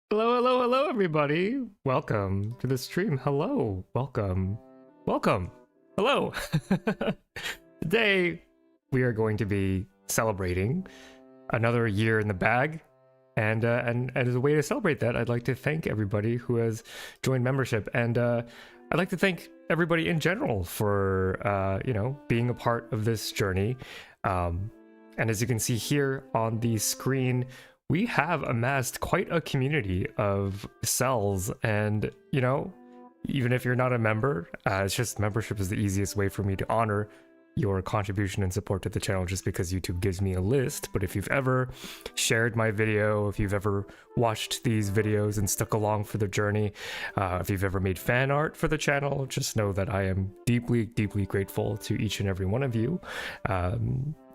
Hello, hello, hello, everybody. Welcome to the stream. Hello, welcome, welcome, hello. Today, we are going to be celebrating another year in the bag. And as a way to celebrate that, I'd like to thank everybody who has joined membership. And I'd like to thank everybody in general for, being a part of this journey. And as you can see here on the screen, we have amassed quite a community of cells, and even if you're not a member, it's just membership is the easiest way for me to honor your contribution and support to the channel, just because YouTube gives me a list. But if you've ever shared my video, if you've ever watched these videos and stuck along for the journey, if you've ever made fan art for the channel, just know that I am deeply, deeply grateful to each and every one of you.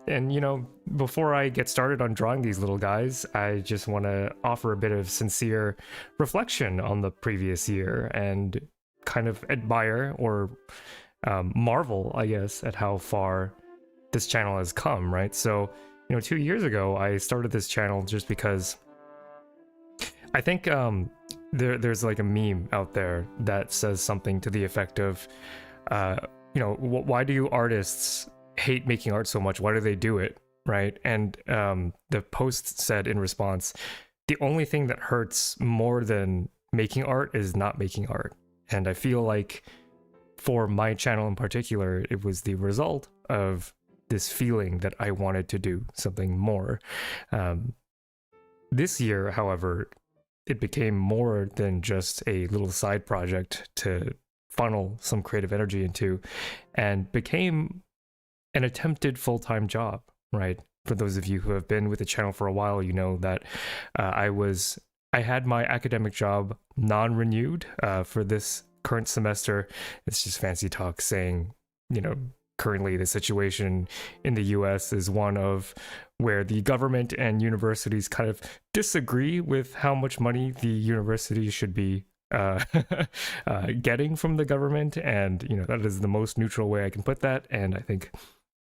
And before I get started on drawing these little guys, I just want to offer a bit of sincere reflection on the previous year and kind of admire or marvel, I guess, at how far this channel has come, right? So, 2 years ago, I started this channel just because I think there's like a meme out there that says something to the effect of, why do artists hate making art so much? Why do they do it, right? And the post said in response, the only thing that hurts more than making art is not making art. And I feel like for my channel in particular, it was the result of this feeling that I wanted to do something more. This year, however, it became more than just a little side project to funnel some creative energy into, and became an attempted full-time job, right? For those of you who have been with the channel for a while, you know that I had my academic job non-renewed for this current semester. It's just fancy talk saying, currently the situation in the US is one of where the government and universities kind of disagree with how much money the university should be getting from the government. And, that is the most neutral way I can put that. And I think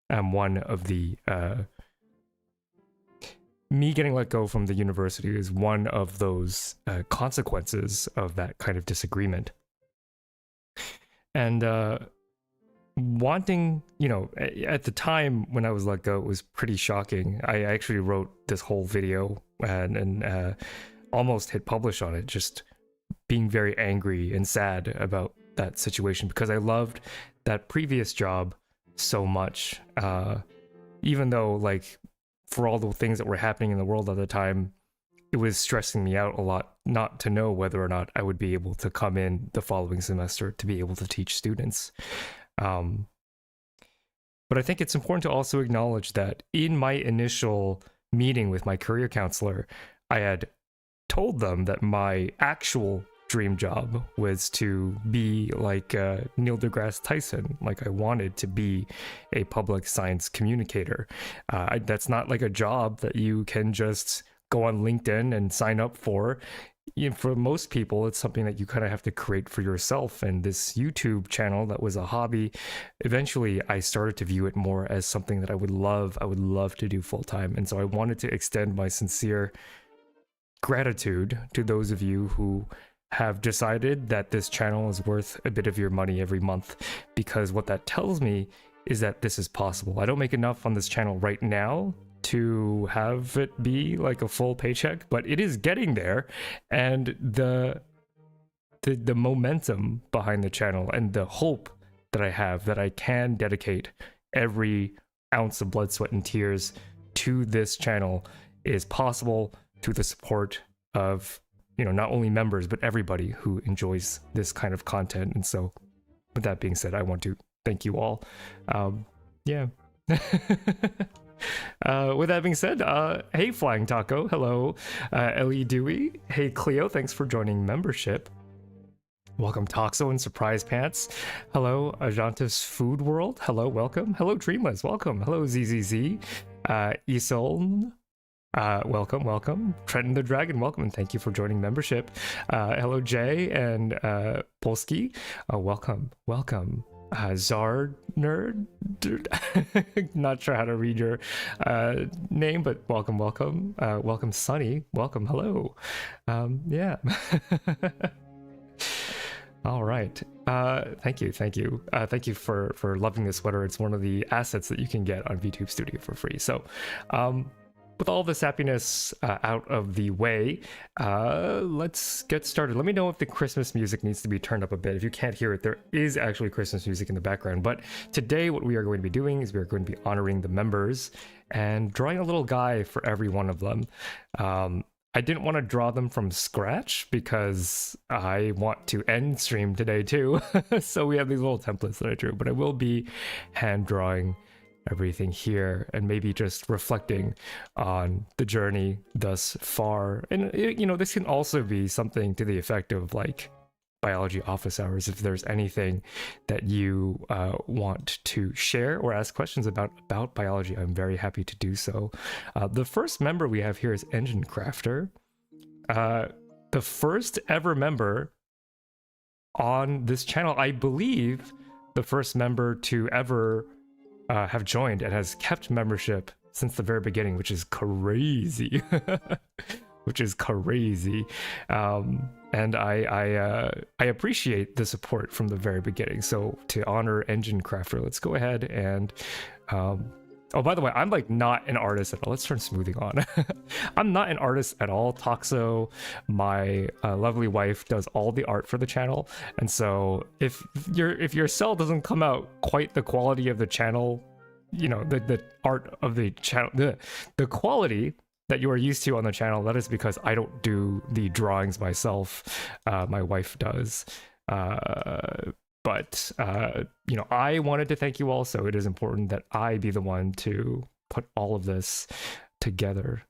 one of the me getting let go from the university is one of those consequences of that kind of disagreement. And wanting, at the time when I was let go, it was pretty shocking. I actually wrote this whole video and almost hit publish on it, just being very angry and sad about that situation, because I loved that previous job so much, even though, like, for all the things that were happening in the world at the time, it was stressing me out a lot not to know whether or not I would be able to come in the following semester to be able to teach students. But I think it's important to also acknowledge that in my initial meeting with my career counselor, I had told them that my actual dream job was to be like Neil deGrasse Tyson. Like, I wanted to be a public science communicator. That's not like a job that you can just go on LinkedIn and sign up for. For most people, it's something that you kind of have to create for yourself. And this YouTube channel that was a hobby, eventually I started to view it more as something that I would love to do full time. And so I wanted to extend my sincere gratitude to those of you who have decided that this channel is worth a bit of your money every month, because what that tells me is that this is possible. I don't make enough on this channel right now to have it be like a full paycheck, but it is getting there. And the momentum behind the channel and the hope that I have that I can dedicate every ounce of blood, sweat, and tears to this channel is possible through the support of not only members, but everybody who enjoys this kind of content. And so with that being said, I want to thank you all. Yeah. With that being said, hey Flying Taco, hello. Ellie Dewey, hey Cleo, thanks for joining membership. Welcome Toxo and Surprise Pants. Hello Ajantis Food World, hello, welcome. Hello Dreamless, welcome. Hello ZZZ. Isoln, welcome. Trenton the Dragon, welcome, and thank you for joining membership. Hello Jay and Polsky, welcome. Zard Nerd. Not sure how to read your name, but welcome, welcome. Welcome, Sunny. Welcome, hello. Yeah. All right. Thank you, thank you. Thank you for loving this sweater. It's one of the assets that you can get on VTube Studio for free. So, with all this happiness out of the way, let's get started. Let me know if the Christmas music needs to be turned up a bit. If you can't hear it, there is actually Christmas music in the background. But today what we are going to be doing is we are going to be honoring the members and drawing a little guy for every one of them. I didn't want to draw them from scratch because I want to end stream today too. So we have these little templates that I drew, but I will be hand drawing everything here and maybe just reflecting on the journey thus far. And you know, this can also be something to the effect of like biology office hours. If there's anything that you want to share or ask questions about biology, I'm very happy to do so. The first member we have here is Engine Crafter, the first ever member on this channel. I believe the first member to ever have joined and has kept membership since the very beginning, which is crazy. Which is crazy. And I appreciate the support from the very beginning. So to honor Engine Crafter, let's go ahead and oh, by the way, I'm like not an artist at all. Let's turn smoothing on. I'm not an artist at all. Toxo, my lovely wife, does all the art for the channel. And so if your cell doesn't come out quite the quality of the channel, you know, the art of the channel, the quality that you are used to on the channel, that is because I don't do the drawings myself. My wife does. But you know, I wanted to thank you all, so it is important that I be the one to put all of this together.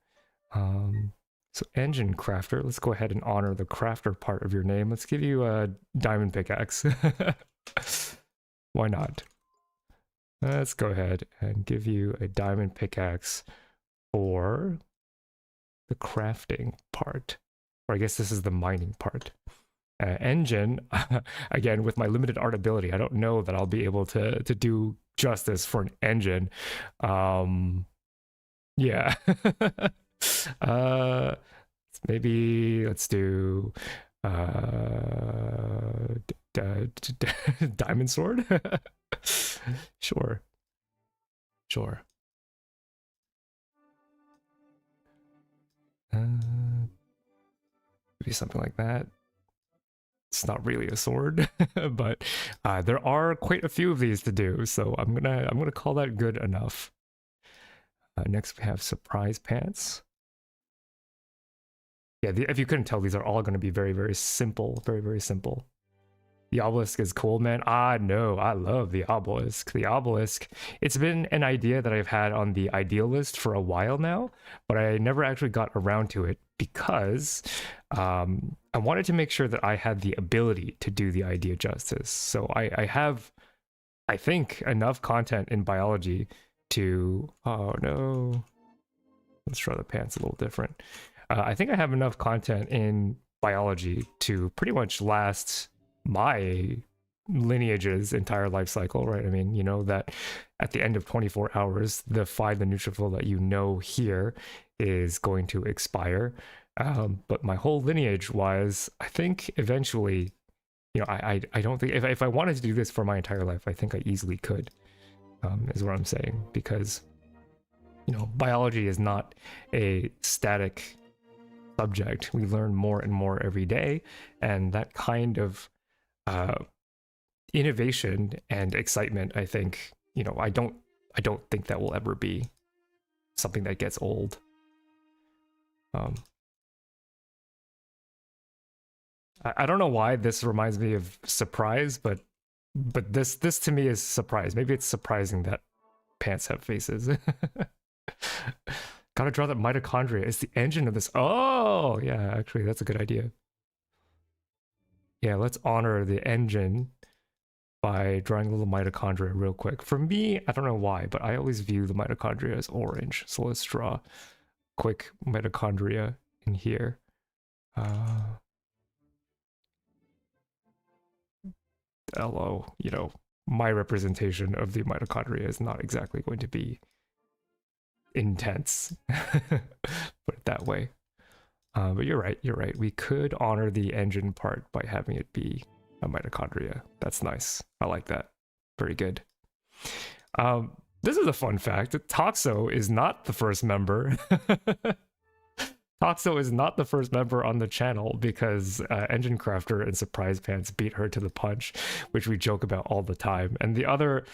So Engine Crafter, let's go ahead and honor the crafter part of your name. Let's give you a diamond pickaxe. Why not? Let's go ahead and give you a diamond pickaxe for the crafting part, or I guess this is the mining part. Engine, again, with my limited art ability, I don't know that I'll be able to do justice for an engine. Yeah. Maybe let's do diamond sword. Sure. Maybe something like that. It's not really a sword, but there are quite a few of these to do, so I'm gonna call that good enough. Next we have surprise pants. Yeah, if you couldn't tell, these are all going to be very, very simple, very simple. The obelisk is cool, man. No, I love the obelisk. The obelisk, it's been an idea that I've had on the ideal list for a while now, but I never actually got around to it because I wanted to make sure that I had the ability to do the idea justice. So I have, I think, enough content in biology to, oh no, let's draw the pants a little different. I think I have enough content in biology to pretty much last my lineage's entire life cycle, right? I mean, you know that at the end of 24 hours, the neutrophil that you know here is going to expire. But my whole lineage was, I think eventually, you know, I don't think, if I wanted to do this for my entire life, I think I easily could, is what I'm saying. Because, you know, biology is not a static subject. We learn more and more every day, and that kind of innovation and excitement, I think, you know, I don't think that will ever be something that gets old. I don't know why this reminds me of Surprise, but this to me is Surprise. Maybe it's surprising that pants have faces. Gotta draw that mitochondria. It's the engine of this. Oh, yeah, actually, that's a good idea. Yeah, let's honor the engine by drawing a little mitochondria real quick. For me, I don't know why, but I always view the mitochondria as orange. So let's draw quick mitochondria in here. LO, you know, my representation of the mitochondria is not exactly going to be intense. Put it that way. But you're right. We could honor the engine part by having it be a mitochondria. That's nice. I like that. Very good. This is a fun fact. Toxo is not the first member. Toxo is not the first member on the channel because Engine Crafter and Surprise Pants beat her to the punch, which we joke about all the time. And the other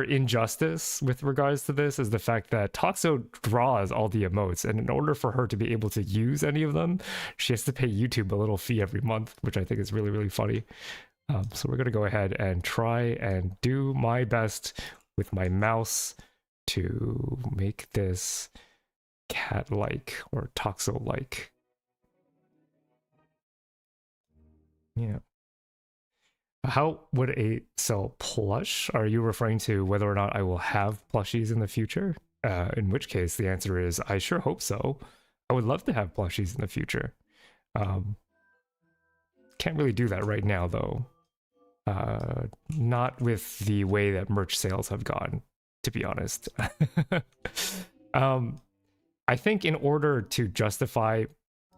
injustice with regards to this is the fact that Toxo draws all the emotes, and in order for her to be able to use any of them, she has to pay YouTube a little fee every month, which I think is really, really funny. So we're going to go ahead and try and do my best with my mouse to make this cat-like or Toxo-like. Yeah. How would a sell plush? Are you referring to whether or not I will have plushies in the future? In which case, the answer is I sure hope so. I would love to have plushies in the future. Can't really do that right now, though. Not with the way that merch sales have gone, to be honest. I think in order to justify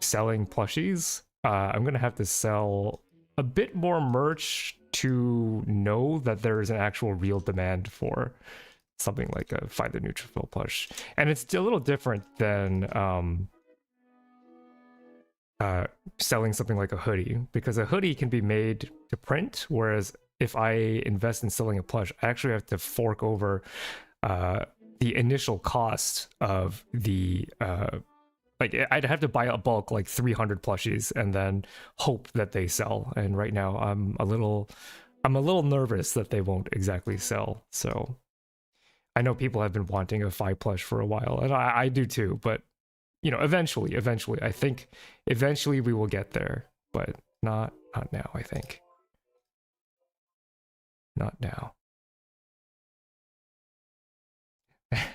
selling plushies, I'm going to have to sell a bit more merch to know that there is an actual real demand for something like a Find the Neutrophil plush. And it's a little different than selling something like a hoodie, because a hoodie can be made to print, whereas if I invest in selling a plush, I actually have to fork over the initial cost of the like I'd have to buy a bulk like 300 plushies and then hope that they sell. And right now I'm a little nervous that they won't exactly sell. So I know people have been wanting a Fi plush for a while, and I do too, but you know, eventually, I think eventually we will get there, but not now, I think. Not now.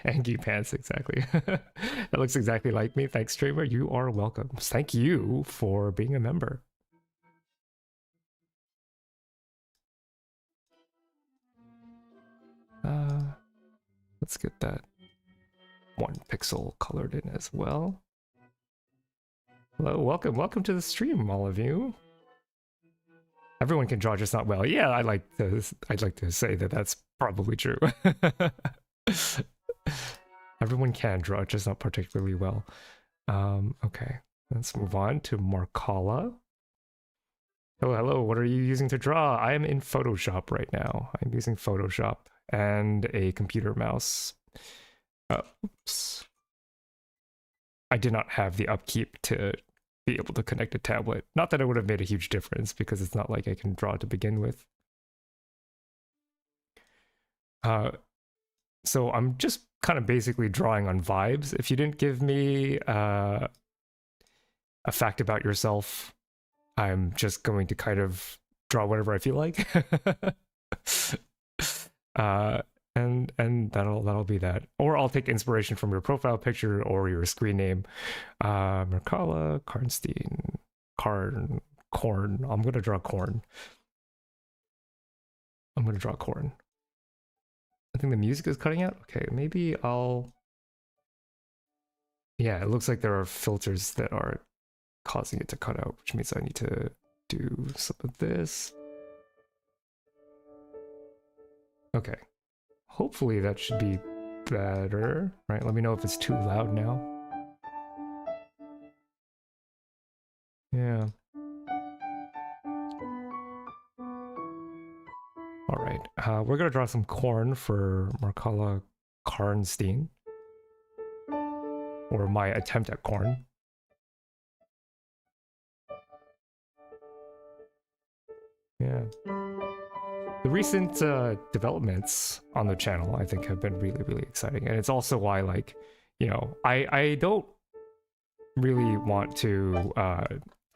Angie pants, exactly. That looks exactly like me. Thanks, streamer. You are welcome. Thank you for being a member. Let's get that 1 pixel colored in as well. Hello, welcome to the stream, all of you. Everyone can draw, just not well. Yeah, I'd like to say that that's probably true. Everyone can draw, just not particularly well. Okay, let's move on to Markala. Hello, what are you using to draw? I am in Photoshop right now. I'm using Photoshop and a computer mouse. Oops. I did not have the upkeep to be able to connect a tablet. Not that it would have made a huge difference, because it's not like I can draw to begin with. So I'm just kind of basically drawing on vibes. If you didn't give me a fact about yourself, I'm just going to kind of draw whatever I feel like. And that'll be that. Or I'll take inspiration from your profile picture or your screen name. Merkala, Karnstein, Corn. I'm gonna draw corn. I think the music is cutting out. Okay, maybe I'll... Yeah, it looks like there are filters that are causing it to cut out, which means I need to do some of this. Okay. Hopefully that should be better. Right, let me know if it's too loud now. Yeah. All right, we're gonna draw some corn for Markala Karnstein. Or my attempt at corn. Yeah. The recent developments on the channel, I think, have been really, really exciting. And it's also why, like, you know, I don't really want to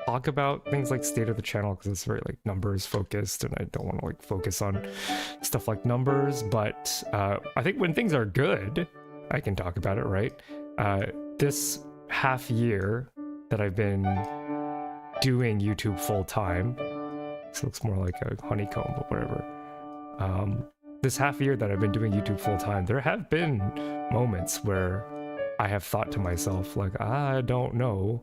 talk about things like state of the channel, because it's very, like, numbers focused, and I don't want to, like, focus on stuff like numbers. But I think when things are good, I can talk about it, right? This half year that I've been doing YouTube full time, This looks more like a honeycomb, but whatever. This half year that I've been doing YouTube full time, there have been moments where I have thought to myself, like, I don't know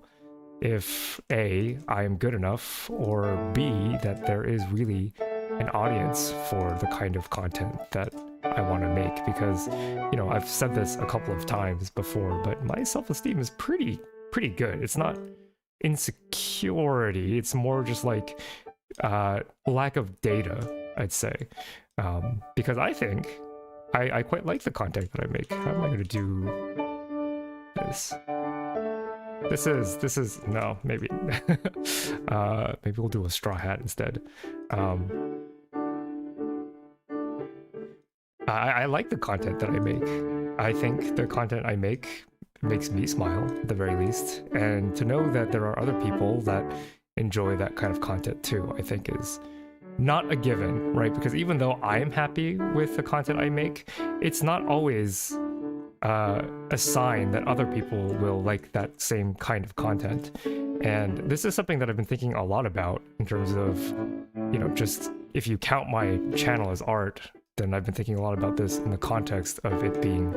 if A, I am good enough, or B, that there is really an audience for the kind of content that I want to make. Because, you know, I've said this a couple of times before, but my self-esteem is pretty good. It's not insecurity, it's more just like lack of data, I'd say. Because I think I quite like the content that I make. How am I going to do this? This is no, maybe maybe we'll do a straw hat instead. I like the content that I make. I think the content I make makes me smile at the very least, and to know that there are other people that enjoy that kind of content too, I think is not a given, right? Because even though I am happy with the content I make, it's not always a sign that other people will like that same kind of content. And this is something that I've been thinking a lot about in terms of, you know, just if you count my channel as art, then I've been thinking a lot about this in the context of it being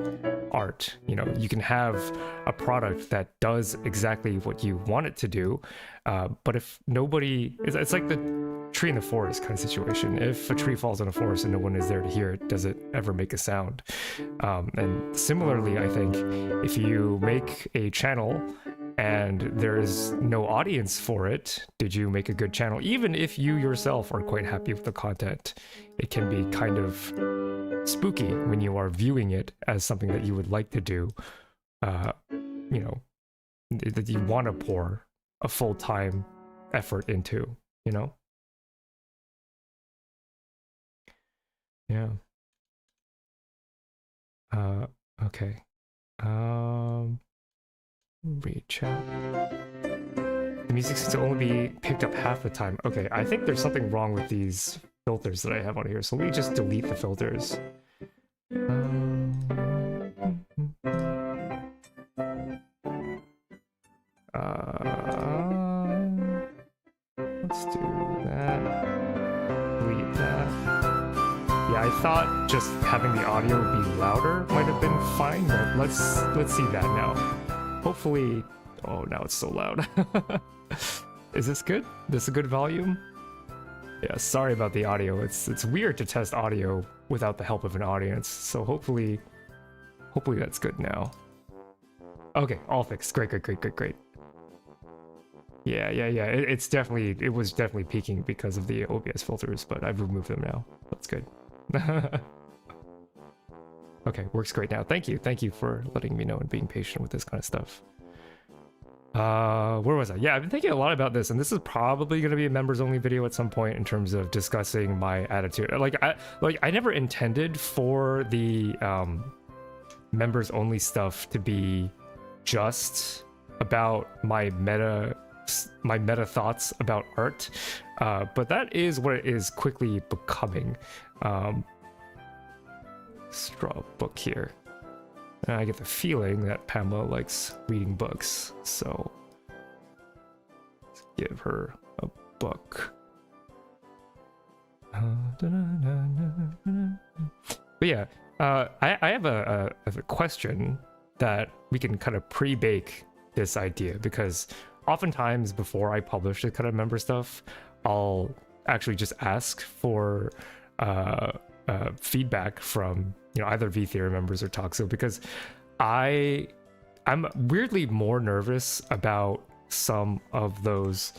art. You know, you can have a product that does exactly what you want it to do, but if nobody, it's like the tree in the forest kind of situation. If a tree falls in a forest and no one is there to hear it, does it ever make a sound? And similarly, I think if you make a channel and there is no audience for it, did you make a good channel? Even if you yourself are quite happy with the content, it can be kind of spooky when you are viewing it as something that you would like to do, you know, that you want to pour a full-time effort into, you know? Yeah. Okay. Read chat. The music seems to only be picked up half the time. Okay, I think there's something wrong with these filters that I have on here, so let me just delete the filters. Let's do that. Delete that. Yeah, I thought just having the audio be louder might have been fine, but let's see that now. Hopefully, oh, now it's so loud. Is this good? This a good volume? Yeah, sorry about the audio. It's weird to test audio without the help of an audience. So hopefully that's good now. Okay, all fixed. Great. Yeah. It was definitely peaking because of the OBS filters, but I've removed them now. That's good. Okay, works great now. Thank you for letting me know and being patient with this kind of stuff. Where was I? Yeah, I've been thinking a lot about this, and this is probably going to be a members only video at some point in terms of discussing my attitude. I never intended for the members only stuff to be just about my meta thoughts about art, but that is what it is quickly becoming. Straw book here. And I get the feeling that Pamela likes reading books, so let's give her a book. But yeah, I have a question that we can kind of pre-bake this idea, because oftentimes before I publish the kind of member stuff, I'll actually just ask for feedback from, you know, either vtheorem members or Toxo, because I'm weirdly more nervous about some of those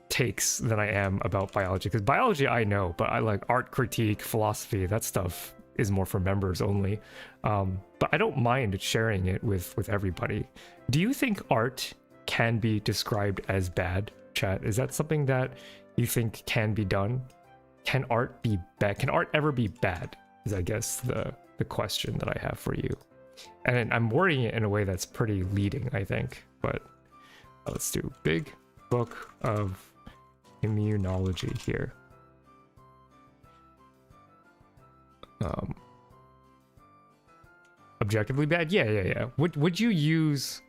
takes than I am about biology, because biology I know, but I like art critique, philosophy, that stuff is more for members only. But I don't mind sharing it with everybody. Do you think art can be described as bad, chat? Is that something that you think can be done? Can art be bad? Can art ever be bad? Is, I guess, the question that I have for you. And I'm wording it in a way that's pretty leading, I think. But let's do big book of immunology here. Objectively bad? Yeah. Would you use,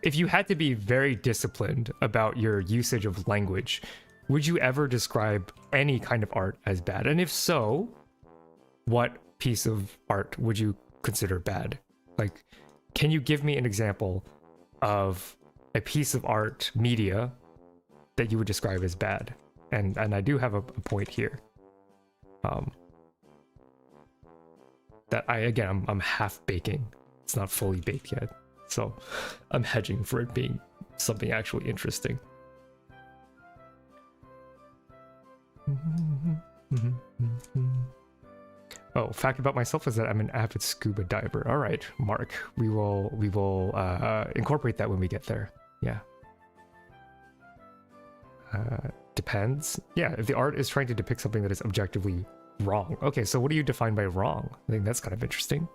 if you had to be very disciplined about your usage of language, would you ever describe any kind of art as bad? And if so, what piece of art would you consider bad? Like, can you give me an example of a piece of art media that you would describe as bad? And I do have a point here. That I'm half baking. It's not fully baked yet. So I'm hedging for it being something actually interesting. Oh, fact about myself is that I'm an avid scuba diver. All right, Mark, we will incorporate that when we get there. Yeah. Depends. Yeah, if the art is trying to depict something that is objectively wrong. Okay, so what do you define by wrong? I think that's kind of interesting.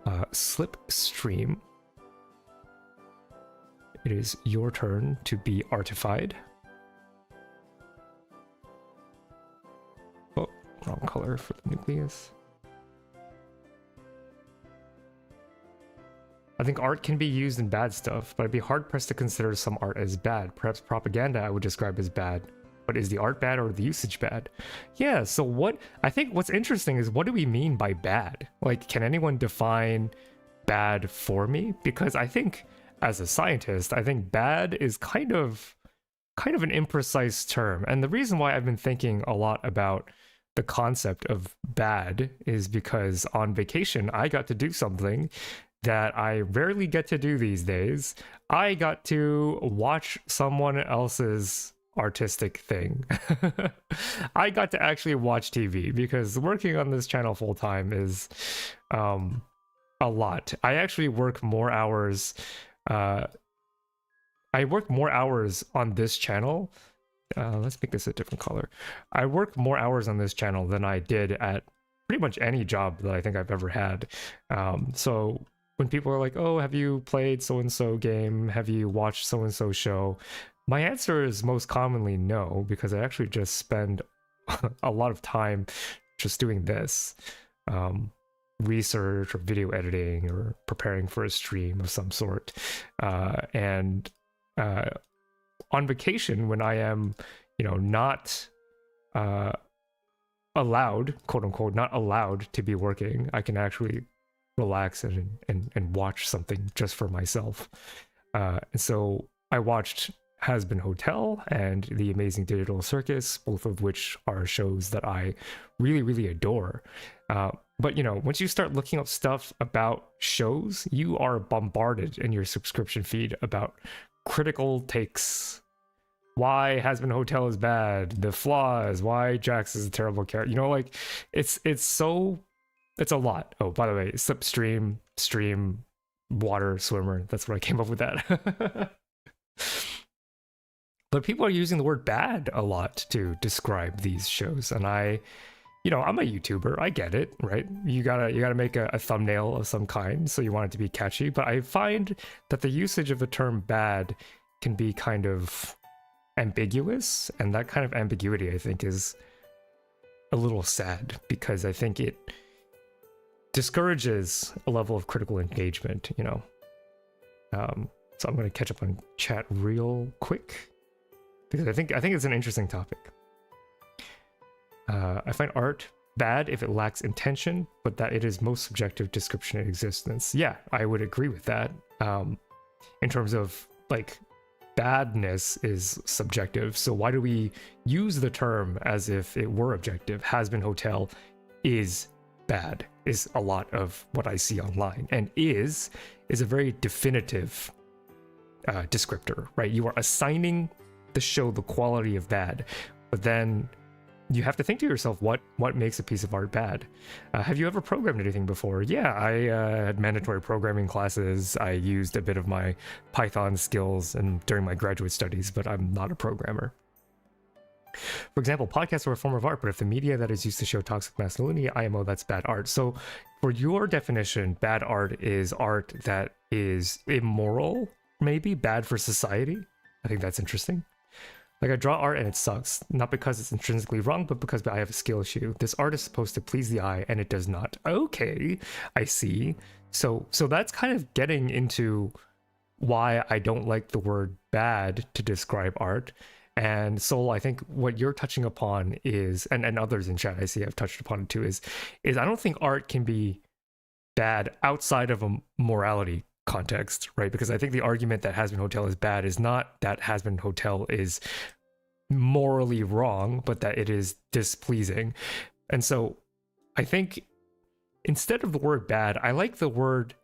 Slipstream. It is your turn to be artified. Oh, wrong color for the nucleus. I think art can be used in bad stuff, but I'd be hard-pressed to consider some art as bad. Perhaps propaganda I would describe as bad. But is the art bad or the usage bad? Yeah, so I think what's interesting is, what do we mean by bad? Like, can anyone define bad for me? Because I think, as a scientist, I think bad is kind of an imprecise term. And the reason why I've been thinking a lot about the concept of bad is because on vacation, I got to do something that I rarely get to do these days. I got to watch someone else's artistic thing. I got to actually watch TV, because working on this channel full time is a lot. I actually work more hours. I work more hours on this channel. Let's make this a different color. I work more hours on this channel than I did at pretty much any job that I think I've ever had. So when people are like, oh, have you played so-and-so game? Have you watched so-and-so show? My answer is most commonly no, because I actually just spend a lot of time just doing this. Research or video editing or preparing for a stream of some sort. And on vacation, when I am, not allowed, quote unquote, not allowed to be working, I can actually relax and watch something just for myself. And so I watched Has Been Hotel and The Amazing Digital Circus, both of which are shows that I really, really adore. But, once you start looking up stuff about shows, you are bombarded in your subscription feed about critical takes. Why Has Been Hotel is bad, the flaws, why Jax is a terrible character. It's a lot. Oh, by the way, slipstream, stream, water, swimmer. That's what I came up with that. But people are using the word bad a lot to describe these shows. And I'm a YouTuber. I get it, right? You gotta make a thumbnail of some kind, so you want it to be catchy. But I find that the usage of the term bad can be kind of ambiguous. And that kind of ambiguity, I think, is a little sad, because I think it discourages a level of critical engagement, So I'm going to catch up on chat real quick, because I think it's an interesting topic. I find art bad if it lacks intention, but that it is most subjective description in existence. Yeah, I would agree with that. In terms of, like, badness is subjective, so why do we use the term as if it were objective? Has Been Hotel is bad, is a lot of what I see online, and is a very definitive descriptor, right? You are assigning the show the quality of bad, but then you have to think to yourself, what makes a piece of art bad? Have you ever programmed anything before? Yeah, I had mandatory programming classes. I used a bit of my Python skills during my graduate studies, but I'm not a programmer. For example, podcasts are a form of art, but if the media that is used to show toxic masculinity, IMO, that's bad art. So for your definition, bad art is art that is immoral, maybe bad for society. I think that's interesting. Like, I draw art and it sucks, not because it's intrinsically wrong, but because I have a skill issue. This art is supposed to please the eye and it does not. Okay, I see. So that's kind of getting into why I don't like the word bad to describe art. And Soul, I think what you're touching upon is, and others in chat I see have touched upon it too, is I don't think art can be bad outside of a morality context, right? Because I think the argument that Has Been Hotel is bad is not that Has Been Hotel is morally wrong, but that it is displeasing. And so I think instead of the word bad, I like the word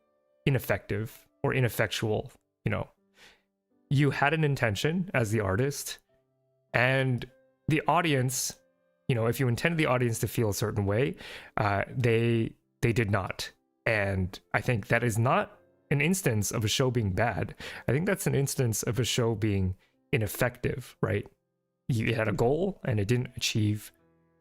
ineffective or ineffectual. You know, you had an intention as the artist, and the audience, you know, if you intended the audience to feel a certain way, they did not. And I think that is not an instance of a show being bad. I think that's an instance of a show being ineffective, right? You had a goal and it didn't achieve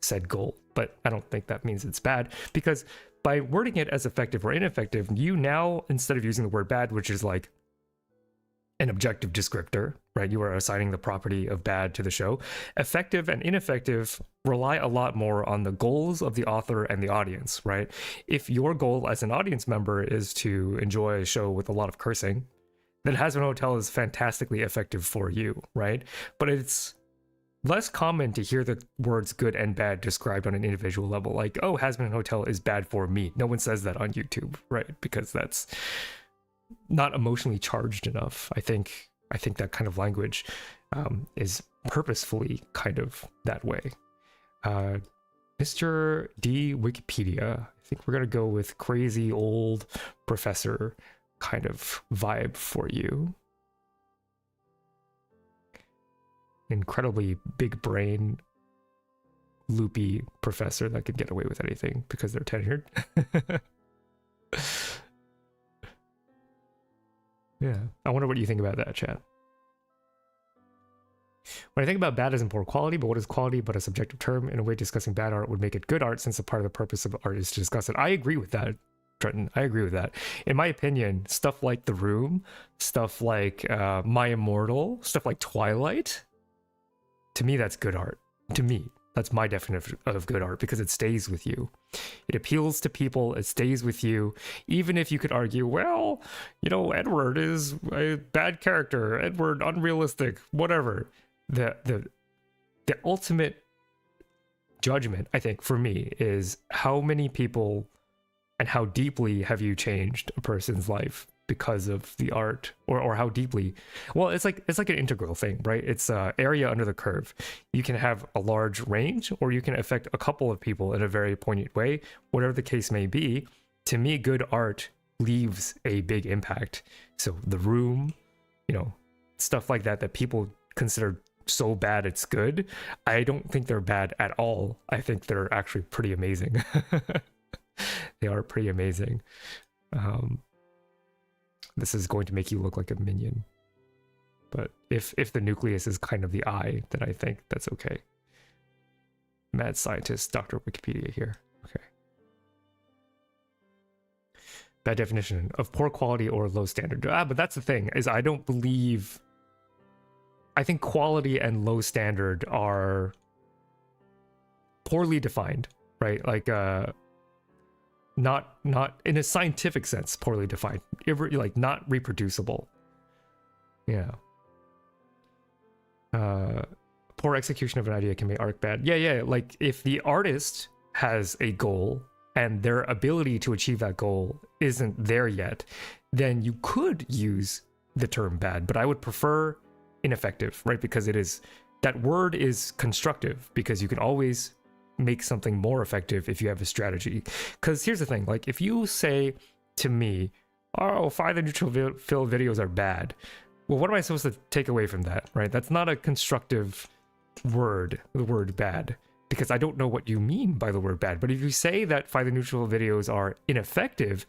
said goal, but I don't think that means it's bad, because by wording it as effective or ineffective, you now, instead of using the word bad, which is like an objective descriptor, right? You are assigning the property of bad to the show. Effective and ineffective rely a lot more on the goals of the author and the audience, right? If your goal as an audience member is to enjoy a show with a lot of cursing, then Has Been Hotel is fantastically effective for you, right? But it's less common to hear the words good and bad described on an individual level. Like, oh, Has Been Hotel is bad for me. No one says that on YouTube, right? Because that's not emotionally charged enough. I think that kind of language is purposefully kind of that way. Mr. D Wikipedia, I think we're gonna go with crazy old professor kind of vibe for you. Incredibly big brain, loopy professor that could get away with anything because they're tenured. Yeah, I wonder what you think about that, chat. When I think about bad as in poor quality, but what is quality but a subjective term? In a way, discussing bad art would make it good art, since a part of the purpose of art is to discuss it. I agree with that, Trenton. I agree with that. In my opinion, stuff like The Room, stuff like My Immortal, stuff like Twilight, to me, that's good art. To me, that's my definition of good art, because it stays with you. It appeals to people, it stays with you, even if you could argue, well, you know, Edward is a bad character, Edward unrealistic, whatever. The ultimate judgment, I think, for me, is how many people and how deeply have you changed a person's life because of the art, or how deeply. Well, it's like an integral thing, right? It's area under the curve. You can have a large range, or you can affect a couple of people in a very poignant way. Whatever the case may be, to me, good art leaves a big impact. So The Room, you know, stuff like that people consider so bad it's good, I don't think they're bad at all. I think they're actually pretty amazing. They are pretty amazing. This is going to make you look like a minion. But if the nucleus is kind of the eye, then I think that's okay. Mad scientist, Dr. Wikipedia here. Okay. Bad definition of poor quality or low standard. But that's the thing, is I don't believe... I think quality and low standard are poorly defined, right? Like, not in a scientific sense poorly defined, like not reproducible. Yeah. Poor execution of an idea can make art bad. Yeah, like if the artist has a goal and their ability to achieve that goal isn't there yet, then you could use the term bad, but I would prefer ineffective, right? Because that word is constructive, because you can always make something more effective if you have a strategy. Because here's the thing, like if you say to me, oh, find the neutral fill videos are bad, well, what am I supposed to take away from that, right? That's not a constructive word, the word bad, because I don't know what you mean by the word bad. But if you say that find the neutral videos are ineffective,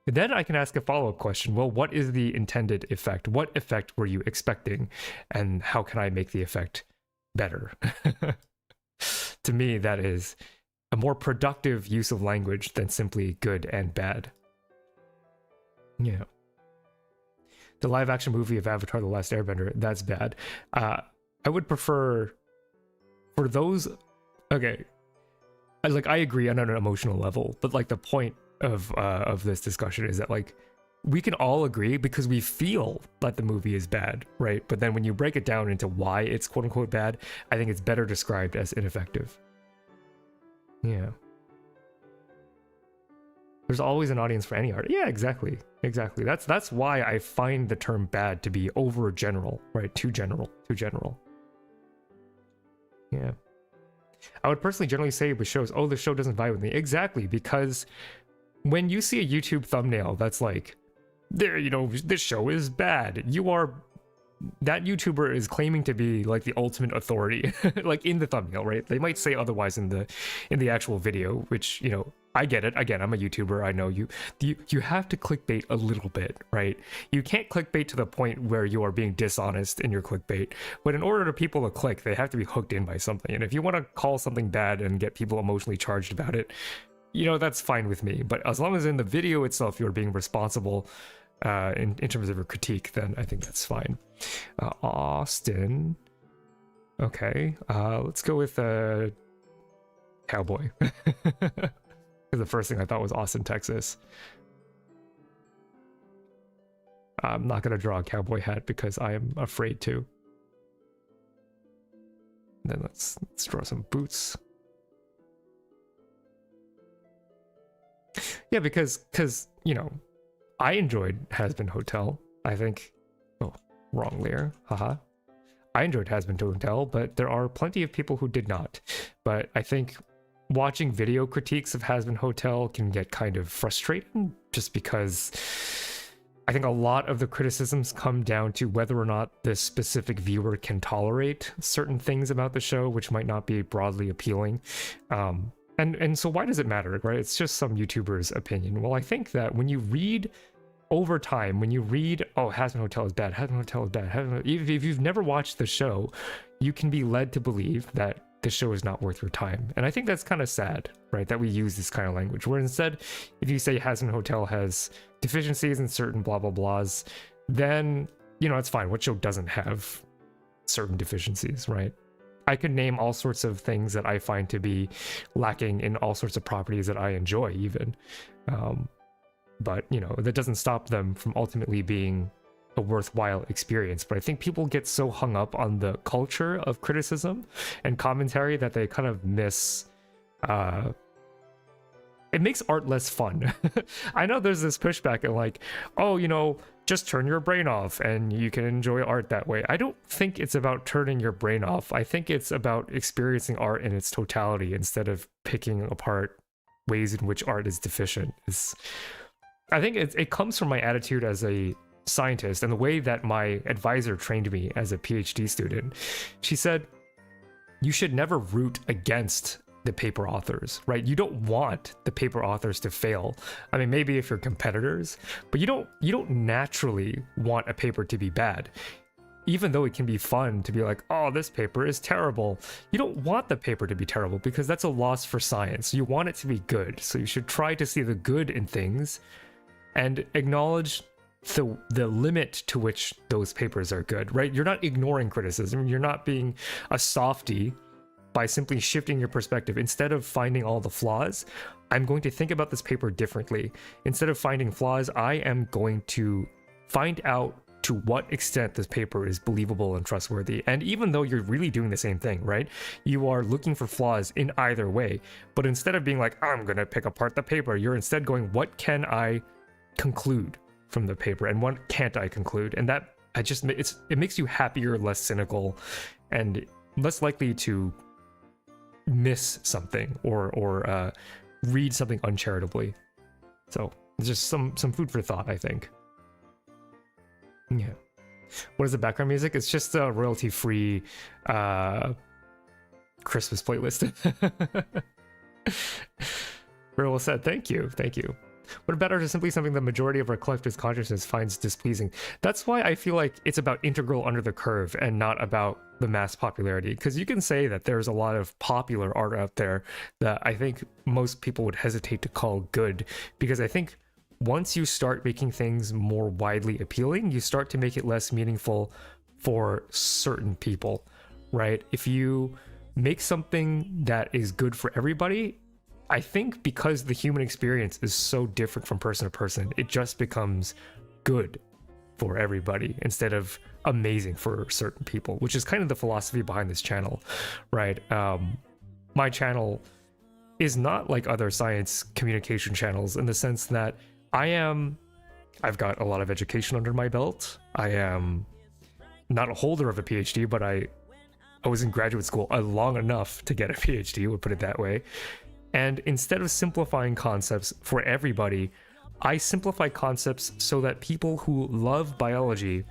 then I can ask a follow-up question. Well, what is the intended effect? What effect were you expecting? And how can I make the effect better? To me, that is a more productive use of language than simply good and bad. Yeah. The live-action movie of Avatar: The Last Airbender, that's bad. I would prefer for those... Okay. I agree on an emotional level, but like the point of this discussion is that like we can all agree because we feel that the movie is bad, right? But then when you break it down into why it's quote unquote bad, I think it's better described as ineffective. Yeah. There's always an audience for any art. Yeah, exactly. Exactly. That's why I find the term bad to be over general, right? Too general. Yeah. I would personally generally say with shows, oh, the show doesn't vibe with me. Exactly, because when you see a YouTube thumbnail that's like, there, this show is bad, that YouTuber is claiming to be like the ultimate authority, like in the thumbnail, right? They might say otherwise in the actual video, which, I get it. Again, I'm a YouTuber. I know you have to clickbait a little bit, right? You can't clickbait to the point where you are being dishonest in your clickbait. But in order for people to click, they have to be hooked in by something. And if you want to call something bad and get people emotionally charged about it, that's fine with me. But as long as in the video itself you're being responsible in terms of your critique, then I think that's fine. Austin. Okay. Let's go with Cowboy. The first thing I thought was Austin, Texas. I'm not going to draw a cowboy hat because I am afraid to. And then let's draw some boots. Yeah, because I enjoyed Has Been Hotel. I think, wrong layer, haha. I enjoyed Has Been Hotel, but there are plenty of people who did not. But I think watching video critiques of Has Been Hotel can get kind of frustrating, just because I think a lot of the criticisms come down to whether or not the specific viewer can tolerate certain things about the show, which might not be broadly appealing. And so why does it matter, right? It's just some YouTuber's opinion. Well, I think that when you read over time, oh, Has Been Hotel is bad, Has Been Hotel is bad, if you've never watched the show, you can be led to believe that the show is not worth your time. And I think that's kind of sad, right? That we use this kind of language, where instead, if you say Has Been Hotel has deficiencies and certain blah, blah, blahs, then, it's fine. What show doesn't have certain deficiencies, right? I could name all sorts of things that I find to be lacking in all sorts of properties that I enjoy even. But, that doesn't stop them from ultimately being a worthwhile experience. But I think people get so hung up on the culture of criticism and commentary that they kind of miss... it makes art less fun. I know there's this pushback and like, oh, just turn your brain off and you can enjoy art that way. I don't think it's about turning your brain off. I think it's about experiencing art in its totality instead of picking apart ways in which art is deficient. I think it comes from my attitude as a scientist and the way that my advisor trained me as a PhD student. She said, you should never root against the paper authors, right? You don't want the paper authors to fail. I mean, maybe if you're competitors, but you don't naturally want a paper to be bad. Even though it can be fun to be like, oh, this paper is terrible. You don't want the paper to be terrible because that's a loss for science. You want it to be good. So you should try to see the good in things and acknowledge the limit to which those papers are good, right? You're not ignoring criticism. You're not being a softie by simply shifting your perspective. Instead of finding all the flaws, I'm going to think about this paper differently. Instead of finding flaws, I am going to find out to what extent this paper is believable and trustworthy. And even though you're really doing the same thing, right? You are looking for flaws in either way. But instead of being like, I'm going to pick apart the paper, you're instead going, what can I conclude from the paper and what can't I conclude? And that it makes you happier, less cynical, and less likely to miss something or read something uncharitably. So it's just some food for thought, I think. Yeah. What is the background music? It's just a royalty-free Christmas playlist. Very well said. Thank you. What about art is simply something the majority of our collective consciousness finds displeasing? That's why I feel like it's about integral under the curve and not about the mass popularity. Because you can say that there's a lot of popular art out there that I think most people would hesitate to call good. Because I think once you start making things more widely appealing, you start to make it less meaningful for certain people, right? If you make something that is good for everybody, I think because the human experience is so different from person to person, it just becomes good for everybody instead of amazing for certain people, which is kind of the philosophy behind this channel, right? My channel is not like other science communication channels in the sense that I've got a lot of education under my belt. I am not a holder of a PhD, but I was in graduate school long enough to get a PhD, we'll put it that way. And instead of simplifying concepts for everybody, I simplify concepts so that people who love biology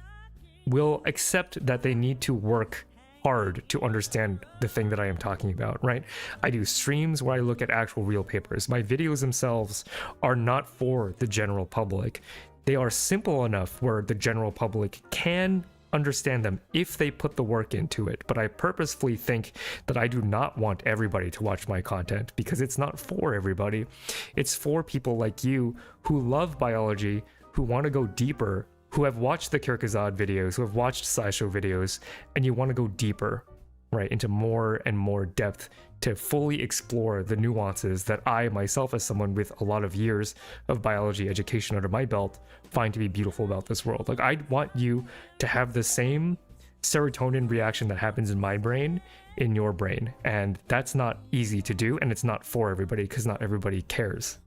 will accept that they need to work hard to understand the thing that I am talking about, right? I do streams where I look at actual real papers. My videos themselves are not for the general public. They are simple enough where the general public can understand them if they put the work into it. But I purposefully think that I do not want everybody to watch my content because it's not for everybody. It's for people like you who love biology, who want to go deeper, who have watched the Kierkegaard videos, who have watched SciShow videos, and you want to go deeper, right, into more and more depth to fully explore the nuances that I myself, as someone with a lot of years of biology education under my belt, find to be beautiful about this world. Like, I want you to have the same serotonin reaction that happens in my brain in your brain, and that's not easy to do, and it's not for everybody because not everybody cares.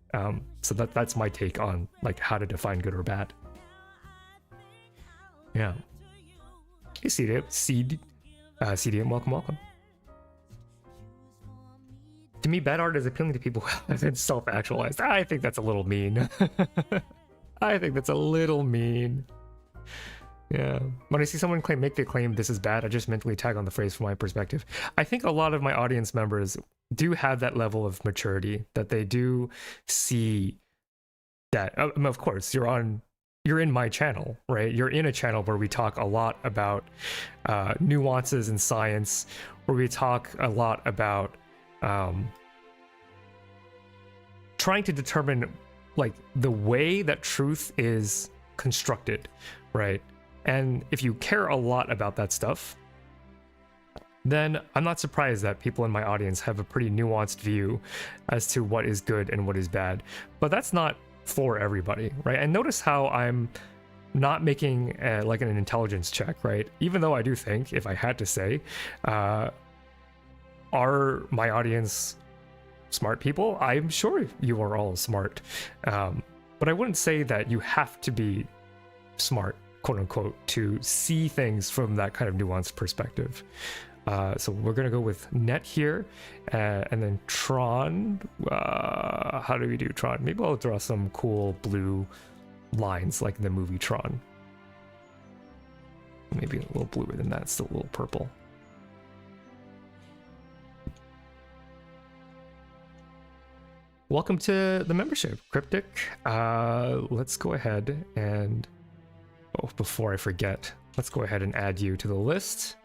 So that's my take on like how to define good or bad. Yeah. Hey, CDM, welcome. To me, bad art is appealing to people who have been self-actualized. I think that's a little mean. I think that's a little mean. Yeah. When I see someone make the claim this is bad, I just mentally tag on the phrase from my perspective. I think a lot of my audience members do have that level of maturity, that they do see that, of course, you're in my channel, right? You're in a channel where we talk a lot about nuances in science, where we talk a lot about trying to determine like the way that truth is constructed, right? And if you care a lot about that stuff, then I'm not surprised that people in my audience have a pretty nuanced view as to what is good and what is bad. But that's not for everybody, right? And notice how I'm not making like an intelligence check, right? Even though I do think, if I had to say, are my audience smart people? I'm sure you are all smart, but I wouldn't say that you have to be smart, quote unquote, to see things from that kind of nuanced perspective. So we're gonna go with net here, and then Tron. How do we do Tron? Maybe I'll draw some cool blue lines like in the movie Tron. Maybe a little bluer than that, still a little purple. Welcome to the membership, Cryptic. Let's go ahead and, before I forget, let's go ahead and add you to the list.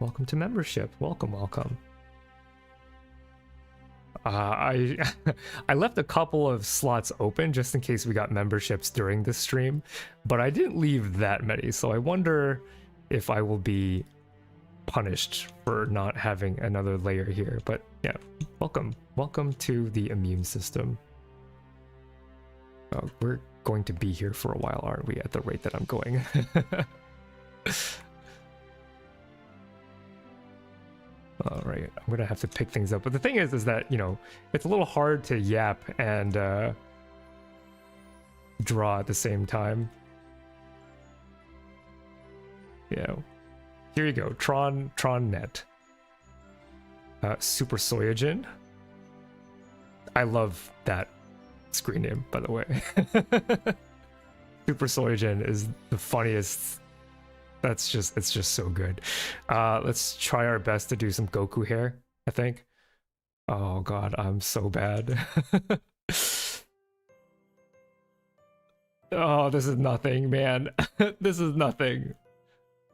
Welcome to membership. Welcome. I left a couple of slots open just in case we got memberships during this stream, but I didn't leave that many, so I wonder if I will be punished for not having another layer here. But yeah, welcome to the immune system. We're going to be here for a while, aren't we, at the rate that I'm going? All right, I'm gonna have to pick things up, but the thing is that, you know, it's a little hard to yap and draw at the same time. Yeah, here you go, Tron net. Super Soyogen. I love that screen name, by the way. Super Soyogen is the funniest. It's just so good. Let's try our best to do some Goku hair, I think. Oh god, I'm so bad. Oh, this is nothing, man. This is nothing.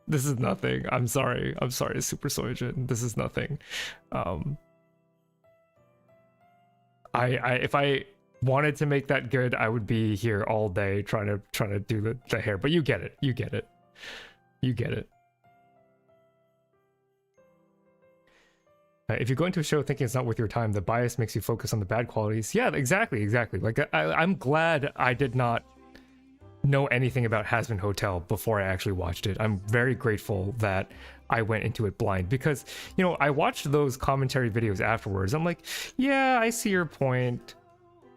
I'm sorry, Super Soyogen. This is nothing. If I wanted to make that good, I would be here all day trying to do the hair, but you get it. If you go into a show thinking it's not worth your time, the bias makes you focus on the bad qualities. Yeah, exactly. Like, I'm glad I did not know anything about Hazbin Hotel before I actually watched it. I'm very grateful that I went into it blind because, you know, I watched those commentary videos afterwards. I'm like, yeah, I see your point,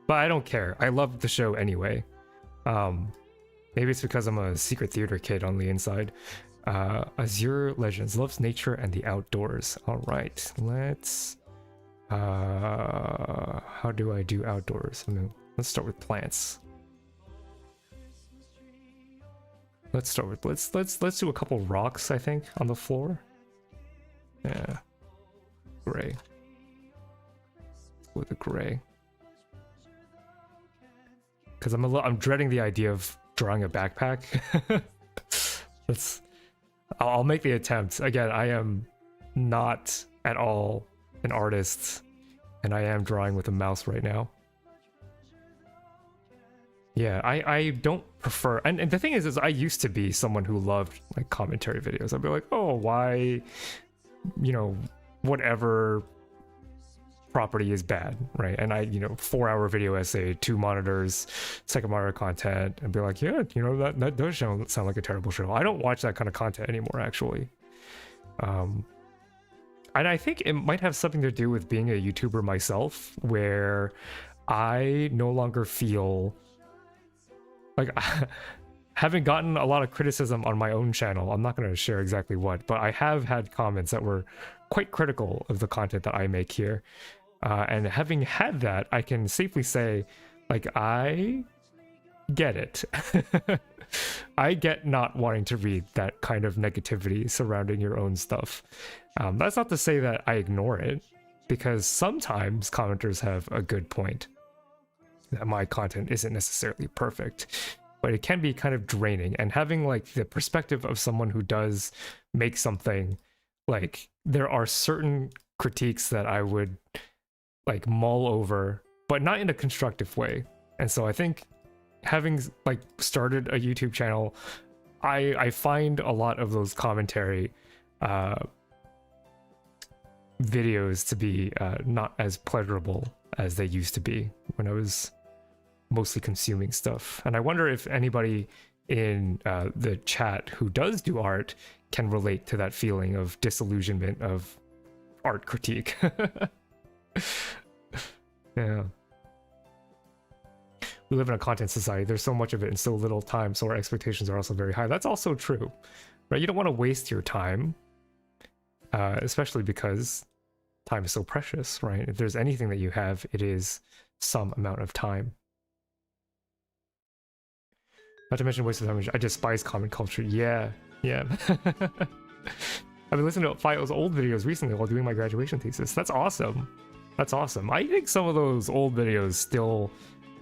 but I don't care. I love the show anyway. Maybe it's because I'm a secret theater kid on the inside. Azure Legends loves nature and the outdoors. All right, let's how do I do outdoors? Let's start with plants. Let's start with let's do a couple rocks, I think, on the floor. Yeah, gray. With a gray, because I'm dreading the idea of drawing a backpack. I'll make the attempt. Again, I am not at all an artist, and I am drawing with a mouse right now. Yeah, I don't prefer, and the thing is I used to be someone who loved like commentary videos. I'd be like, oh, why, you know, whatever property is bad, right? And I, you know, 4-hour video essay, 2 monitors, second monitor content, and be like, yeah, you know, that does sound like a terrible show. I don't watch that kind of content anymore, actually. And I think it might have something to do with being a YouTuber myself, where I no longer feel like having gotten a lot of criticism on my own channel. I'm not going to share exactly what, but I have had comments that were quite critical of the content that I make here. And having had that, I can safely say, like, I get it. I get not wanting to read that kind of negativity surrounding your own stuff. That's not to say that I ignore it, because sometimes commenters have a good point. That my content isn't necessarily perfect, but it can be kind of draining. And having like the perspective of someone who does make something, like there are certain critiques that I would like mull over, but not in a constructive way. And so I think having like started a YouTube channel, I find a lot of those commentary videos to be not as pleasurable as they used to be when I was mostly consuming stuff. And I wonder if anybody in the chat who does do art can relate to that feeling of disillusionment of art critique. Yeah. We live in a content society. There's so much of it and so little time, so our expectations are also very high. That's also true, right? You don't want to waste your time, especially because time is so precious, right? If there's anything that you have, it is some amount of time. Not to mention waste of time. I despise comment culture. Yeah. I've been listening to Fio's old videos recently while doing my graduation thesis. That's awesome. That's awesome. I think some of those old videos still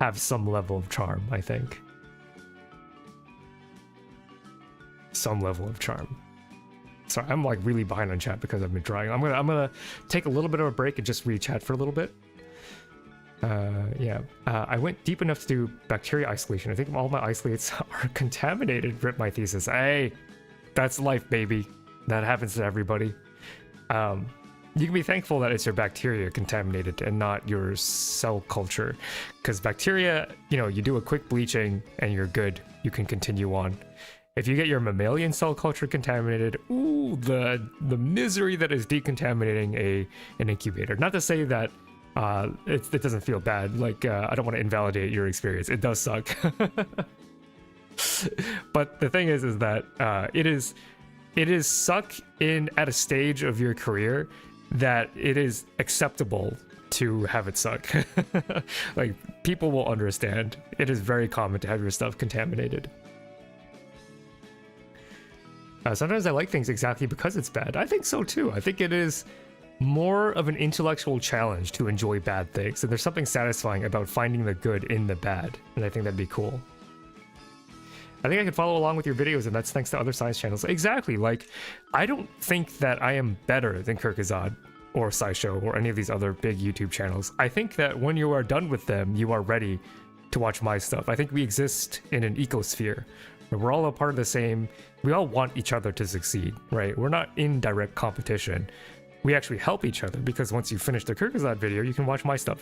have some level of charm, I think. Some level of charm. Sorry, I'm like really behind on chat because I've been drawing. I'm gonna take a little bit of a break and just read chat for a little bit. I went deep enough to do bacteria isolation. I think all my isolates are contaminated. Rip my thesis. Hey, that's life, baby. That happens to everybody. You can be thankful that it's your bacteria contaminated and not your cell culture, because bacteria, you know, you do a quick bleaching and you're good. You can continue on. If you get your mammalian cell culture contaminated, ooh, the misery that is decontaminating an incubator. Not to say that it doesn't feel bad. Like I don't want to invalidate your experience. It does suck. But the thing is that it is suck at a stage of your career that it is acceptable to have it suck. Like, people will understand. It is very common to have your stuff contaminated. Sometimes I like things exactly because it's bad. I think so too. I think it is more of an intellectual challenge to enjoy bad things, and there's something satisfying about finding the good in the bad, and I think that'd be cool. I think I could follow along with your videos, and that's thanks to other science channels. Exactly, like, I don't think that I am better than Kirkazad or SciShow or any of these other big YouTube channels. I think that when you are done with them, you are ready to watch my stuff. I think we exist in an ecosphere where we're all a part of the same, we all want each other to succeed, right? We're not in direct competition. we actually help each other, because once you finish the Kyrgyzstan video, you can watch my stuff.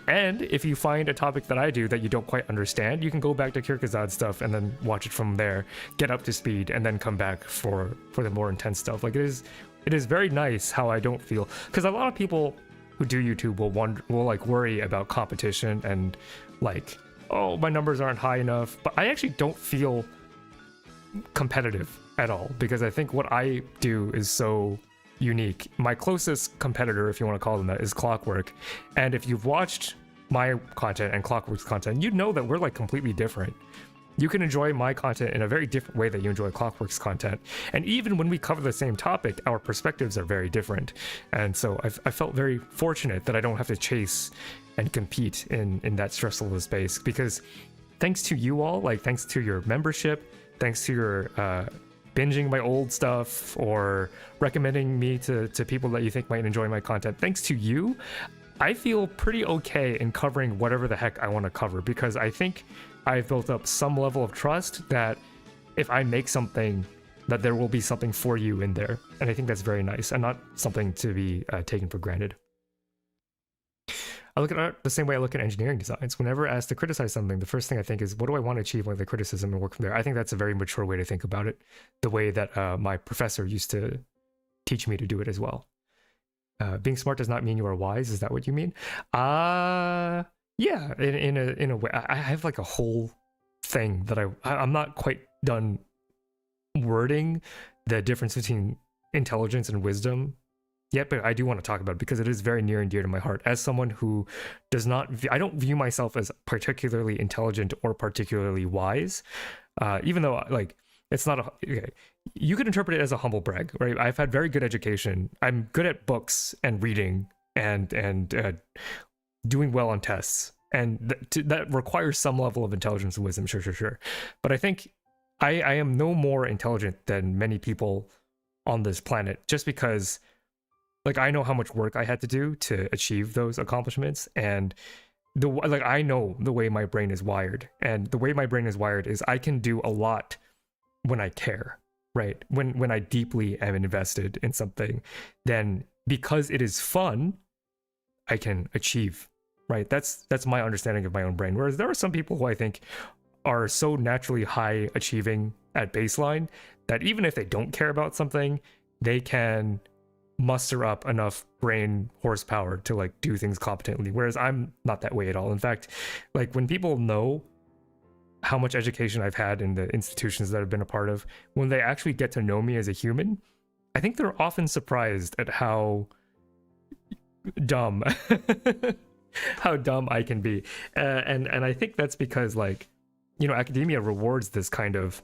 And if you find a topic that I do that you don't quite understand, you can go back to Kyrgyzstan stuff and then watch it from there, get up to speed, and then come back for the more intense stuff. Like, it is very nice how I don't feel, because a lot of people who do YouTube will like worry about competition and like, oh, my numbers aren't high enough. But I actually don't feel competitive at all, because I think what I do is so unique. My closest competitor, if you want to call them that, is Clockwork. And if you've watched my content and Clockwork's content, you know that we're like completely different. You can enjoy my content in a very different way that you enjoy Clockwork's content. And even when we cover the same topic, our perspectives are very different. And so I felt very fortunate that I don't have to chase and compete in that stressful space, because thanks to you all, like thanks to your membership, thanks to your binging my old stuff or recommending me to people that you think might enjoy my content, thanks to you, I feel pretty okay in covering whatever the heck I want to cover, because I think I've built up some level of trust that if I make something, that there will be something for you in there. And I think that's very nice and not something to be taken for granted. I look at art the same way I look at engineering designs. Whenever asked to criticize something, the first thing I think is, what do I want to achieve with the criticism, and work from there. I think that's a very mature way to think about it, the way that my professor used to teach me to do it as well. Being smart does not mean you are wise. Is that what you mean? Yeah, in a way. I have like a whole thing that I'm not quite done wording the difference between intelligence and wisdom yet, but I do want to talk about it because it is very near and dear to my heart. As someone who does not, I don't view myself as particularly intelligent or particularly wise, even though like it's not a, okay, you could interpret it as a humble brag, right? I've had very good education. I'm good at books and reading and doing well on tests, and that requires some level of intelligence and wisdom, sure. But I think I am no more intelligent than many people on this planet, just because like I know how much work I had to do to achieve those accomplishments, and I know the way my brain is wired, and the way my brain is wired is I can do a lot when I care, right? When I deeply am invested in something, then because it is fun, I can achieve, right? That's my understanding of my own brain. Whereas there are some people who I think are so naturally high achieving at baseline that even if they don't care about something, they can muster up enough brain horsepower to like do things competently. Whereas I'm not that way at all. In fact, like when people know how much education I've had in the institutions that I've been a part of, when they actually get to know me as a human, I think they're often surprised at how dumb I can be. And I think that's because, like, you know, academia rewards this kind of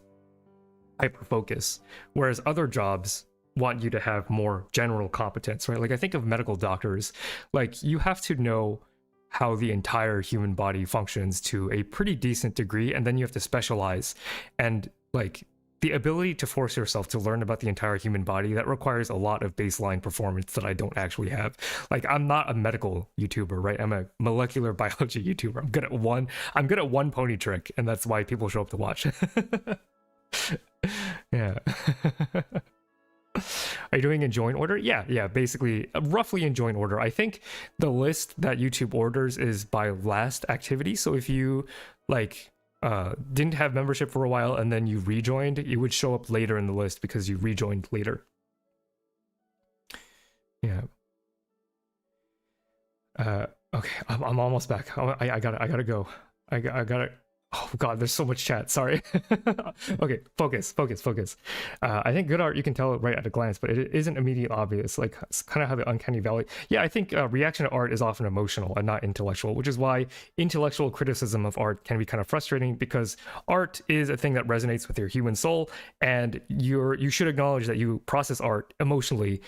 hyper focus, whereas other jobs want you to have more general competence, right? Like I think of medical doctors, like you have to know how the entire human body functions to a pretty decent degree, and then you have to specialize. And like the ability to force yourself to learn about the entire human body, that requires a lot of baseline performance that I don't actually have. Like I'm not a medical YouTuber, right? I'm a molecular biology YouTuber. I'm good at one pony trick, and that's why people show up to watch. Yeah. Are you doing in join order? Yeah, basically roughly in join order. I think the list that YouTube orders is by last activity. So if you like didn't have membership for a while and then you rejoined, you would show up later in the list because you rejoined later. Yeah. Okay, I'm almost back. I gotta go. I gotta. Oh god, there's so much chat, sorry. Okay, focus. I think good art, you can tell it right at a glance, but it isn't immediately obvious, like it's kind of how the uncanny valley. Yeah, I think reaction to art is often emotional and not intellectual, which is why intellectual criticism of art can be kind of frustrating, because art is a thing that resonates with your human soul, and you should acknowledge that you process art emotionally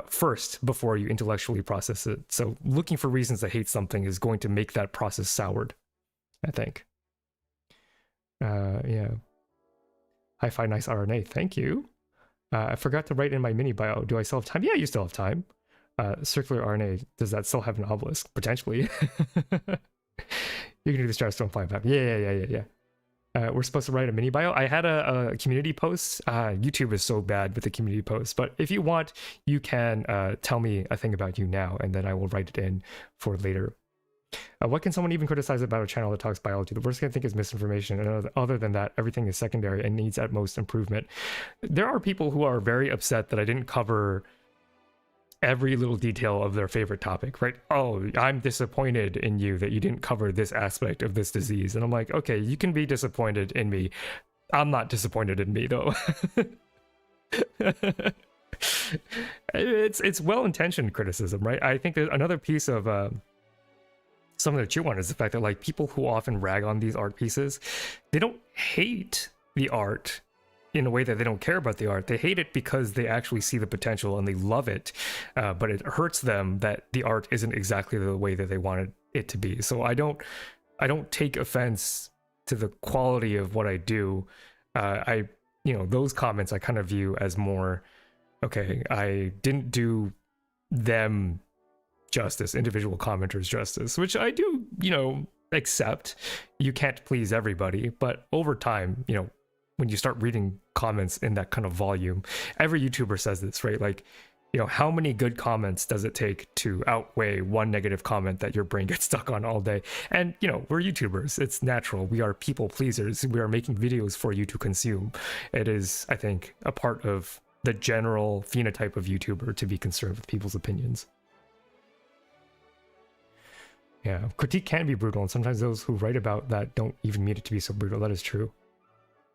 first before you intellectually process it. So looking for reasons to hate something is going to make that process soured, I think. Yeah. Hi-Fi nice RNA, thank you. I forgot to write in my mini bio. Do I still have time? Yeah, you still have time. Circular RNA, does that still have an obelisk? Potentially. You can do the Starstone flying back. Yeah. We're supposed to write a mini bio. I had a community post. YouTube is so bad with the community posts, but if you want, you can tell me a thing about you now, and then I will write it in for later. What can someone even criticize about a channel that talks biology? The worst thing I think is misinformation, and other than that, everything is secondary and needs at most improvement. There are people who are very upset that I didn't cover every little detail of their favorite topic, right? Oh, I'm disappointed in you that you didn't cover this aspect of this disease. And I'm like, okay, you can be disappointed in me. I'm not disappointed in me, though. It's well-intentioned criticism, right? I think that another piece of something to chew on is the fact that, like, people who often rag on these art pieces, they don't hate the art in a way that they don't care about the art. They hate it because they actually see the potential and they love it, but it hurts them that the art isn't exactly the way that they wanted it to be. So I don't take offense to the quality of what I do. Those comments I kind of view as more, okay, I didn't do them justice, individual commenters justice, which I do, accept. You can't please everybody, but over time, when you start reading comments in that kind of volume, every YouTuber says this, right? Like, how many good comments does it take to outweigh one negative comment that your brain gets stuck on all day? And, we're YouTubers. It's natural. We are people pleasers. We are making videos for you to consume. It is, I think, a part of the general phenotype of YouTuber to be concerned with people's opinions. Yeah, critique can be brutal, and sometimes those who write about that don't even mean it to be so brutal. That is true.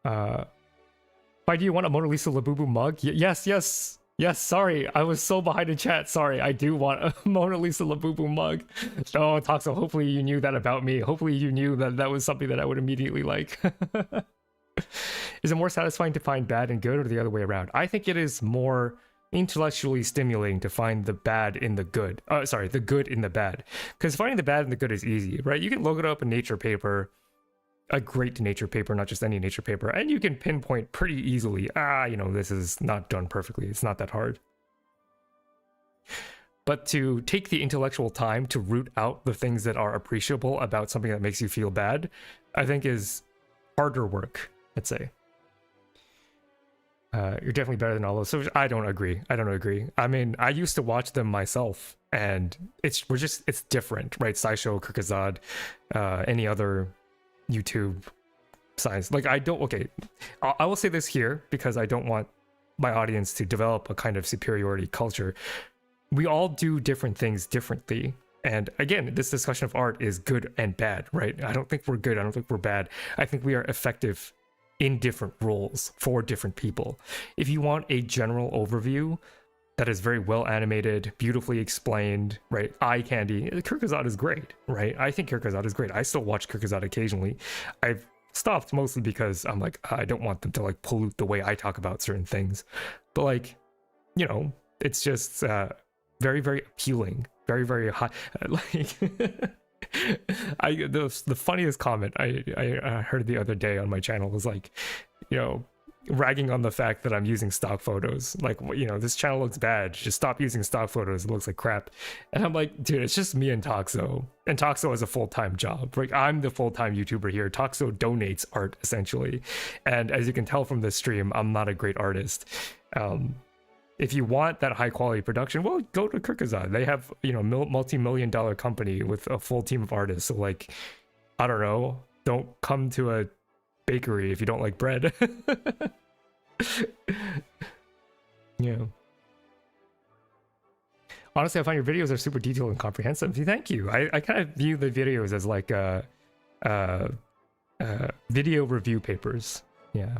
Why do you want a Mona Lisa Labubu mug? Yes, sorry, I was so behind in chat. Sorry, I do want a Mona Lisa Labubu mug. Oh, Toxo, hopefully you knew that about me. Hopefully you knew that that was something that I would immediately like. Is it more satisfying to find bad and good, or the other way around? I think it is more intellectually stimulating to find the bad in the good. The good in the bad. Because finding the bad in the good is easy, right? You can look it up in Nature paper, a great Nature paper, not just any Nature paper, and you can pinpoint pretty easily, this is not done perfectly. It's not that hard. But to take the intellectual time to root out the things that are appreciable about something that makes you feel bad, I think is harder work, I'd say. You're definitely better than all those. So I don't agree. I mean, I used to watch them myself, and it's different, right? SciShow, Kirkazad, any other YouTube science. Like, I will say this here because I don't want my audience to develop a kind of superiority culture. We all do different things differently. And again, this discussion of art is good and bad, right? I don't think we're good. I don't think we're bad. I think we are effective in different roles for different people. If you want a general overview that is very well animated, beautifully explained, right? Eye candy, Kirkazad is great, right? I think Kirkazad is great. I still watch Kirkazad occasionally. I've stopped mostly because I'm like, I don't want them to like pollute the way I talk about certain things. But like, it's just very, very appealing, very, very high. The funniest comment I heard the other day on my channel was like, ragging on the fact that I'm using stock photos. Like, this channel looks bad. Just stop using stock photos. It looks like crap. And I'm like, dude, it's just me and Toxo. And Toxo has a full-time job. Like, I'm the full-time YouTuber here. Toxo donates art, essentially. And as you can tell from this stream, I'm not a great artist. If you want that high quality production, well, go to Kirkazad. They have, multi-million-dollar company with a full team of artists. So like, I don't know, don't come to a bakery if you don't like bread. Yeah. Honestly, I find your videos are super detailed and comprehensive. Thank you. I kind of view the videos as like video review papers. Yeah.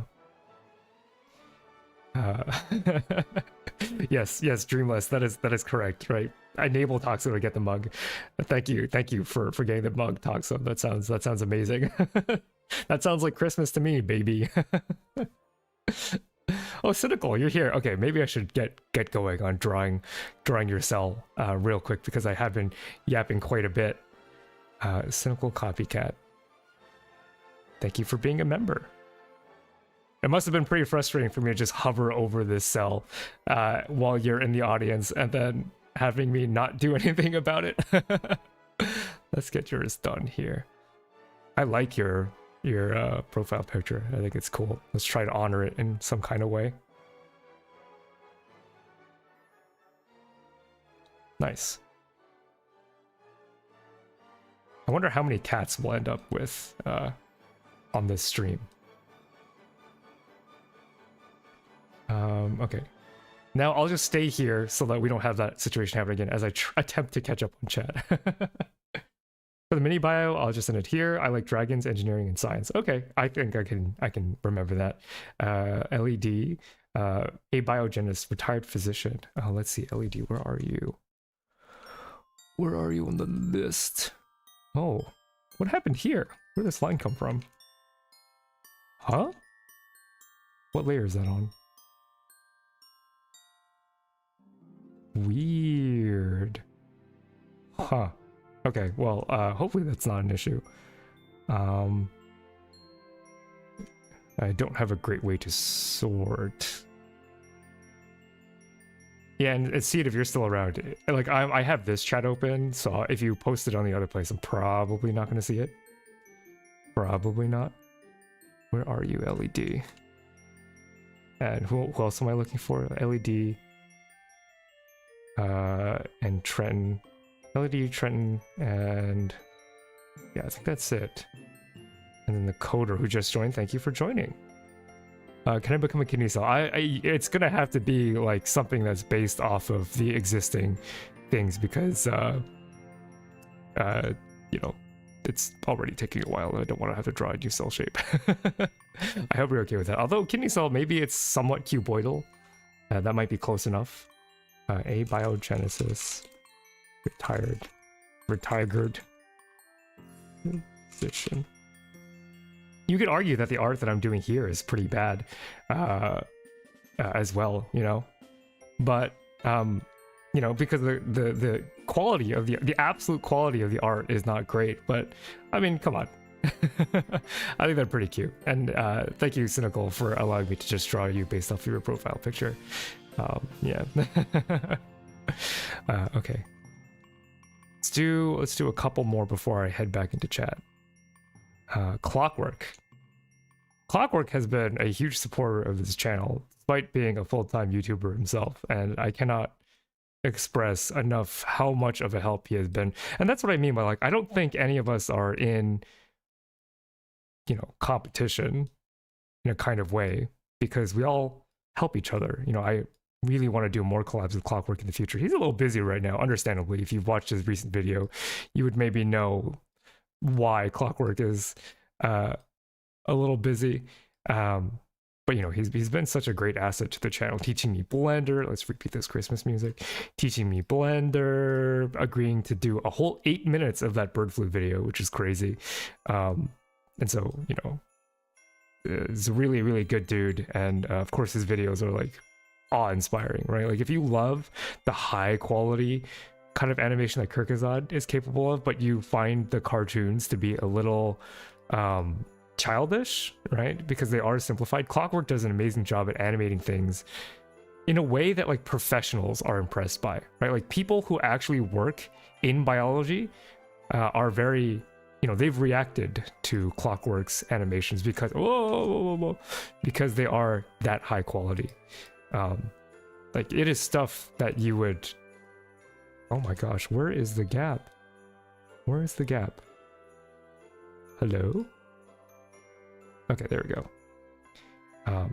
Yes, Dreamless. That is correct, right? I enable Toxo to get the mug. Thank you for getting the mug, Toxo. That sounds amazing. That sounds like Christmas to me, baby. Oh, Cynical, you're here. Okay, maybe I should get going on drawing your cell real quick because I have been yapping quite a bit. Cynical Copycat. Thank you for being a member. It must have been pretty frustrating for me to just hover over this cell while you're in the audience and then having me not do anything about it. Let's get yours done here. I like your your profile picture. I think it's cool. Let's try to honor it in some kind of way. Nice. I wonder how many cats we'll end up with on this stream. Okay. Now I'll just stay here so that we don't have that situation happen again as I attempt to catch up on chat. For the mini bio, I'll just send it here. I like dragons, engineering, and science. Okay, I think I can remember that. LED, abiogenist, retired physician. Let's see, LED, where are you? Where are you on the list? Oh, what happened here? Where did this line come from? Huh? What layer is that on? Weird. Huh. Okay, well, hopefully that's not an issue. I don't have a great way to sort. Yeah, and see it if you're still around. Like, I have this chat open, so if you post it on the other place, I'm probably not going to see it. Probably not. Where are you, LED? And who else am I looking for? LED. And Trenton. LED, Trenton, and yeah, I think that's it. And then the coder who just joined, thank you for joining. Can I become a kidney cell? It's gonna have to be like something that's based off of the existing things because you know, it's already taking a while and I don't want to have to draw a new cell shape. I hope you're okay with that. Although kidney cell, maybe it's somewhat cuboidal. That might be close enough. Abiogenesis. Retired position. You could argue that the art that I'm doing here is pretty bad as well, you know, but you know, because the quality of the absolute quality of the art is not great, but I mean, come on. I think they're pretty cute, and thank you, Cynical, for allowing me to just draw you based off of your profile picture. Yeah. Okay. Let's do a couple more before I head back into chat. Clockwork. Clockwork has been a huge supporter of this channel, despite being a full-time YouTuber himself, and I cannot express enough how much of a help he has been. And that's what I mean by, like, I don't think any of us are in, you know, competition in a kind of way, because we all help each other. You know, I really want to do more collabs with Clockwork in the future. He's a little busy right now, understandably. If you've watched his recent video, you would maybe know why Clockwork is a little busy. But you know, he's been such a great asset to the channel, teaching me Blender. Let's repeat this Christmas music. Teaching me Blender, agreeing to do a whole 8 minutes of that bird flu video, which is crazy. And so, you know, he's a really, really good dude. And of course, his videos are like awe-inspiring, right? Like, if you love the high quality kind of animation that Kierkegaard is capable of, but you find the cartoons to be a little childish, right? Because they are simplified. Clockwork does an amazing job at animating things in a way that like professionals are impressed by, right? Like people who actually work in biology are very, you know, they've reacted to Clockwork's animations because because they are that high quality. Like, it is stuff that you would, oh my gosh, where is the gap? Where is the gap? Hello? Okay, there we go.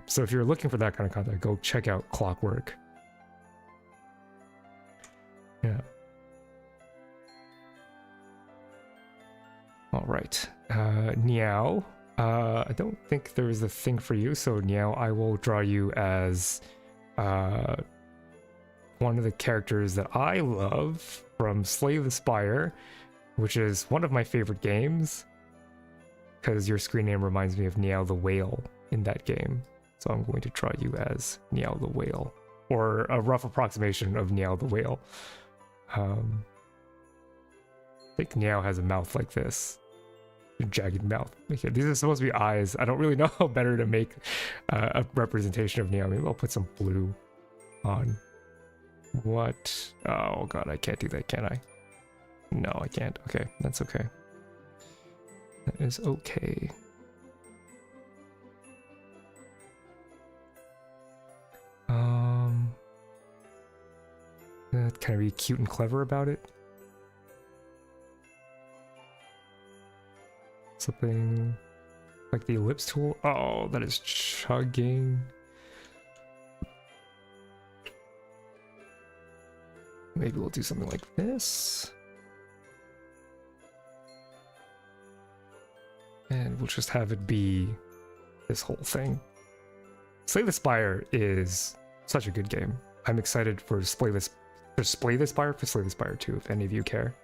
So if you're looking for that kind of content, go check out Clockwork. Yeah. All right. Niao. I don't think there is a thing for you, so Niao, I will draw you as one of the characters that I love from Slay the Spire, which is one of my favorite games, because your screen name reminds me of Niao the Whale in that game. So I'm going to draw you as Niao the Whale, or a rough approximation of Niao the Whale. I think Niao has a mouth like this. A jagged mouth. Okay, these are supposed to be eyes. I don't really know how better to make a representation of Niao. Maybe I'll put some blue on. What? Oh god, I can't do that, can I? No, I can't. Okay, that's okay. That is okay. can I be cute and clever about it? Something like the ellipse tool. Oh, that is chugging. Maybe we'll do something like this. And we'll just have it be this whole thing. Slay the Spire is such a good game. I'm excited for Slay the Spire, for Slay the Spire 2, if any of you care.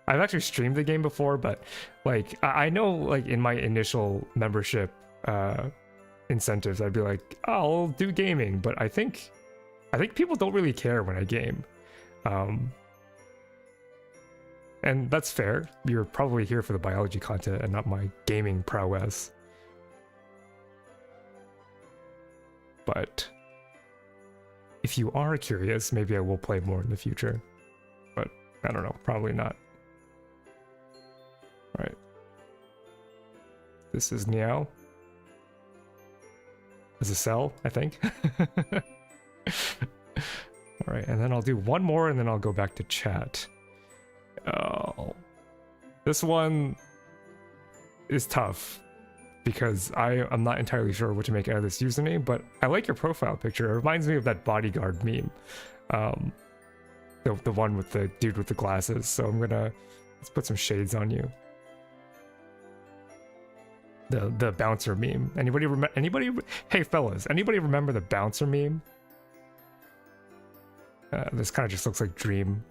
I've actually streamed the game before, but like I know like in my initial membership incentives, I'd be like, oh, I'll do gaming, but I think people don't really care when I game. And that's fair. You're probably here for the biology content and not my gaming prowess. But if you are curious, maybe I will play more in the future. But I don't know, probably not. Right. This is Meow. This is Cell, I think. Alright, and then I'll do one more and then I'll go back to chat. Oh. This one is tough because I'm not entirely sure what to make out of this username, but I like your profile picture. It reminds me of that bodyguard meme. The one with the dude with the glasses. So let's put some shades on you. The bouncer meme. Hey fellas, anybody remember the bouncer meme? This kind of just looks like Dream.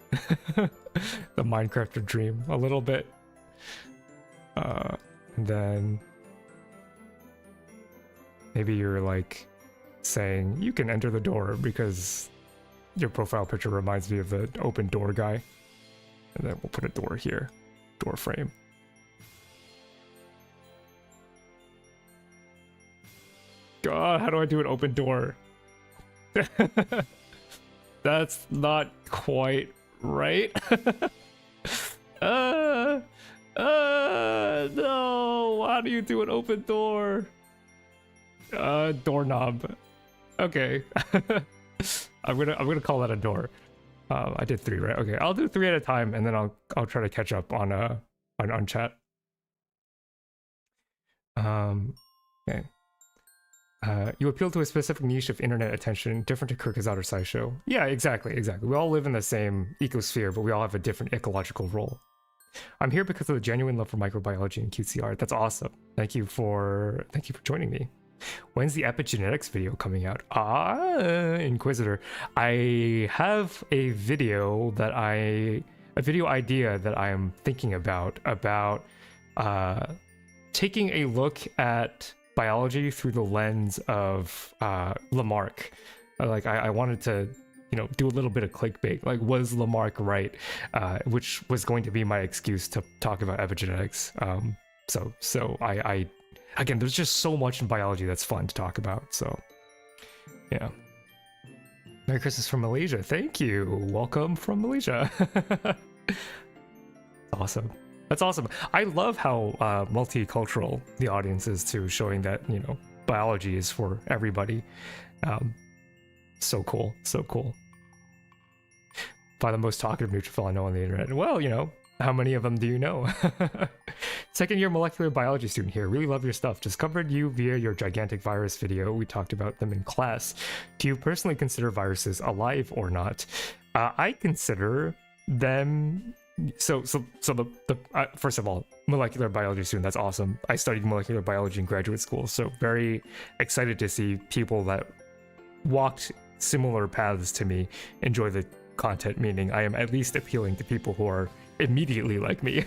The Minecrafter Dream a little bit. And then maybe you're like saying you can enter the door because your profile picture reminds me of the open door guy. And then we'll put a door here. Door frame. God, how do I do an open door? That's not quite right. No, how do you do an open door? Doorknob. Okay. I'm gonna call that a door. I did 3, right? Okay, I'll do 3 at a time, and then I'll try to catch up on chat. Okay. You appeal to a specific niche of internet attention, different to Kirkazad or SciShow. Yeah, exactly. We all live in the same ecosphere, but we all have a different ecological role. I'm here because of the genuine love for microbiology and cutesy art. That's awesome. Thank you for joining me. When's the epigenetics video coming out? Inquisitor. I have a video idea that I am thinking about taking a look at biology through the lens of Lamarck. I wanted to, do a little bit of clickbait. Like, was Lamarck right? Which was going to be my excuse to talk about epigenetics. So I again, there's just so much in biology that's fun to talk about. So, yeah. Merry Christmas from Malaysia. Thank you. Welcome from Malaysia. Awesome. That's awesome. I love how multicultural the audience is too, showing that, biology is for everybody. So cool. So cool. By the most talkative neutrophil I know on the internet. Well, how many of them do you know? Second year molecular biology student here. Really love your stuff. Discovered you via your gigantic virus video. We talked about them in class. Do you personally consider viruses alive or not? I consider them... So first of all, molecular biology student, that's awesome. I studied molecular biology in graduate school, so very excited to see people that walked similar paths to me enjoy the content, meaning I am at least appealing to people who are immediately like me.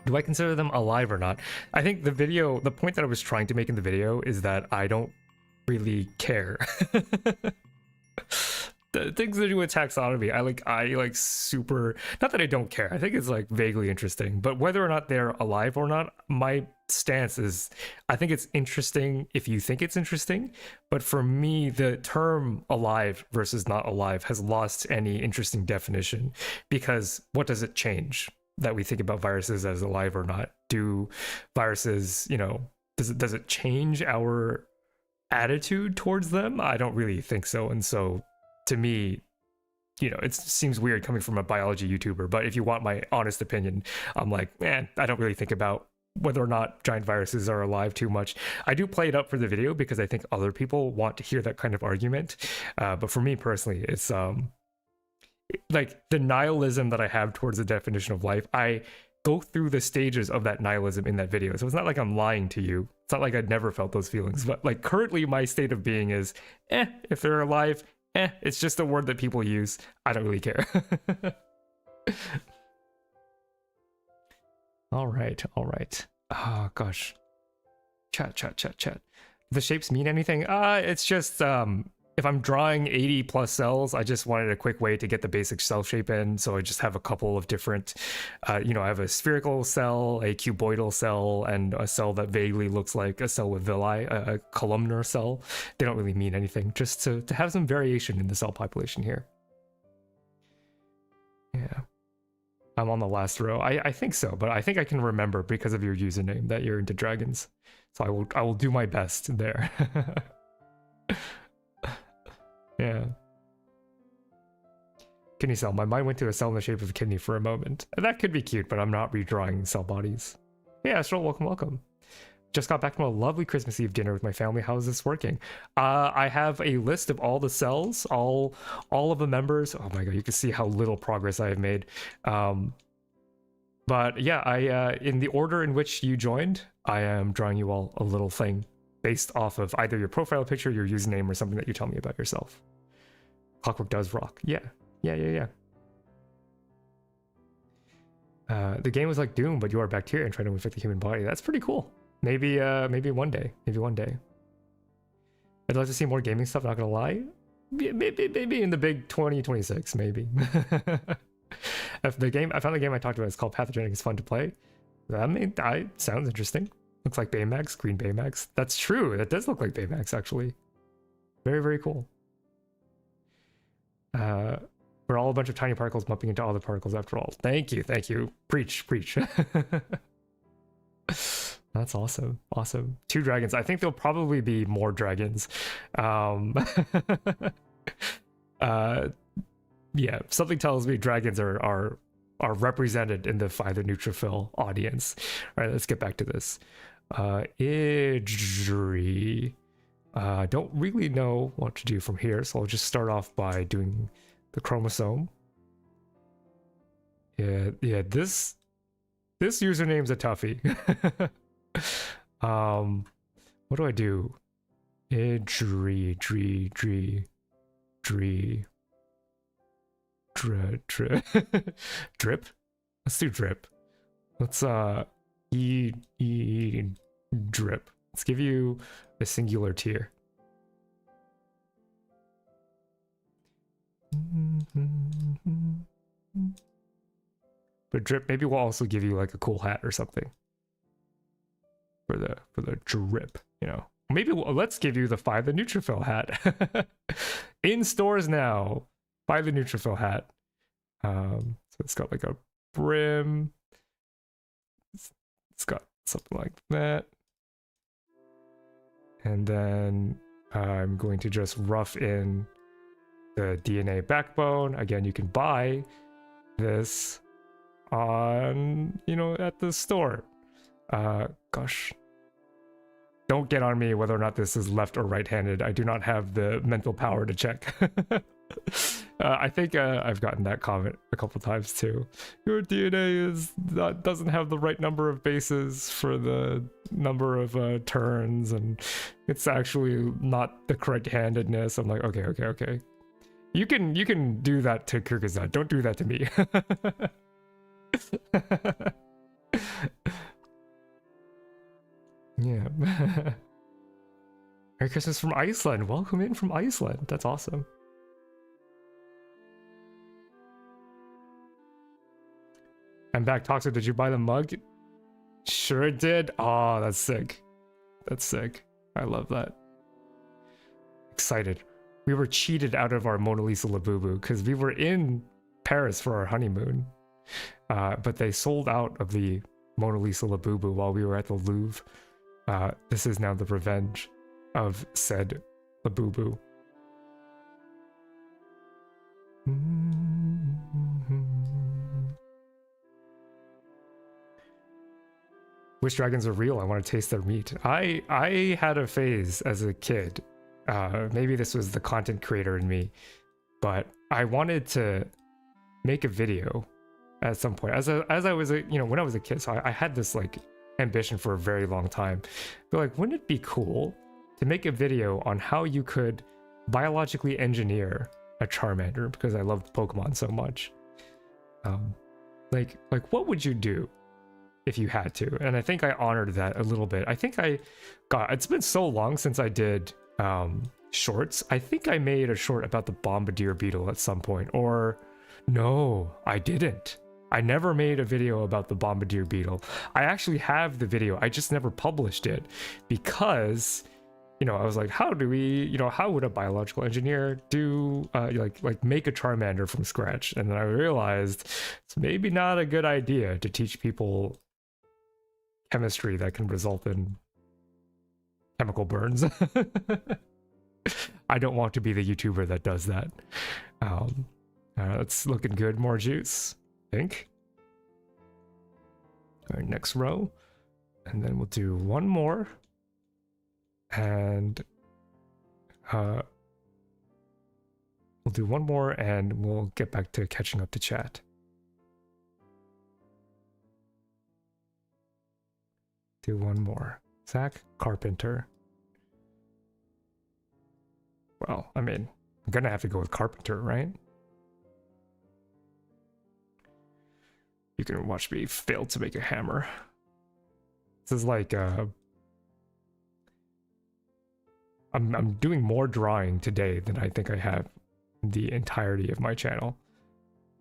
Do I consider them alive or not? I think the point that I was trying to make in the video is that I don't really care. The things to do with taxonomy, I like super, not that I don't care, I think it's like vaguely interesting, but whether or not they're alive or not, my stance is, I think it's interesting if you think it's interesting, but for me, the term alive versus not alive has lost any interesting definition, because what does it change that we think about viruses as alive or not? Do viruses, does it change our attitude towards them, I don't really think so. And so to me, you know, it seems weird coming from a biology YouTuber, but if you want my honest opinion, I'm like, man, I don't really think about whether or not giant viruses are alive too much. I do play it up for the video because I think other people want to hear that kind of argument. But for me personally, it's like the nihilism that I have towards the definition of life. I go through the stages of that nihilism in that video. So it's not like I'm lying to you. It's not like I'd never felt those feelings, but like currently my state of being is, if they're alive, it's just a word that people use. I don't really care. All right. Oh gosh. Chat. The shapes mean anything? It's just if I'm drawing 80 plus cells, I just wanted a quick way to get the basic cell shape in. So I just have a couple of different, you know, I have a spherical cell, a cuboidal cell, and a cell that vaguely looks like a cell with villi, a columnar cell. They don't really mean anything, just to have some variation in the cell population here. Yeah. I'm on the last row. I think so, but I think I can remember because of your username that you're into dragons. So I will do my best there. Yeah. Kidney cell. My mind went to a cell in the shape of a kidney for a moment. That could be cute, but I'm not redrawing cell bodies. Hey Astral, welcome. Just got back from a lovely Christmas Eve dinner with my family. How is this working? I have a list of all the cells, all of the members. Oh my god, you can see how little progress I have made. But yeah, I in the order in which you joined, I am drawing you all a little thing based off of either your profile picture, your username, or something that you tell me about yourself. Clockwork does rock. Yeah. The game was like Doom, but you are bacteria and trying to infect the human body. That's pretty cool. Maybe one day. Maybe one day. I'd like to see more gaming stuff, not gonna lie. Maybe in the big 2026, maybe. If the game, I found the game I talked about, it's called Pathogenic, it's fun to play. I mean, sounds interesting. Looks like Baymax, green Baymax. That's true, that does look like Baymax, actually. Very, very cool. We're all a bunch of tiny particles bumping into other particles after all. Thank you. Preach. That's awesome. 2 dragons. I think there'll probably be more dragons. Yeah, something tells me dragons are represented in the Find the Neutrophil audience. All right, let's get back to this. Idri. Don't really know what to do from here, so I'll just start off by doing the chromosome. Yeah, this username's a toughie. What do I do? Idri, drip. Let's do drip. Let's drip. Let's give you a singular tier. But drip, maybe we'll also give you like a cool hat or something for the drip, you know. Maybe let's give you the Find the Neutrophil hat. In stores now. Find the Neutrophil hat. So it's got like a brim. It's got something like that. And then I'm going to just rough in the DNA backbone. Again, you can buy this on, you know, at the store. Gosh. Don't get on me whether or not this is left or right-handed. I do not have the mental power to check. I think I've gotten that comment a couple times too. Your DNA doesn't have the right number of bases for the number of turns, and it's actually not the correct handedness. I'm like, okay. You can do that to Kyrgyzstan. Don't do that to me. Yeah. Merry Christmas from Iceland. Welcome in from Iceland. That's awesome. I'm back. Toxic, did you buy the mug? Sure did. Oh, that's sick. I love that. Excited. We were cheated out of our Mona Lisa Labubu because we were in Paris for our honeymoon. But they sold out of the Mona Lisa Labubu while we were at the Louvre. This is now the revenge. of said Labubu. Wish dragons are real. I want to taste their meat. I had a phase as a kid. Maybe this was the content creator in me, but I wanted to make a video at some point. As I was when I was a kid, so I had this like ambition for a very long time. But like, wouldn't it be cool to make a video on how you could biologically engineer a Charmander, because I loved Pokemon so much. Like what would you do if you had to? And I think I honored that a little bit. I think it's been so long since I did shorts. I think I made a short about the Bombardier beetle at some point, or no, I didn't. I never made a video about the Bombardier beetle. I actually have the video, I just never published it because I was like, how do we, how would a biological engineer do like make a Charmander from scratch? And then I realized it's maybe not a good idea to teach people chemistry that can result in chemical burns. I don't want to be the YouTuber that does that. It's looking good. More juice, I think. All right, next row. And then we'll do one more. And we'll do one more and we'll get back to catching up to chat. Do one more. Zach Carpenter. Well, I mean, I'm gonna have to go with Carpenter, right? You can watch me fail to make a hammer. This is like I'm doing more drawing today than I think I have the entirety of my channel.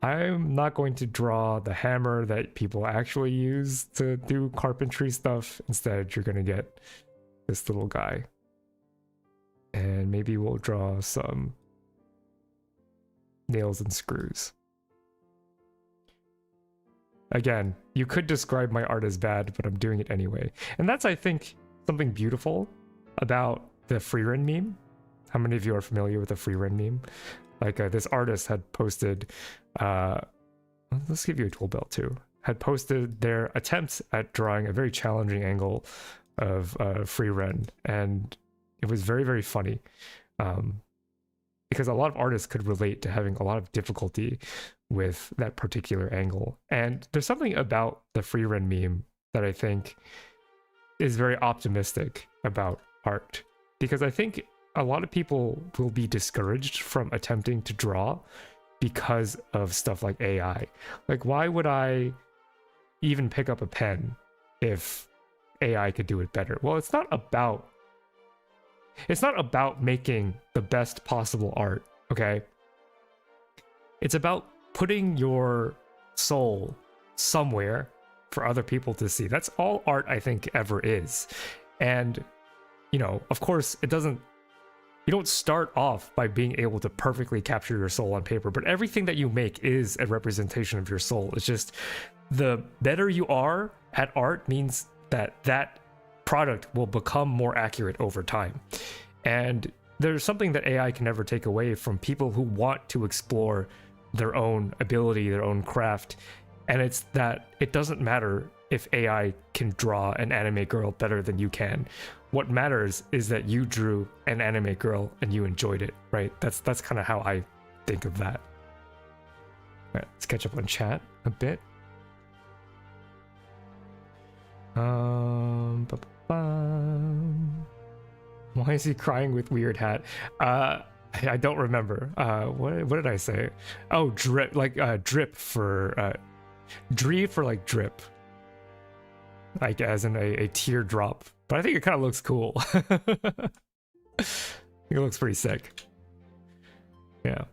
I'm not going to draw the hammer that people actually use to do carpentry stuff. Instead, you're going to get this little guy. And maybe we'll draw some nails and screws. Again, you could describe my art as bad, but I'm doing it anyway. And that's, I think, something beautiful about the Freerun meme. How many of you are familiar with the Freerun meme? Like this artist had posted, let's give you a tool belt too, had posted their attempts at drawing a very challenging angle of Freerun, and it was very, very funny. Because a lot of artists could relate to having a lot of difficulty with that particular angle. And there's something about the Freerun meme that I think is very optimistic about art. Because I think a lot of people will be discouraged from attempting to draw because of stuff like AI. Like, why would I even pick up a pen if AI could do it better? Well, it's not about making the best possible art, okay? It's about putting your soul somewhere for other people to see. That's all art, I think, ever is. And of course, you don't start off by being able to perfectly capture your soul on paper, but everything that you make is a representation of your soul. It's just the better you are at art means that product will become more accurate over time. And there's something that AI can never take away from people who want to explore their own ability, their own craft. And it's that it doesn't matter if AI can draw an anime girl better than you can. What matters is that you drew an anime girl and you enjoyed it, right? That's kind of how I think of that. All right, let's catch up on chat a bit. Why is he crying with weird hat? I don't remember. What did I say? Oh, drip, like drip for dree for like drip, like as in a teardrop. But I think it kind of looks cool. I think it looks pretty sick. Yeah.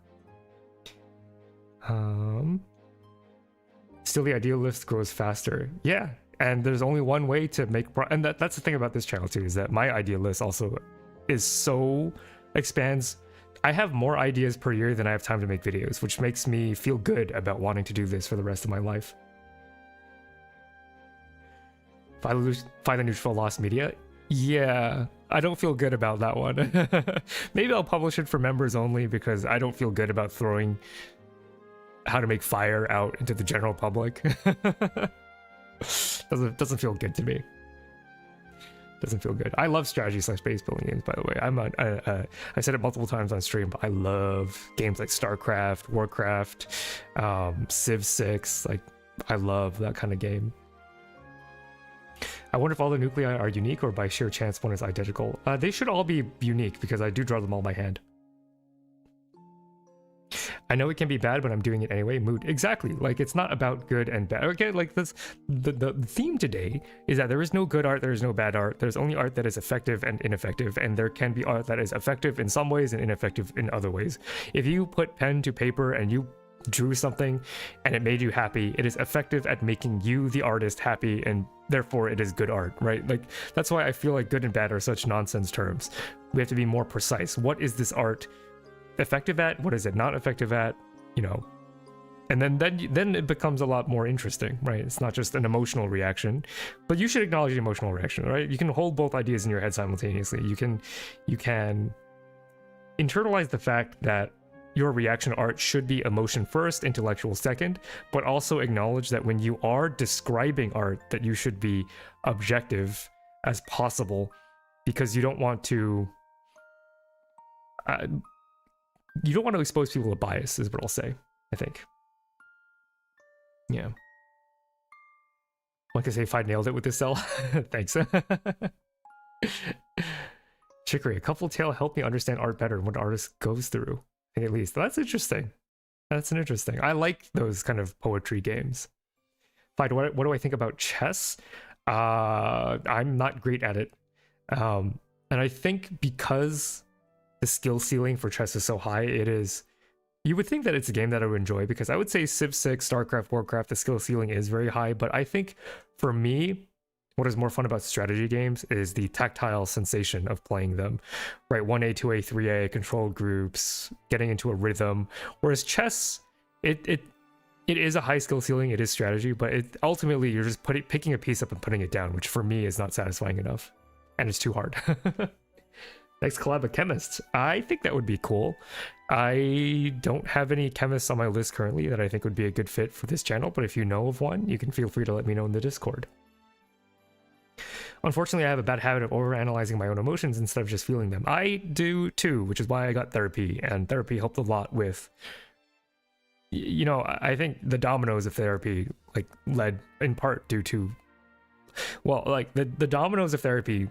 Still, the ideal list grows faster. Yeah. And there's only one way to make and that's the thing about this channel too, is that my idea list also is so expands. I have more ideas per year than I have time to make videos, which makes me feel good about wanting to do this for the rest of my life. Find the neutral lost media. Yeah, I don't feel good about that one. Maybe I'll publish it for members only because I don't feel good about throwing how to make fire out into the general public. doesn't feel good to me. Doesn't feel good. I love strategy / base building games, by the way. I said it multiple times on stream, but I love games like StarCraft, Warcraft, Civ 6. Like, I love that kind of game. I wonder if all the nuclei are unique or by sheer chance one is identical. They should all be unique because I do draw them all by hand. I know it can be bad, but I'm doing it anyway. Mood. Exactly. Like, it's not about good and bad. Okay, like this, the theme today is that there is no good art, there is no bad art. There's only art that is effective and ineffective, and there can be art that is effective in some ways and ineffective in other ways. If you put pen to paper and you drew something and it made you happy, it is effective at making you, the artist, happy, and therefore it is good art, right? Like, that's why I feel like good and bad are such nonsense terms. We have to be more precise. What is this art effective at? What is it not effective at? You know, and then it becomes a lot more interesting, right? It's not just an emotional reaction, but you should acknowledge the emotional reaction, right? You can hold both ideas in your head simultaneously. You can internalize the fact that your reaction art should be emotion first, intellectual second, but also acknowledge that when you are describing art, that you should be objective as possible, because you don't want to expose people to bias, is what I'll say, I think. Yeah. Like I say, if I nailed it with this cell. Thanks. Chicory, a couple tale helped me understand art better and what an artist goes through. I think at least. That's interesting. That's an interesting. I like those kind of poetry games. Fine, what do I think about chess? I'm not great at it. And I think because the skill ceiling for chess is so high, you would think that it's a game that I would enjoy, because I would say Civ 6, StarCraft, Warcraft, the skill ceiling is very high, but I think for me, what is more fun about strategy games is the tactile sensation of playing them, right? 1A, 2A, 3A, control groups, getting into a rhythm, whereas chess, it is a high skill ceiling, it is strategy, but ultimately you're just picking a piece up and putting it down, which for me is not satisfying enough, and it's too hard. Next collab of chemists. I think that would be cool. I don't have any chemists on my list currently that I think would be a good fit for this channel, but if you know of one, you can feel free to let me know in the Discord. Unfortunately, I have a bad habit of overanalyzing my own emotions instead of just feeling them. I do too, which is why I got therapy, and therapy helped a lot with, you know, I think the dominoes of therapy like led in part due to, well, like the dominoes of therapy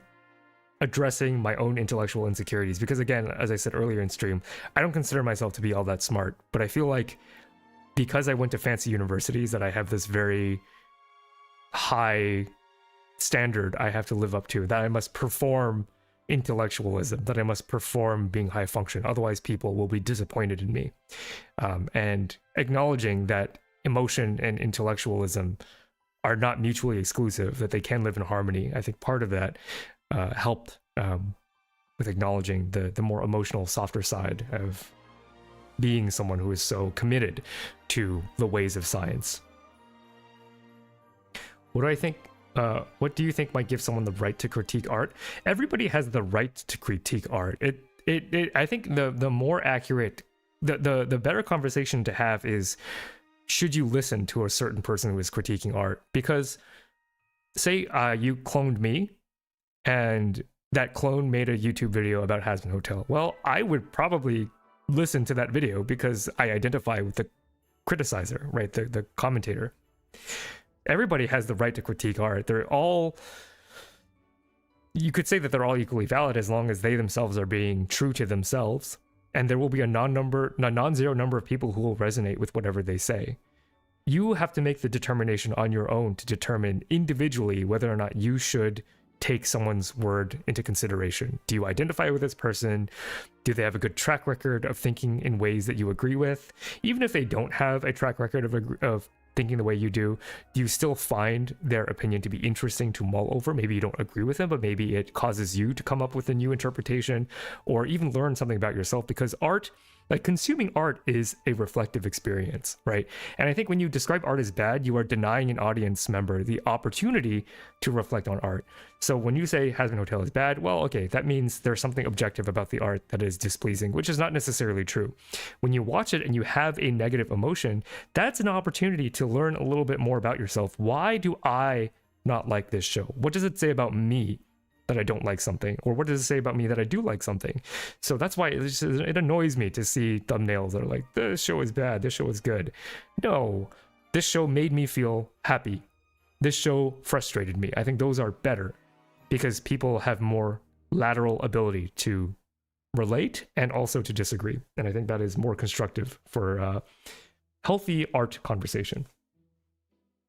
addressing my own intellectual insecurities, because again, as I said earlier in stream, I don't consider myself to be all that smart, but I feel like because I went to fancy universities that I have this very high standard I have to live up to, that I must perform intellectualism, that I must perform being high function, otherwise people will be disappointed in me. And acknowledging that emotion and intellectualism are not mutually exclusive, that they can live in harmony, I think part of that helped with acknowledging the more emotional, softer side of being someone who is so committed to the ways of science. What do I think? What do you think might give someone the right to critique art? Everybody has the right to critique art. I think the more accurate, the better conversation to have is, should you listen to a certain person who is critiquing art? Because say you cloned me, and that clone made a YouTube video about Hazbin Hotel. Well, I would probably listen to that video because I identify with the criticizer, right? The commentator. Everybody has the right to critique art. You could say that they're all equally valid as long as they themselves are being true to themselves. And there will be a non-zero number of people who will resonate with whatever they say. You have to make the determination on your own to determine individually whether or not you should take someone's word into consideration. Do you identify with this person? Do they have a good track record of thinking in ways that you agree with? Even if they don't have a track record of thinking the way you do you still find their opinion to be interesting to mull over? Maybe you don't agree with them, but maybe it causes you to come up with a new interpretation or even learn something about yourself, because art Like, consuming art is a reflective experience, right? And I think when you describe art as bad, you are denying an audience member the opportunity to reflect on art. So when you say Hazbin Hotel is bad, well, okay, that means there's something objective about the art that is displeasing, which is not necessarily true. When you watch it and you have a negative emotion, that's an opportunity to learn a little bit more about yourself. Why do I not like this show? What does it say about me that I don't like something? Or what does it say about me that I do like something? So that's why it annoys me to see thumbnails that are like, this show is bad, this show is good. No, this show made me feel happy. This show frustrated me. I think those are better because people have more lateral ability to relate and also to disagree. And I think that is more constructive for healthy art conversation.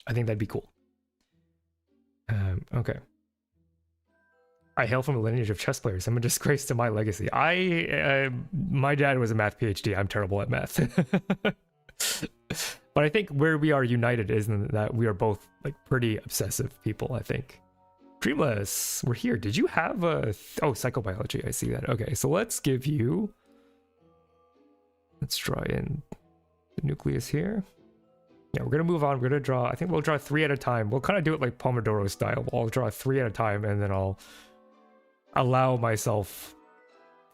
I think that'd be cool. Okay. I hail from a lineage of chess players. I'm a disgrace to my legacy. My dad was a math PhD. I'm terrible at math. But I think where we are united is in that we are both like pretty obsessive people, I think. Dreamless, we're here. Did you have a... Oh, psychobiology. I see that. Okay, so let's give you... Let's draw in the nucleus here. Yeah, we're going to move on. We're going to draw... I think we'll draw 3 at a time. We'll kind of do it like Pomodoro style. I'll draw 3 at a time, and then I'll allow myself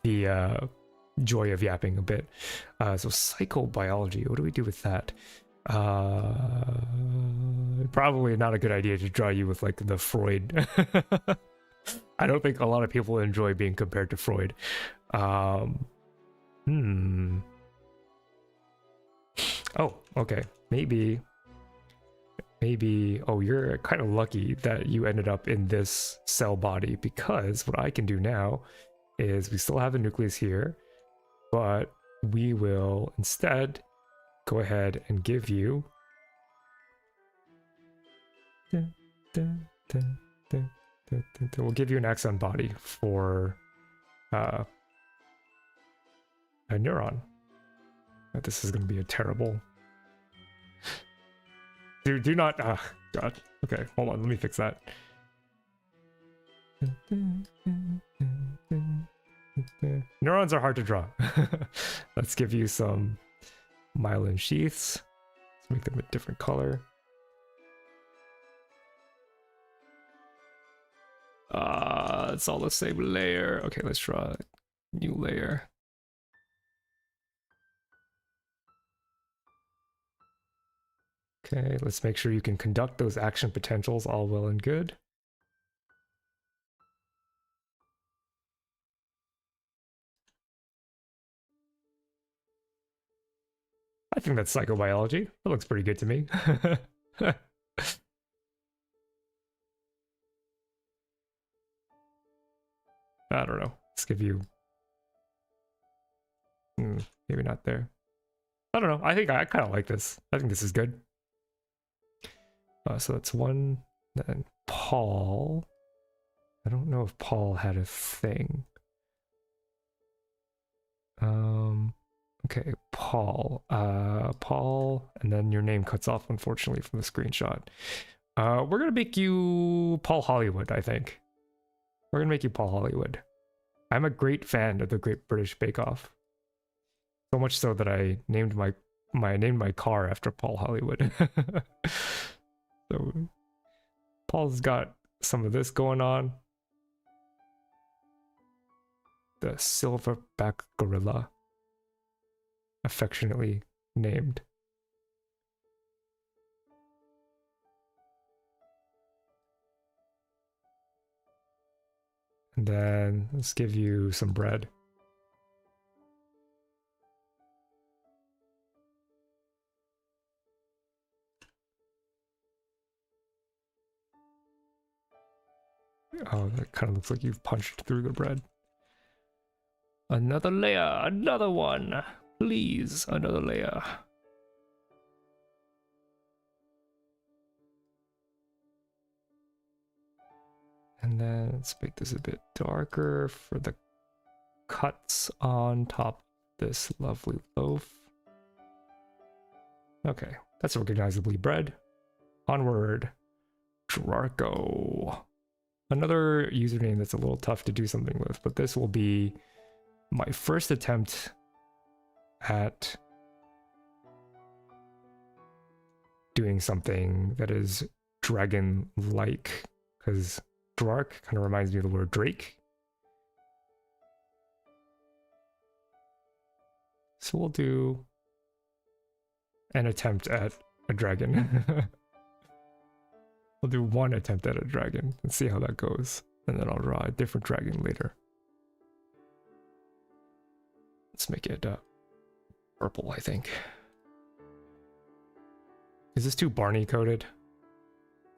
the joy of yapping a bit. So psychobiology, what do we do with that? Probably not a good idea to draw you with like the Freud. I don't think a lot of people enjoy being compared to Freud. Oh, okay. Maybe, oh, you're kind of lucky that you ended up in this cell body, because what I can do now is we still have the nucleus here, but we will instead go ahead and give you we'll give you an axon body for a neuron. This is going to be a terrible... Do not... God. Okay, hold on. Let me fix that. Neurons are hard to draw. Let's give you some myelin sheaths. Let's make them a different color. It's all the same layer. Okay, let's draw a new layer. Okay, let's make sure you can conduct those action potentials, all well and good. I think that's psychobiology. That looks pretty good to me. I don't know. Let's give you... maybe not there. I don't know. I think I kind of like this. I think this is good. So that's one. Then Paul. I don't know if Paul had a thing. Okay, Paul. Paul, and then your name cuts off, unfortunately, from the screenshot. We're gonna make you Paul Hollywood, I think. We're gonna make you Paul Hollywood. I'm a great fan of the Great British Bake Off. So much so that I named my car after Paul Hollywood. So Paul's got some of this going on. The silverback gorilla, affectionately named. And then let's give you some bread. Oh, that kind of looks like you've punched through the bread. Another layer, another one. Please, another layer. And then let's make this a bit darker for the cuts on top of this lovely loaf. Okay, that's recognizably bread. Onward. Drarko. Another username that's a little tough to do something with, but this will be my first attempt at doing something that is dragon-like, because Dwark kind of reminds me of the word Drake. So we'll do an attempt at a dragon. We'll do one attempt at a dragon and see how that goes. And then I'll draw a different dragon later. Let's make it purple, I think. Is this too Barney coded?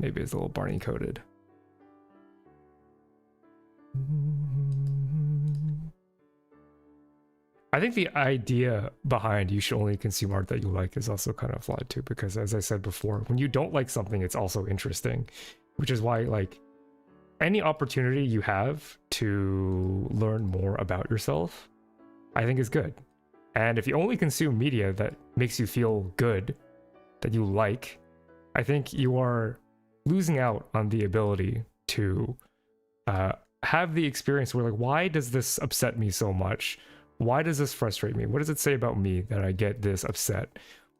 Maybe it's a little Barney coded. I think the idea behind you should only consume art that you like is also kind of flawed too, because as I said before, when you don't like something, it's also interesting, which is why like any opportunity you have to learn more about yourself, I think is good. And if you only consume media that makes you feel good, that you like, I think you are losing out on the ability to have the experience where like, why does this upset me so much? Why does this frustrate me? What does it say about me that I get this upset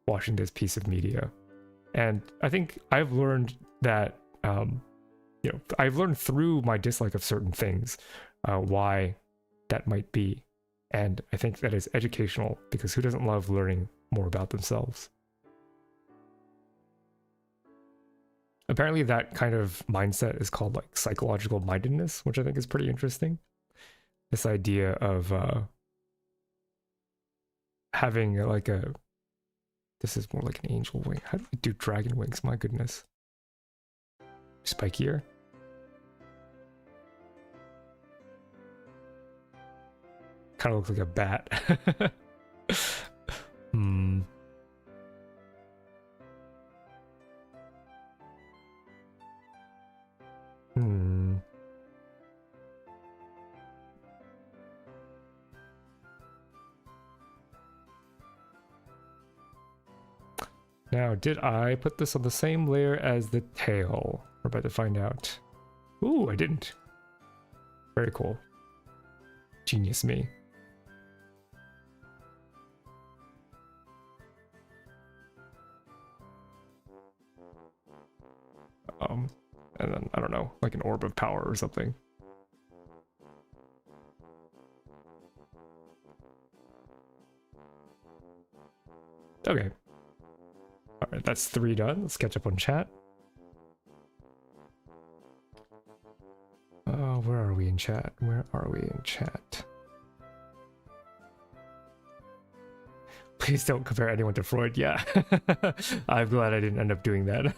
watching this piece of media? And I think I've learned that, you know, I've learned through my dislike of certain things why that might be. And I think that is educational, because who doesn't love learning more about themselves? Apparently that kind of mindset is called like psychological mindedness, which I think is pretty interesting. This idea of having like a, this is more like an angel wing. How do we do dragon wings? My goodness. Spikier. Kind of looks like a bat. Hmm. Hmm. Now, did I put this on the same layer as the tail? We're about to find out. Ooh, I didn't. Very cool. Genius me. And then, I don't know, like an orb of power or something. Okay. Alright, that's 3 done. Let's catch up on chat. Where are we in chat? Where are we in chat? Please don't compare anyone to Freud. Yeah. I'm glad I didn't end up doing that.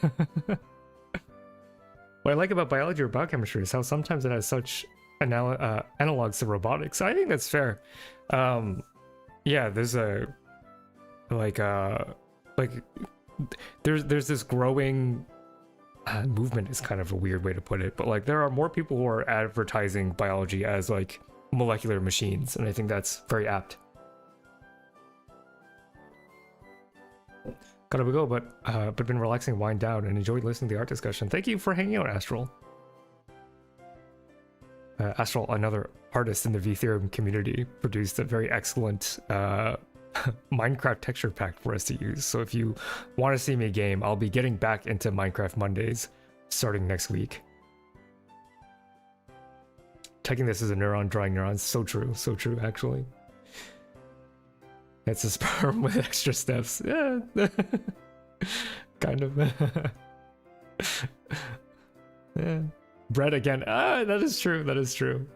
What I like about biology or biochemistry is how sometimes it has such analogs to robotics. I think that's fair. Yeah, there's a there's this growing movement is kind of a weird way to put it, but like there are more people who are advertising biology as like molecular machines, and I think that's very apt. Gotta go, but been relaxing, wind down, and enjoyed listening to the art discussion. Thank you for hanging out, Astral. Astral, another artist in the vtheorem community, produced a very excellent Minecraft texture pack for us to use. So if you want to see me game, I'll be getting back into Minecraft Mondays starting next week. Taking this as a neuron, drawing neurons. So true actually. It's a sperm with extra steps. Yeah. Kind of. Yeah. Bread again. Ah, that is true. That is true.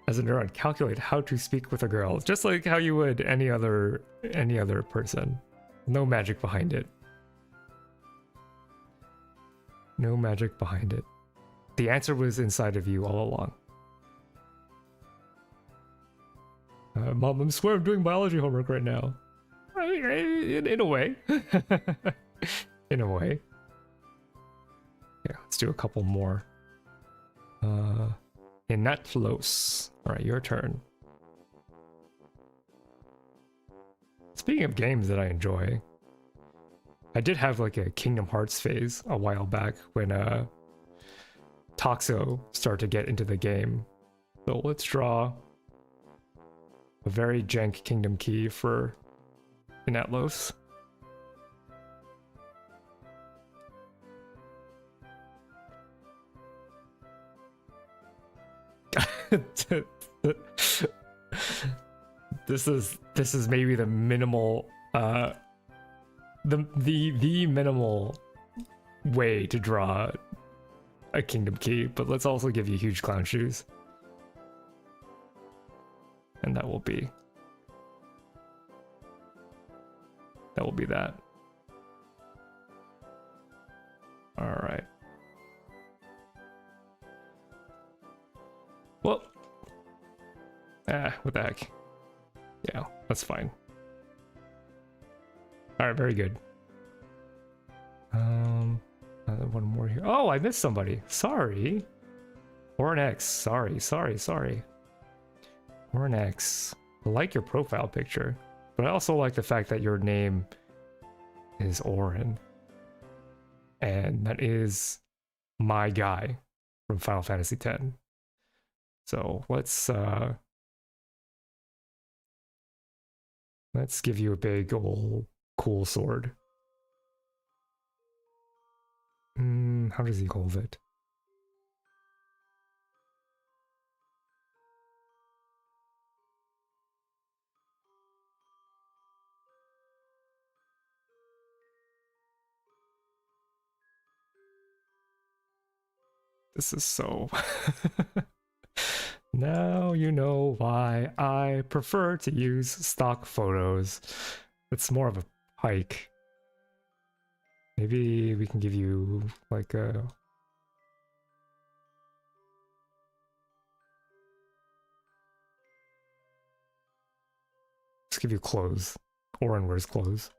As a neuron, calculate how to speak with a girl, just like how you would any other person. No magic behind it. No magic behind it. The answer was inside of you all along. Mom, I swear I'm doing biology homework right now. In a way. In a way. Yeah, let's do a couple more. Inatlos. Alright, your turn. Speaking of games that I enjoy, I did have like a Kingdom Hearts phase a while back when Toxo started to get into the game. So let's draw A very jank kingdom key for in Atlos. This is maybe the minimal the minimal way to draw a kingdom key, but let's also give you huge clown shoes. And that will be that. All right. Well, what the heck? Yeah, that's fine. All right, very good. One more here. Oh, I missed somebody. Sorry. Or an X. Sorry. Or an X. I like your profile picture, but I also like the fact that your name is Orin, and that is my guy from Final Fantasy X. So let's give you a big old cool sword. How does he hold it? This is so... Now you know why I prefer to use stock photos. It's more of a hike. Maybe we can give you like a... Let's give you clothes. Orin wears clothes.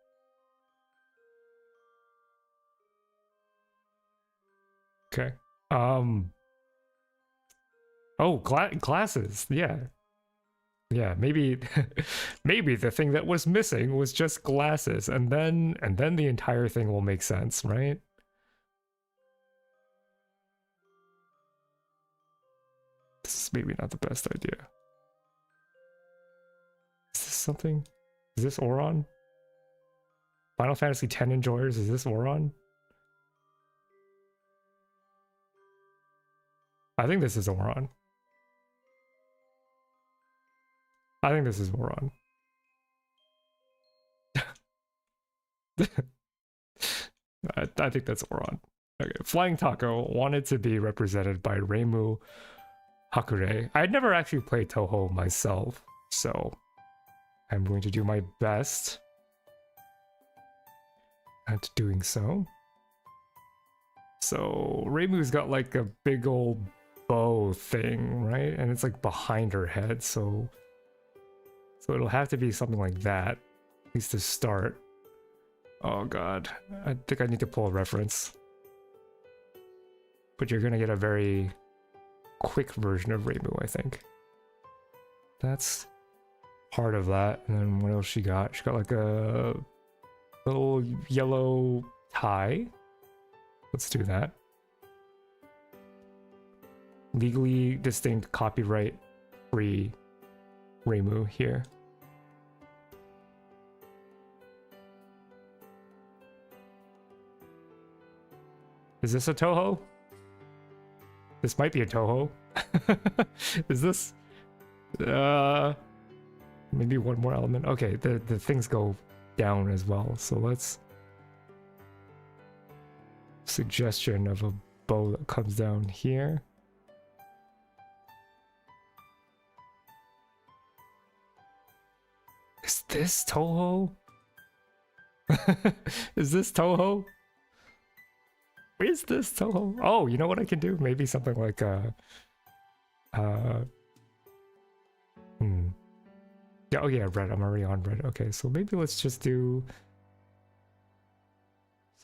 Okay. Oh, glasses. Yeah. Yeah, maybe maybe the thing that was missing was just glasses, and then the entire thing will make sense, right? This is maybe not the best idea. Is this something? Is this Oron? Final Fantasy X enjoyers, is this Oron? I think this is Oron. I think this is Oron. I think that's Oron. Okay, Flying Taco wanted to be represented by Reimu Hakure. I had never actually played Touhou myself, so I'm going to do my best at doing so. So Reimu's got like a big old bow thing, right? And it's like behind her head, so it'll have to be something like that, at least to start. Oh god, I think I need to pull a reference. But you're gonna get a very quick version of Reimu, I think. That's part of that. And then what else she got? She got like a little yellow tie. Let's do that. Legally distinct, copyright-free Reimu here. Is this a Touhou? This might be a Touhou. Is this? Maybe one more element. Okay, the things go down as well. So let's... Suggestion of a bow that comes down here. Is this Touhou? Is this Touhou? Is this Touhou? Oh, you know what I can do? Maybe something like yeah, oh yeah, red. I'm already on red. Okay, so maybe let's just do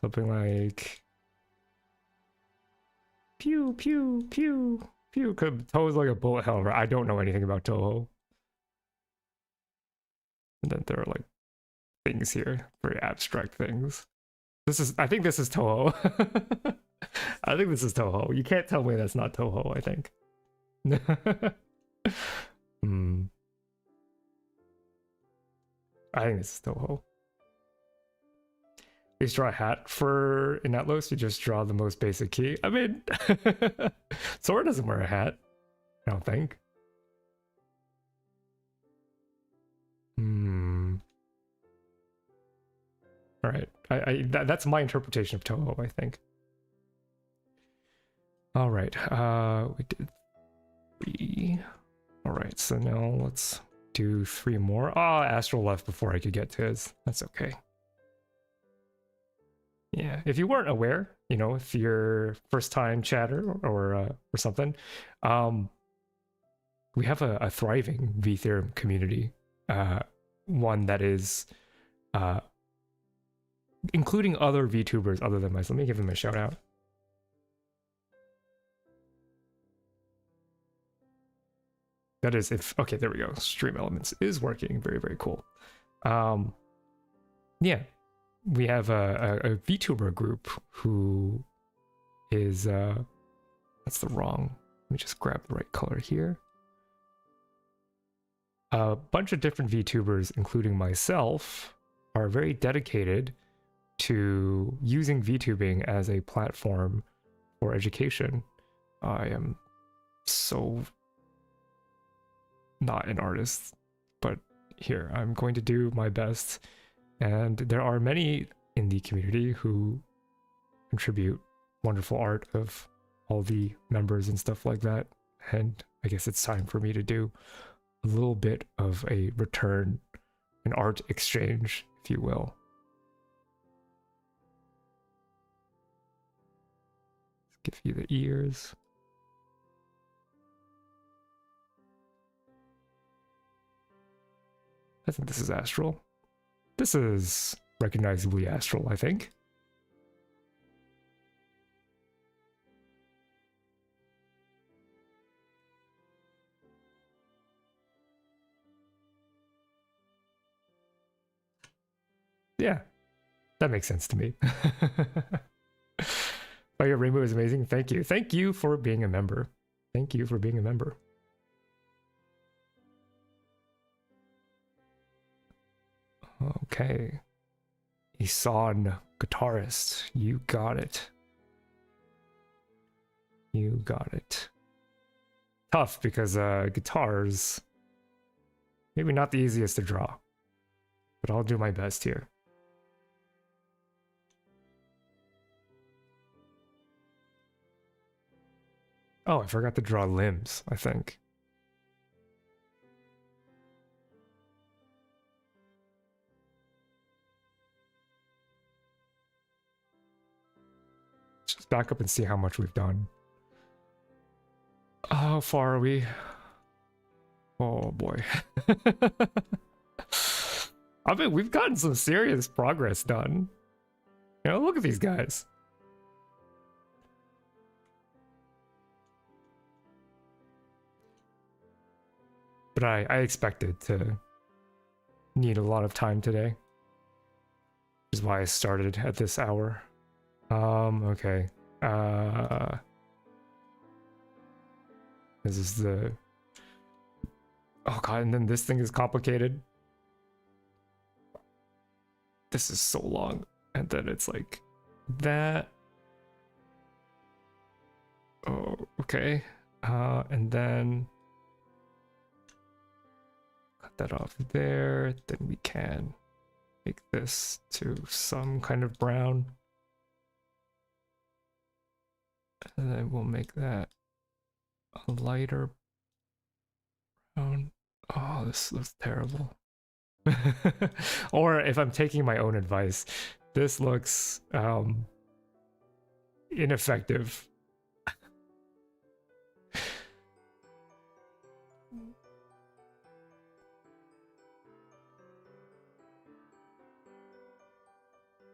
something like pew pew pew pew. Cause Touhou's like a bullet hell, right? I don't know anything about Touhou. And then there are like things here, very abstract things. I think this is Touhou. I think this is Touhou. You can't tell me that's not Touhou, I think. I think this is Toho. You just draw a hat for in Atlas, you just draw the most basic key. I mean, Sora doesn't wear a hat, I don't think. All right, that's my interpretation of Toho, I think. All right, we did 3. All right, so now let's do 3 more. Ah, Astral left before I could get to his. That's okay. Yeah, if you weren't aware, you know, if you're first time chatter or something, we have a thriving vtheorem community, one that is including other VTubers other than myself. Let me give them a shout out. That is if okay, there we go. Stream Elements is working. Very, very cool. Yeah. We have a VTuber group who is that's the wrong. Let me just grab the right color here. A bunch of different VTubers, including myself, are very dedicated to using VTubing as a platform for education. I am so not an artist, but here, I'm going to do my best. And there are many in the community who contribute wonderful art of all the members and stuff like that. And I guess it's time for me to do a little bit of a return, an art exchange, if you will. Let's give you the ears. I think this is Astral. This is recognizably Astral, I think. Yeah, that makes sense to me. Fire Rainbow is amazing. Thank you. Thank you for being a member. Thank you for being a member. Okay. Isan, guitarist. You got it. You got it. Tough because guitars, maybe not the easiest to draw, but I'll do my best here. Oh, I forgot to draw limbs, I think. Just back up and see how much we've done. How far are we? Oh boy. I mean, we've gotten some serious progress done. You know, look at these guys. But I expected to need a lot of time today. Which is why I started at this hour. Okay. This is the... Oh god, and then this thing is complicated. This is so long. And then it's like... that. Oh, okay. And then... cut that off there. Then we can make this to some kind of brown. And then we'll make that a lighter brown. Oh, this looks terrible. Or if I'm taking my own advice, this looks ineffective.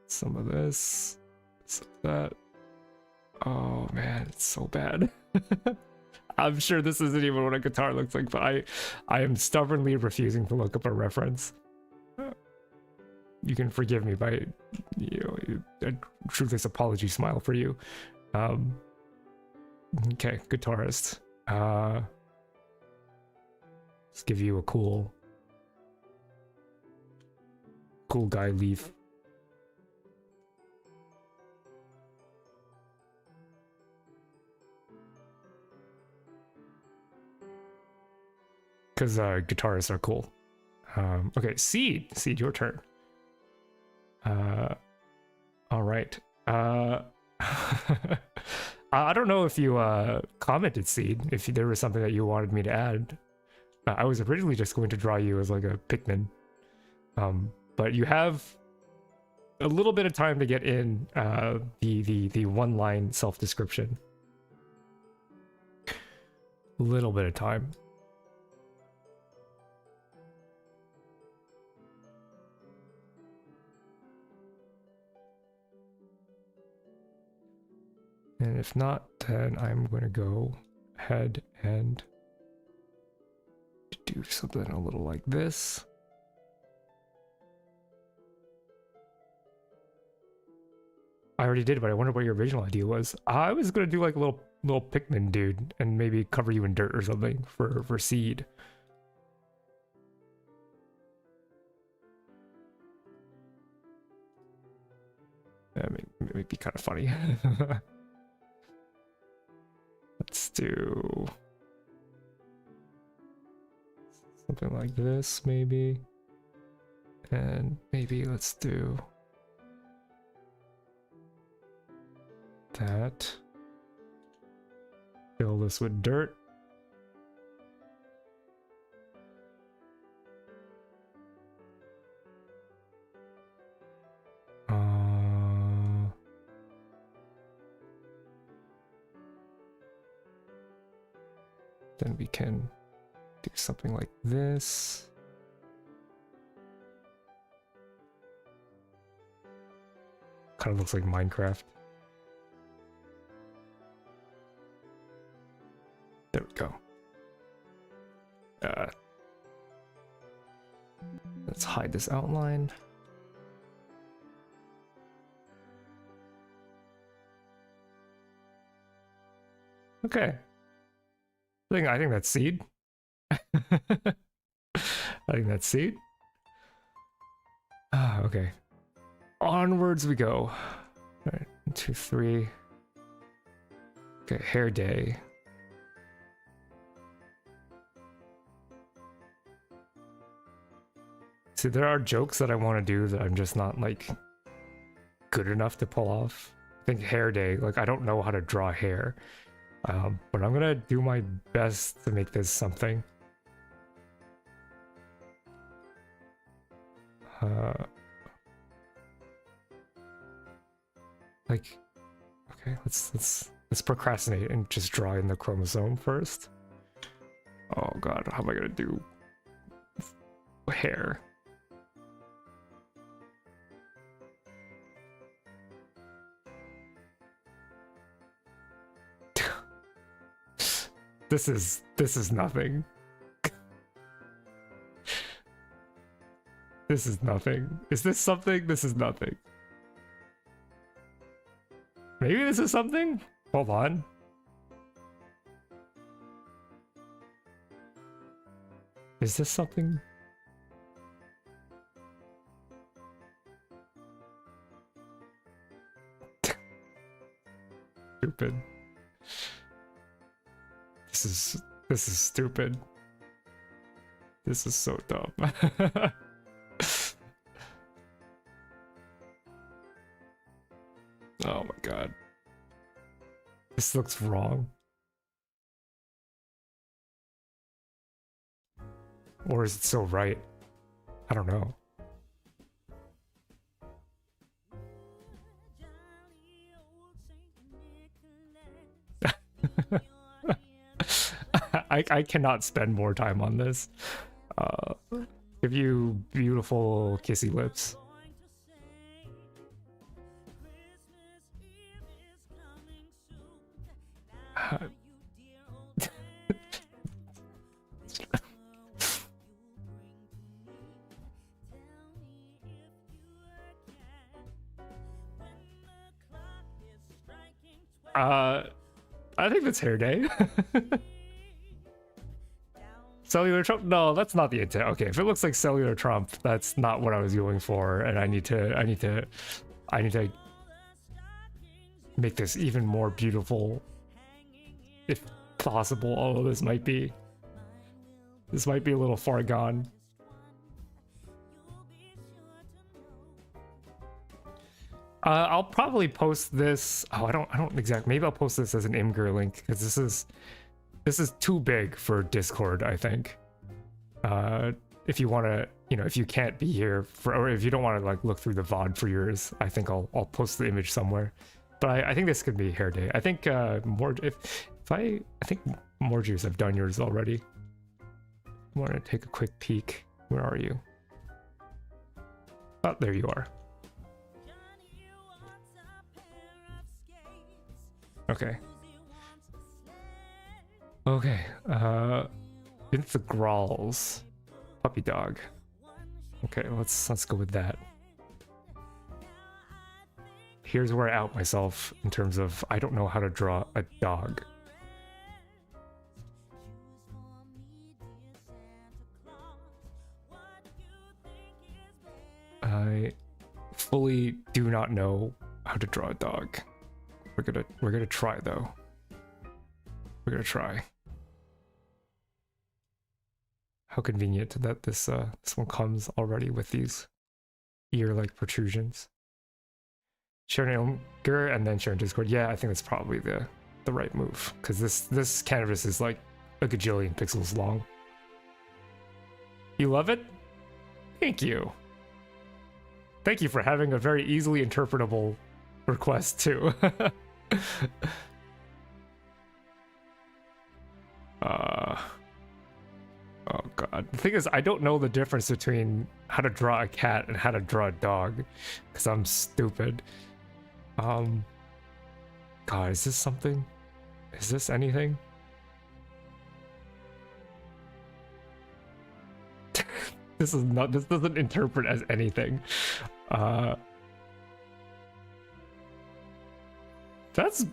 Some of this, some of that. Oh man, it's so bad. I'm sure this isn't even what a guitar looks like, but I am stubbornly refusing to look up a reference. You can forgive me by, you know, a truthless apology smile for you. Okay, guitarist. Let's give you a cool cool guy leaf. Because guitarists are cool. Okay, Seed, your turn. All right. I don't know if you commented, Seed, if there was something that you wanted me to add. I was originally just going to draw you as like a Pikmin. But you have a little bit of time to get in the one-line self-description. Little bit of time. And if not, then I'm going to go ahead and do something a little like this. I already did, but I wonder what your original idea was. I was going to do like a little Pikmin dude and maybe cover you in dirt or something for Seed. I mean, it would be kind of funny. Let's do something like this, maybe. And maybe let's do that. Fill this with dirt. Then we can do something like this. Kind of looks like Minecraft. There we go. Let's hide this outline. Okay. I think that's Seed. I think that's Seed. Okay. Onwards we go. All right, 1, 2, 3. Okay, hair day. See, there are jokes that I want to do that I'm just not like good enough to pull off. I think hair day, like I don't know how to draw hair. But I'm gonna do my best to make this something. Like, okay, let's procrastinate and just draw in the chromosome first. Oh god, how am I gonna do hair? This is nothing. This is nothing. Is this something? This is nothing. Maybe this is something? Hold on. Is this something? Stupid. This is stupid. This is so dumb. Oh my god. This looks wrong. Or is it so right? I don't know. I cannot spend more time on this. Give you beautiful kissy lips. I think that's hair day. Cellular Trump? No, that's not the intent. Okay, if it looks like Cellular Trump, that's not what I was going for, and I need to make this even more beautiful, if possible. Although this might be a little far gone. I'll probably post this. Oh, I don't exactly. Maybe I'll post this as an Imgur link because this is too big for Discord, I think. If you want to, if you can't be here or if you don't want to like look through the VOD for yours, I think I'll post the image somewhere. But I think this could be hair day. I think I think Morgius, I've done yours already. I want to take a quick peek. Where are you? Oh, there you are. Okay. Okay. Integrals. Puppy dog. Okay, let's go with that. Here's where I out myself in terms of I don't know how to draw a dog. I fully do not know how to draw a dog. We're gonna try though. We're gonna try. How convenient that this one comes already with these ear-like protrusions. Sharing Imgur and then sharing Discord. Yeah, I think that's probably the right move because this canvas is like a gajillion pixels long. You love it? Thank you. Thank you for having a very easily interpretable request too. Oh god. The thing is, I don't know the difference between how to draw a cat and how to draw a dog because I'm stupid. God, is this something? Is this anything? This doesn't interpret as anything. That's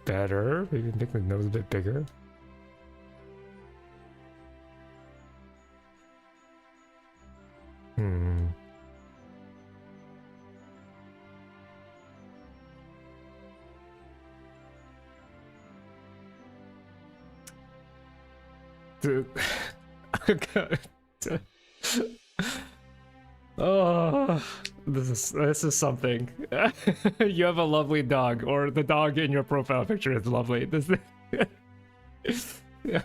better. Maybe make the nose a bit bigger. Dude. Oh, this is something. You have a lovely dog, or the dog in your profile picture is lovely. This yeah.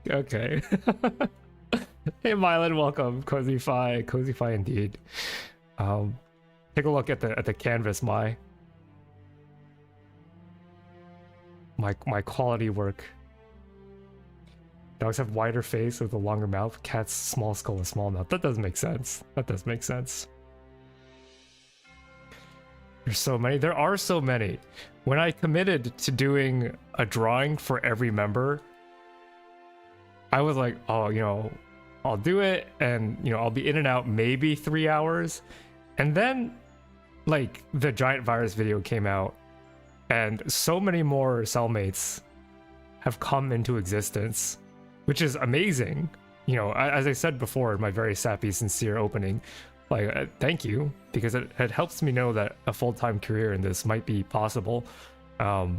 Okay. Hey Mylan, welcome. Cozy Fi indeed. Take a look at the canvas, my quality work. Dogs have wider face with a longer mouth. Cats small skull with small mouth. That does make sense. That does make sense. There's so many. There are so many. When I committed to doing a drawing for every member, I was like, oh, I'll do it, and I'll be in and out maybe 3 hours. And then like the giant virus video came out, and so many more cellmates have come into existence, which is amazing. As I said before in my very sappy, sincere opening, like, thank you, because it helps me know that a full-time career in this might be possible. But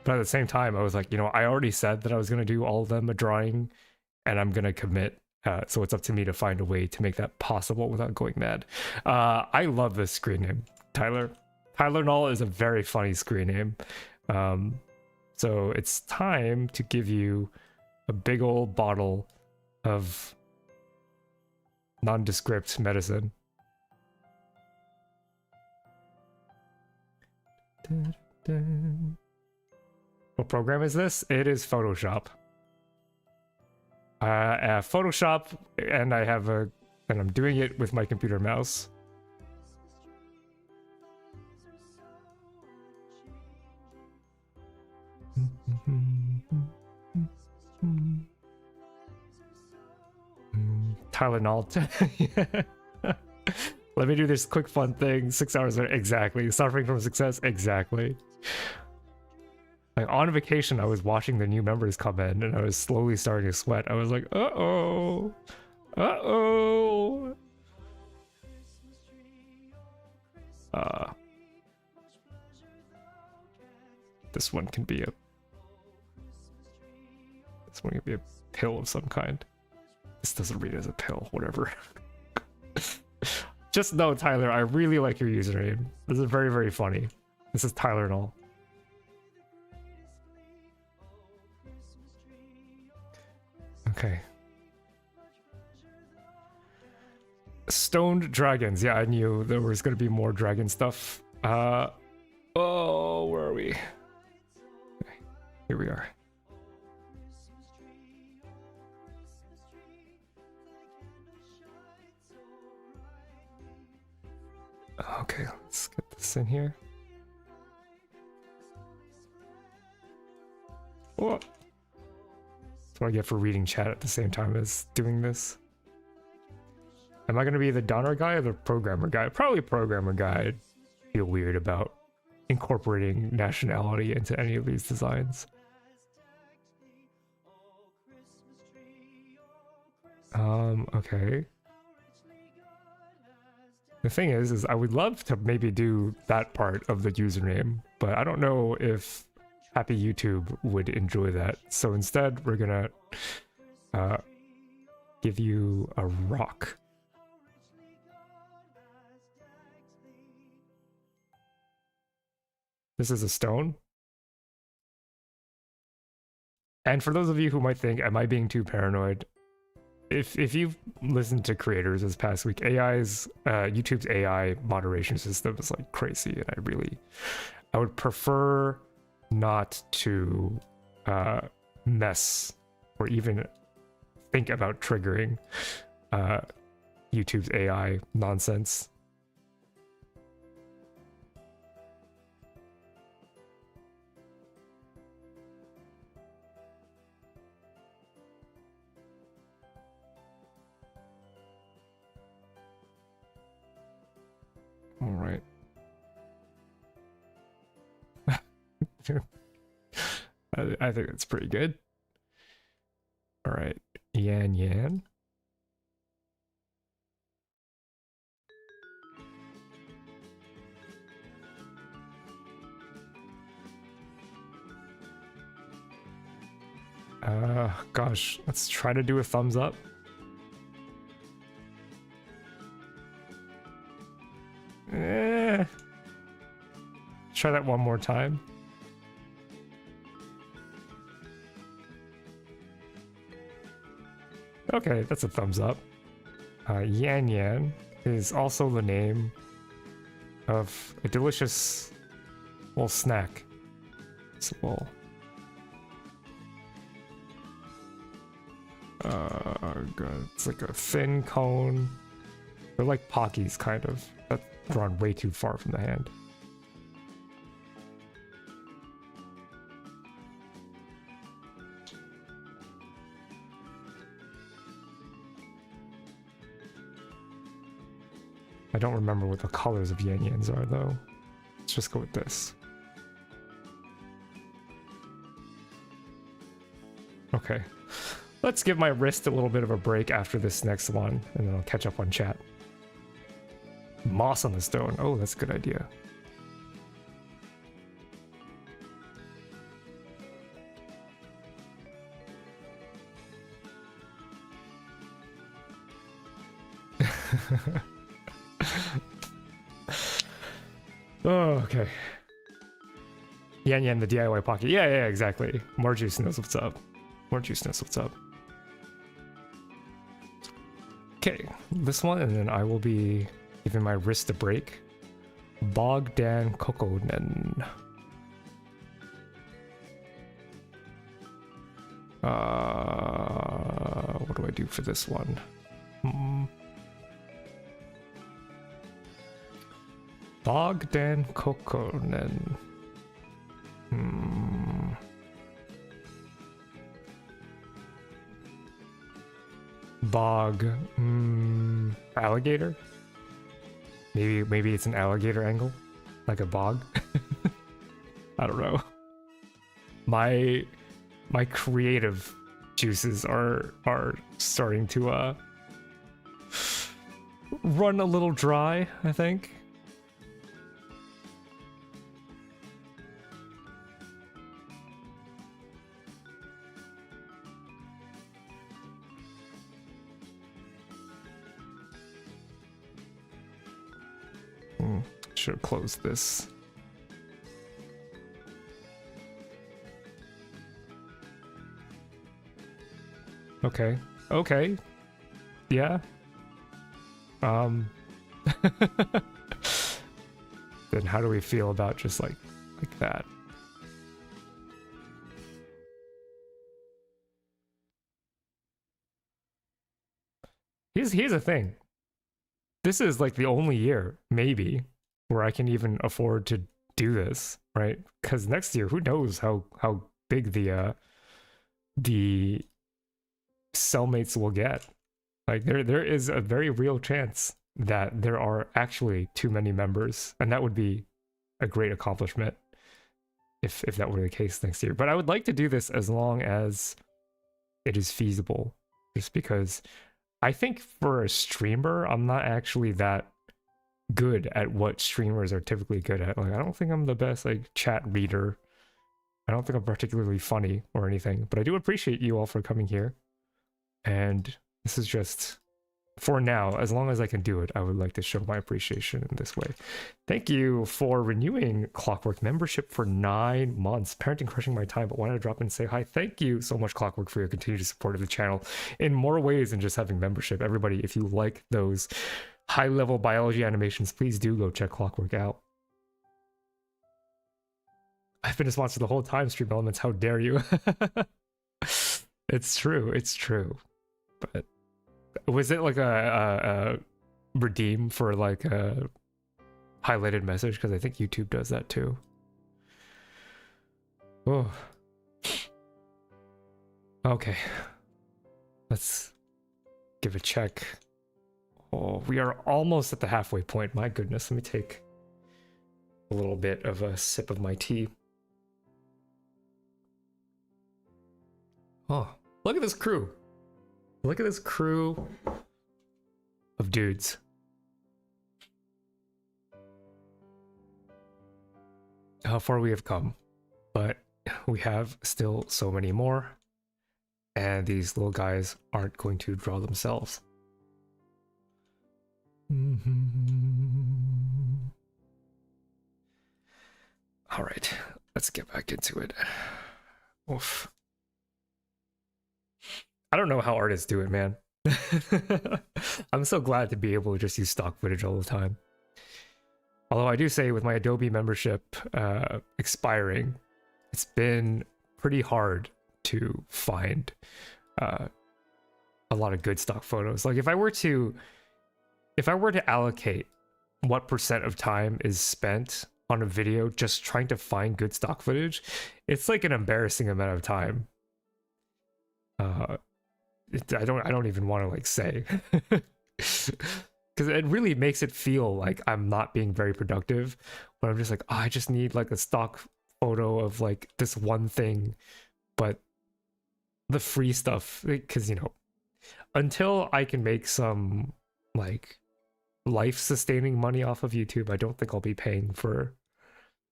at the same time, I was like, I already said that I was going to do all of them a drawing, and I'm going to commit. So it's up to me to find a way to make that possible without going mad. I love this screen name, Tyler. Tyler Null is a very funny screen name. So it's time to give you a big old bottle of nondescript medicine. What program is this? It is Photoshop. Photoshop, and I'm doing it with my computer mouse. Tylenol. Let me do this quick fun thing. 6 hours exactly. Suffering from success exactly. Like on vacation, I was watching the new members come in, and I was slowly starting to sweat. I was like, uh-oh, uh-oh. This one can be a pill of some kind. This doesn't read as a pill, whatever. Just know, Tyler, I really like your username. This is very, very funny. This is Tyler and all. Okay. Stoned dragons. Yeah, I knew there was going to be more dragon stuff. Oh, where are we? Okay, here we are. Okay, let's get this in here. What? That's what I get for reading chat at the same time as doing this. Am I going to be the donor guy or the programmer guy? Probably programmer guy. I feel weird about incorporating nationality into any of these designs. Okay. The thing is I would love to maybe do that part of the username, but I don't know if Happy YouTube would enjoy that. So instead, we're gonna give you a rock. This is a stone. And for those of you who might think, am I being too paranoid? If you've listened to creators this past week, YouTube's AI moderation system is like crazy, and I would prefer not to mess or even think about triggering YouTube's AI nonsense. All right. I think that's pretty good. All right, Yan Yan. Gosh, let's try to do a thumbs up. Try that one more time. Okay, that's a thumbs up. Yan Yan is also the name of a delicious little snack. It's a little... God, it's like a thin cone. They're like Pockies, kind of. That's drawn way too far from the hand. I don't remember what the colors of Yan Yans are, though. Let's just go with this. Okay. Let's give my wrist a little bit of a break after this next one, and then I'll catch up on chat. Moss on the stone. Oh, that's a good idea. Oh, okay. Yan Yan, the DIY pocket. Yeah, exactly. More Juice knows what's up. More Juice knows what's up. Okay, this one, and then I will be giving my wrist a break. Bogdan Kokonen. What do I do for this one? Bogdan Kokonen. Bog. Alligator? Maybe it's an alligator angle? Like a bog? I don't know. my creative juices are starting to run a little dry, I think. Should close this. Okay. Okay. Yeah. Then how do we feel about just like that? Here's the thing. This is like the only year, maybe, where I can even afford to do this, right? Because next year, who knows how big the cellmates will get. Like there is a very real chance that there are actually too many members, and that would be a great accomplishment if that were the case next year. But I would like to do this as long as it is feasible, just because I think for a streamer, I'm not actually that good at what streamers are typically good at. Like, I don't think I'm the best like chat reader. I don't think I'm particularly funny or anything, but I do appreciate you all for coming here. And this is just, for now, as long as I can do it, I would like to show my appreciation in this way. Thank you for renewing Clockwork membership for 9 months. Parenting crushing my time, but wanted to drop in and say hi. Thank you so much, Clockwork, for your continued support of the channel in more ways than just having membership. Everybody, if you like those high-level biology animations, please do go check Clockwork out. I've been a sponsor the whole time, Stream Elements. How dare you? It's true. It's true. But was it like a redeem for like a highlighted message? Because I think YouTube does that too. Oh. Okay. Let's give a check. Oh, we are almost at the halfway point. My goodness. Let me take a little bit of a sip of my tea. Oh, look at this crew. Look at this crew of dudes. How far we have come, but we have still so many more, and these little guys aren't going to draw themselves. All right, let's get back into it. Oof. I don't know how artists do it, man. I'm so glad to be able to just use stock footage all the time. Although I do say with my Adobe membership expiring, it's been pretty hard to find a lot of good stock photos. Like if I were to allocate what percent of time is spent on a video just trying to find good stock footage, it's like an embarrassing amount of time. I don't even want to like say, because it really makes it feel like I'm not being very productive when I'm just like, oh, I just need like a stock photo of like this one thing, but the free stuff, because you know, until I can make some like life-sustaining money off of YouTube, I don't think I'll be paying for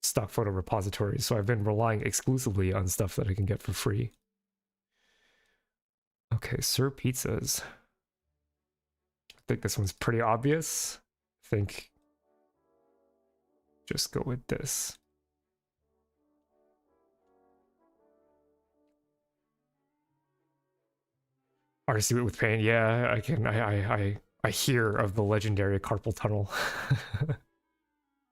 stock photo repositories. So I've been relying exclusively on stuff that I can get for free. Okay, Sir Pizzas. I think this one's pretty obvious. I think just go with this. Artistry with pain. Yeah, I can. I hear of the legendary carpal tunnel.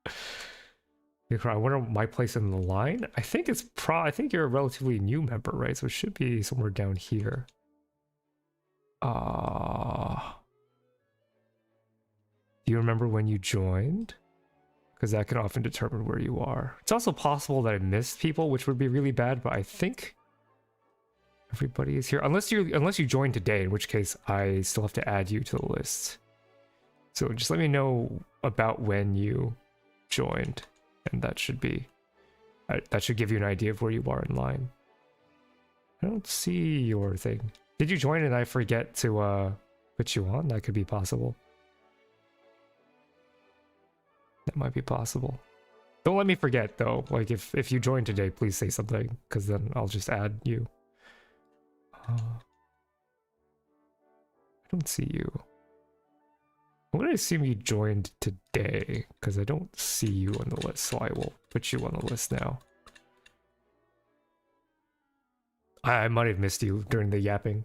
I wonder my place in the line. I think it's I think you're a relatively new member, right? So it should be somewhere down here. Do you remember when you joined? Because that can often determine where you are. It's also possible that I missed people, which would be really bad, but I think everybody is here. Unless you joined today, in which case I still have to add you to the list. So just let me know about when you joined, and that should be That should give you an idea of where you are in line. I don't see your thing. Did you join and I forget to put you on? That could be possible. That might be possible. Don't let me forget though. Like if you join today, please say something, because then I'll just add you. I don't see you. I'm gonna assume you joined today, because I don't see you on the list, so I will put you on the list now. I might have missed you during the yapping.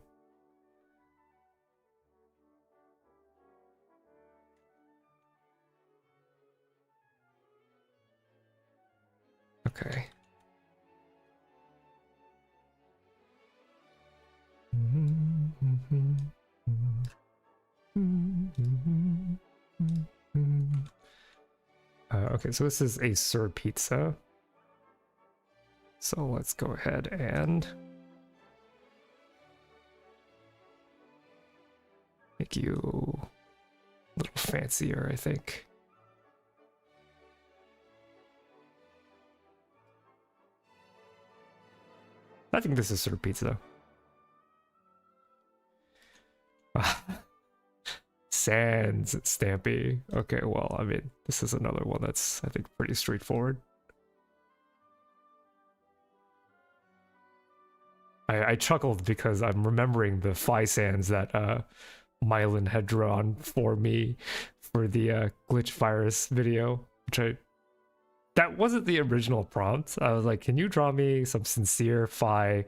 Okay. Okay, so this is a Sir Pizza. So let's go ahead and make you a little fancier, I think. I think this is Sir Pizza. Sans Stampy. Okay, well, I mean, this is another one that's, I think, pretty straightforward. I chuckled because I'm remembering the Phi Sans that Mylan had drawn for me for the glitch virus video, which that wasn't the original prompt. I was like, can you draw me some sincere Phi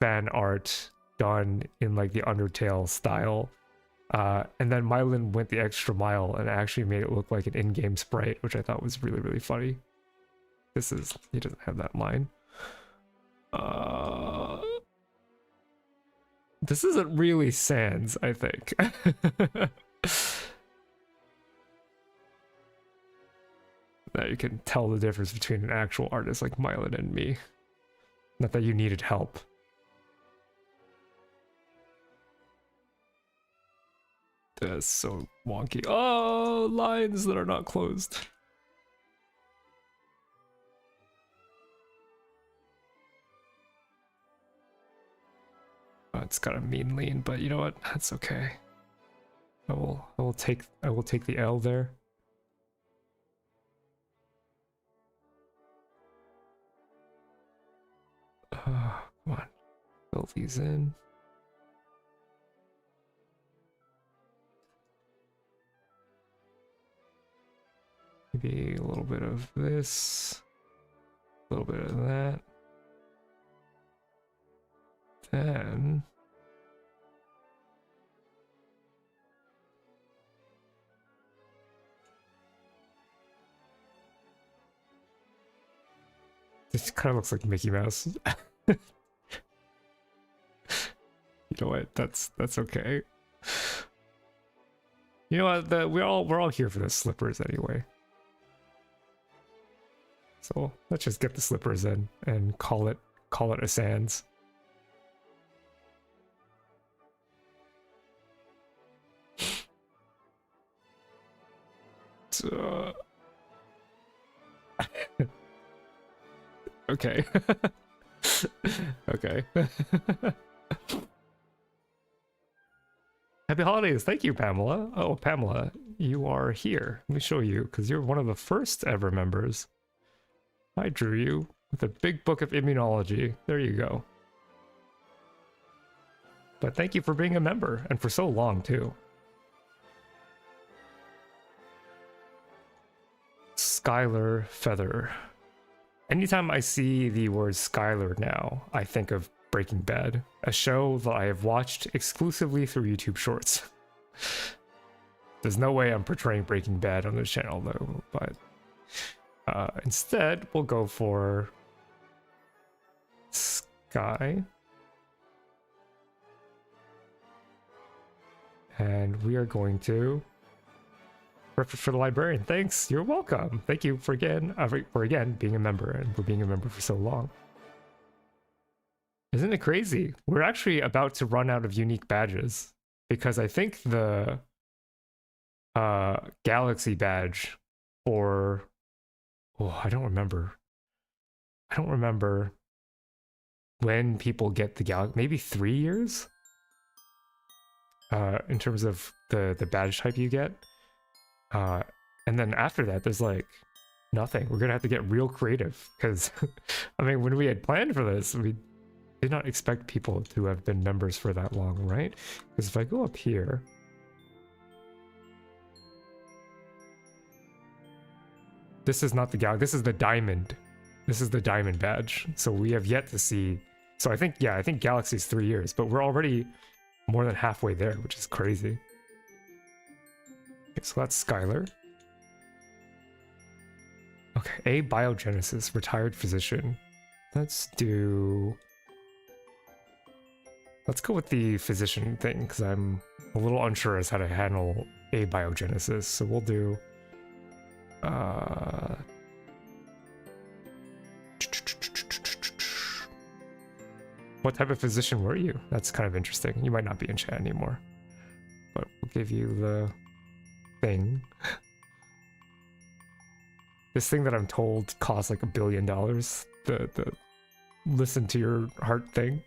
fan art done in like the Undertale style? And then Mylan went the extra mile and actually made it look like an in-game sprite, which I thought was really, really funny. He doesn't have that line. This isn't really Sans, I think. That you can tell the difference between an actual artist like Mylan and me. Not that you needed help. That's so wonky. Oh, lines that are not closed. Oh, it's got a mean lean, but you know what? That's okay. I will take the L there. Come on, fill these in. Maybe a little bit of this, a little bit of that. Then this kind of looks like Mickey Mouse. You know what? That's okay. You know what? We're all here for the slippers anyway. So let's just get the slippers in and call it a Sans. Okay. Okay. Happy holidays. Thank you, Pamela. Oh, Pamela, you are here. Let me show you, because you're one of the first ever members. I drew you with a big book of immunology. There you go. But thank you for being a member, and for so long, too. Skylar Feather. Anytime I see the word Skylar now, I think of Breaking Bad, a show that I have watched exclusively through YouTube Shorts. There's no way I'm portraying Breaking Bad on this channel, though, but instead, we'll go for Sky. And we are going to... Perfect for the librarian. Thanks. You're welcome. Thank you for again being a member and for being a member for so long. Isn't it crazy? We're actually about to run out of unique badges because I think the Galaxy badge or I don't remember. I don't remember when people get the galaxy. Maybe 3 years. In terms of the badge type you get. And then after that, there's like nothing. We're gonna have to get real creative because, I mean, when we had planned for this, we did not expect people to have been members for that long, right? Because if I go up here, this is not the galaxy. This is the diamond. This is the diamond badge. So we have yet to see. So I think, yeah, I think galaxy's 3 years, but we're already more than halfway there, which is crazy. Okay, so that's Skylar. Okay, A biogenesis, retired physician. Let's go with the physician thing, because I'm a little unsure as how to handle A biogenesis. So we'll do what type of physician were you? That's kind of interesting. You might not be in chat anymore, but we'll give you the thing. This thing that I'm told costs like $1 billion. The listen to your heart thing.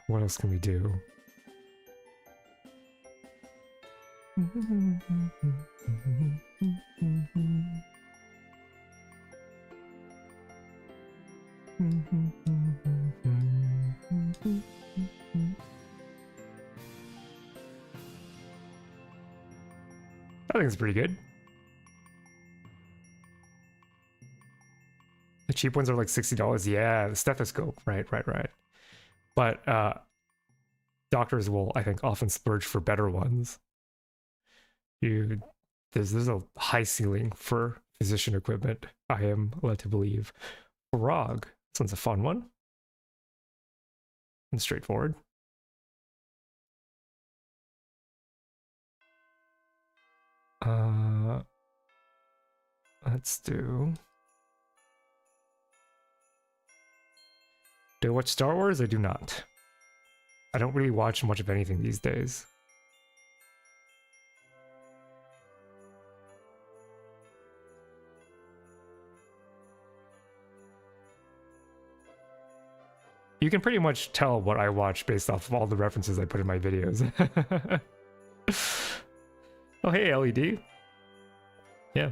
What else can we do? I think it's pretty good. The cheap ones are like $60. Yeah, the stethoscope. Right. But doctors will, I think, often splurge for better ones. There's a high ceiling for physician equipment, I am led to believe. Frog. This one's a fun one. And straightforward. Let's do I watch Star Wars? I do not. I don't really watch much of anything these days. You can pretty much tell what I watch based off of all the references I put in my videos. Oh, hey, LED. Yeah.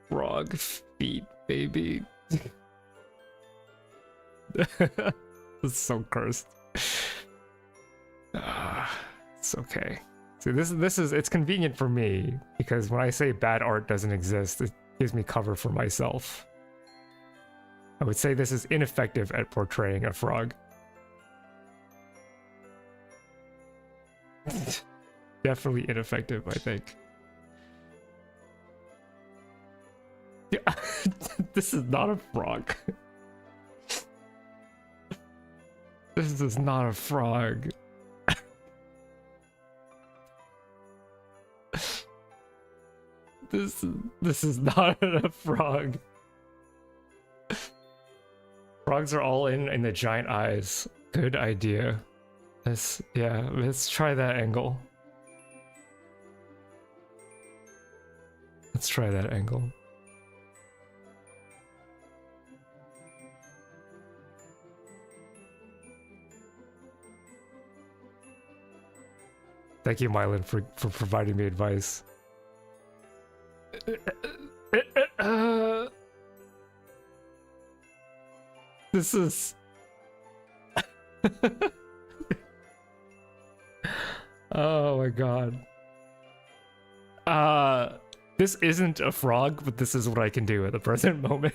Frog feet, baby. It's so cursed. It's okay. See, it's convenient for me because when I say bad art doesn't exist, it gives me cover for myself. I would say this is ineffective at portraying a frog. Definitely ineffective, I think. Yeah, this is not a frog. This is not a frog. This is not a frog. Frogs are all in the giant eyes. Good idea. Let's try that angle. Let's try that angle. Thank you, Mylan, for providing me advice. This is... Oh my god. This isn't a frog, but this is what I can do at the present moment.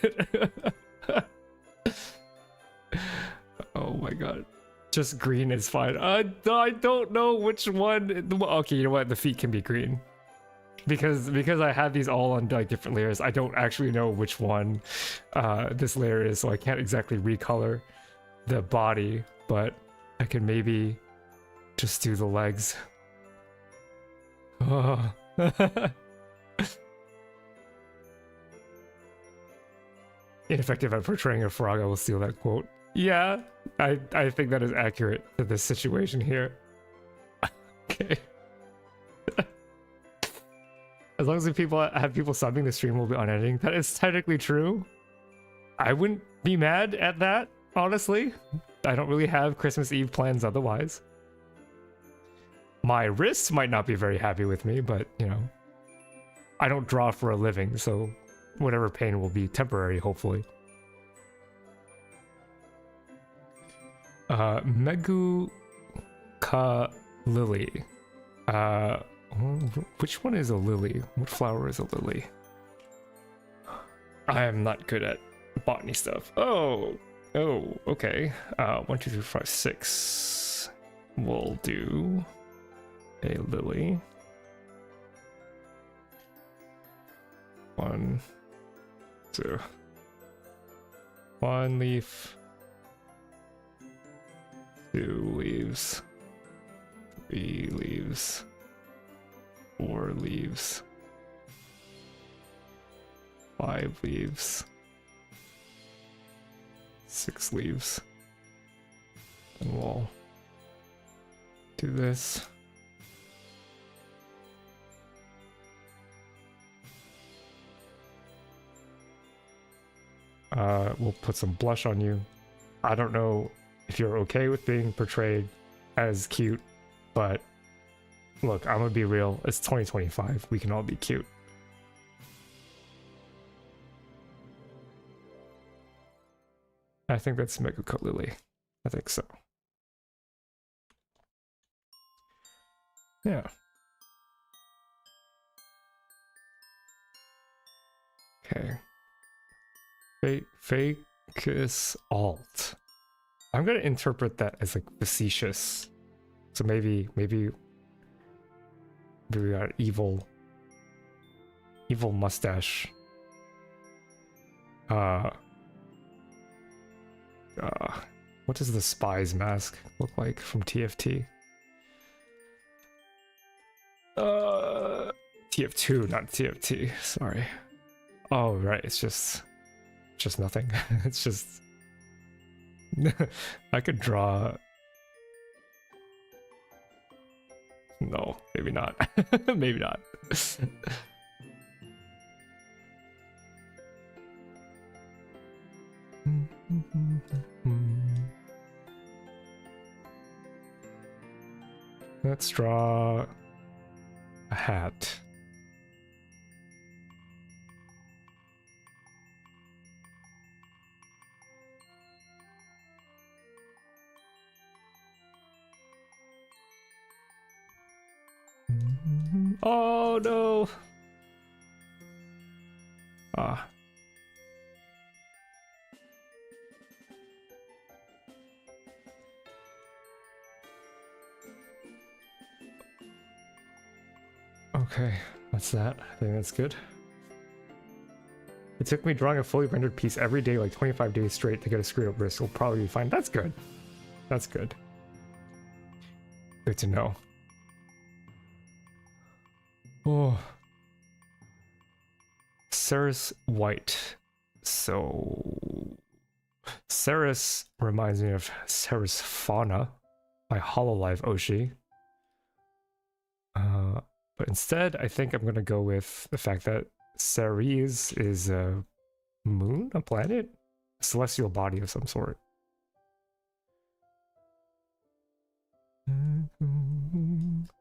Oh my god. Just green is fine. I don't know which one. Okay, you know what? The feet can be green. Because I have these all on like different layers, I don't actually know which one this layer is, so I can't exactly recolor the body, but I can maybe just do the legs. Oh. ineffective at portraying a frog. I will steal that quote. Yeah, I think that is accurate to this situation here. Okay. As long as the people have people subbing, the stream will be on editing. That is technically true. I wouldn't be mad at that, honestly. I don't really have Christmas Eve plans otherwise. My wrists might not be very happy with me, but, you know, I don't draw for a living, so whatever pain will be temporary, hopefully. Megu Ka Lily. Which one is a lily? What flower is a lily? I am not good at botany stuff. Oh, okay. 1, 2, 3, 4, 5, 6. We'll do a lily. 1, 2. 1 leaf. 2 leaves. 3 leaves. 4 leaves. 5 leaves. 6 leaves. And we'll do this. We'll put some blush on you. I don't know if you're okay with being portrayed as cute, but look, I'm gonna be real. It's 2025. We can all be cute. I think that's Meguko Lily. I think so. Yeah. Okay. Facus alt. I'm gonna interpret that as like facetious. So maybe we got evil mustache. What does the spy's mask look like from TFT? TF2, not TFT. Sorry. Oh right, it's just nothing. It's just I could draw. No, maybe not. Maybe not. Let's draw a hat. Oh no! Ah. Okay, that's that. I think that's good. It took me drawing a fully rendered piece every day, like 25 days straight, to get a screwed up wrist. We'll probably be fine. That's good. That's good. Good to know. Oh. Ceres White. So Ceres reminds me of Ceres Fauna by Hololive Oshi. But instead, I think I'm gonna go with the fact that Ceres is a moon, a planet, a celestial body of some sort.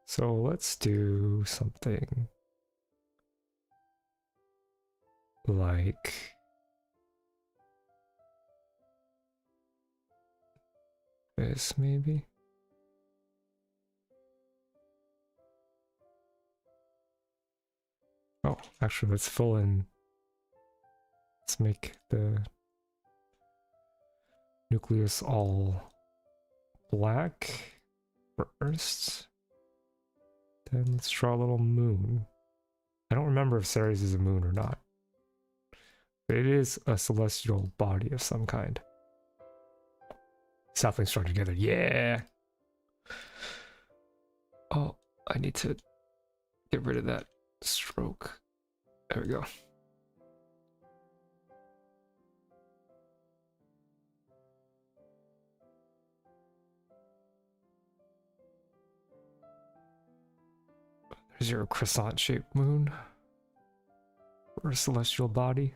So let's do something like this, maybe. Oh, actually, let's fill in. Let's make the nucleus all black first. Then let's draw a little moon. I don't remember if Ceres is a moon or not. But it is a celestial body of some kind. Sapling strung together, yeah! Oh, I need to get rid of that stroke. There we go. Because you're a croissant-shaped moon. Or a celestial body.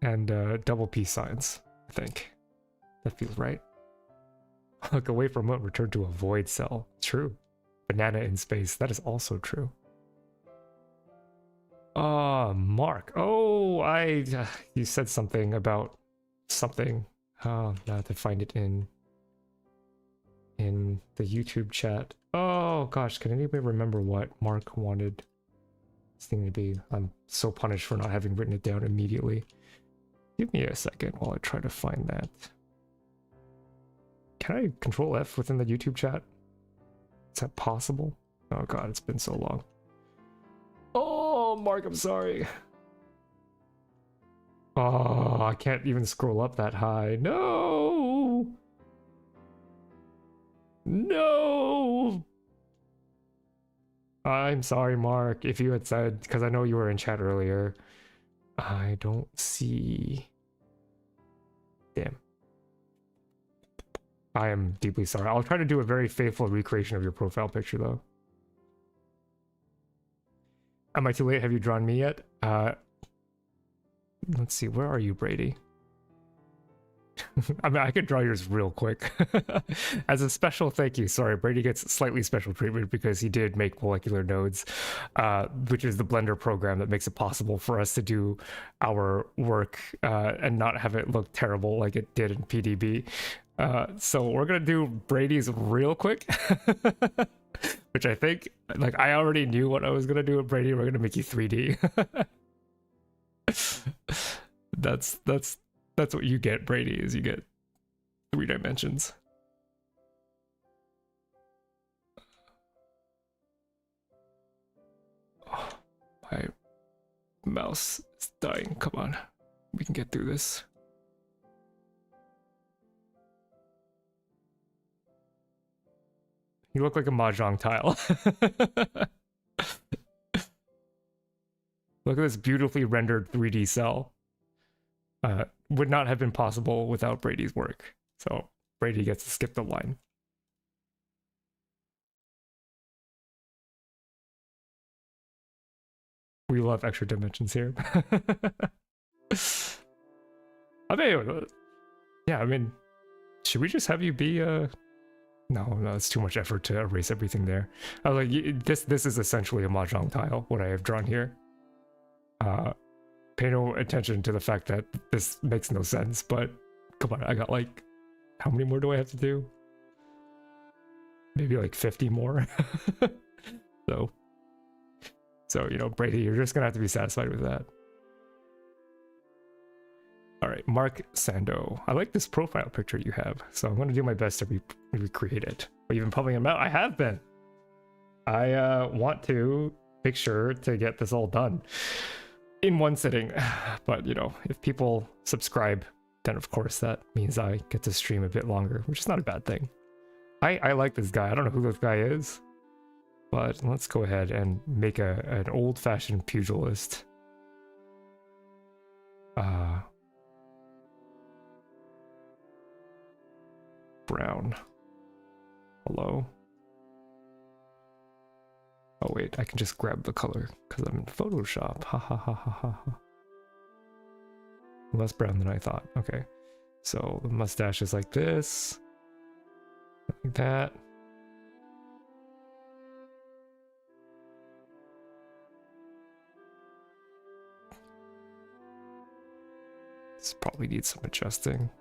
And double peace signs, I think. That feels right. Look away from it, return to a void cell. True. Banana in space, that is also true. Mark. Oh, you said something about something. Oh, now I have to find it in the YouTube chat. Oh gosh, can anybody remember what Mark wanted this thing to be? I'm so punished for not having written it down immediately. Give me a second while I try to find that. Can I control F within the YouTube chat? Is that possible? Oh god, it's been so long. Oh, Mark, I'm sorry. Oh, I can't even scroll up that high. No! No! I'm sorry, Mark, if you had said, because I know you were in chat earlier. I don't see... Damn. I am deeply sorry. I'll try to do a very faithful recreation of your profile picture, though. Am I too late? Have you drawn me yet? Let's see. Where are you, Brady? I mean, I could draw yours real quick. As a special thank you. Sorry, Brady gets slightly special treatment because he did make molecular nodes, which is the Blender program that makes it possible for us to do our work and not have it look terrible like it did in PDB. So we're gonna do Brady's real quick, which I think, like, I already knew what I was gonna do with Brady. We're gonna make you 3D. That's what you get, Brady, is you get 3 dimensions. Oh, my mouse is dying. Come on, we can get through this. You look like a mahjong tile. Look at this beautifully rendered 3D cell. Would not have been possible without Brady's work. So Brady gets to skip the line. We love extra dimensions here. I mean, yeah, I mean, should we just have you be No, it's too much effort to erase everything there. I was like, this is essentially a mahjong tile, what I have drawn here. Pay no attention to the fact that this makes no sense, but come on, I got like, how many more do I have to do? Maybe like 50 more. So, you know, Brady, you're just gonna have to be satisfied with that. All right, Mark Sando. I like this profile picture you have, so I'm gonna do my best to recreate it. But you've been pumping them out? I have been. I want to make sure to get this all done in one sitting, but you know, if people subscribe, then of course that means I get to stream a bit longer, which is not a bad thing. I like this guy. I don't know who this guy is, but let's go ahead and make an old-fashioned pugilist. Brown. Hello. Oh wait, I can just grab the color because I'm in Photoshop. Ha ha ha ha ha ha. Less brown than I thought. Okay. So the mustache is like this. Like that. This probably needs some adjusting.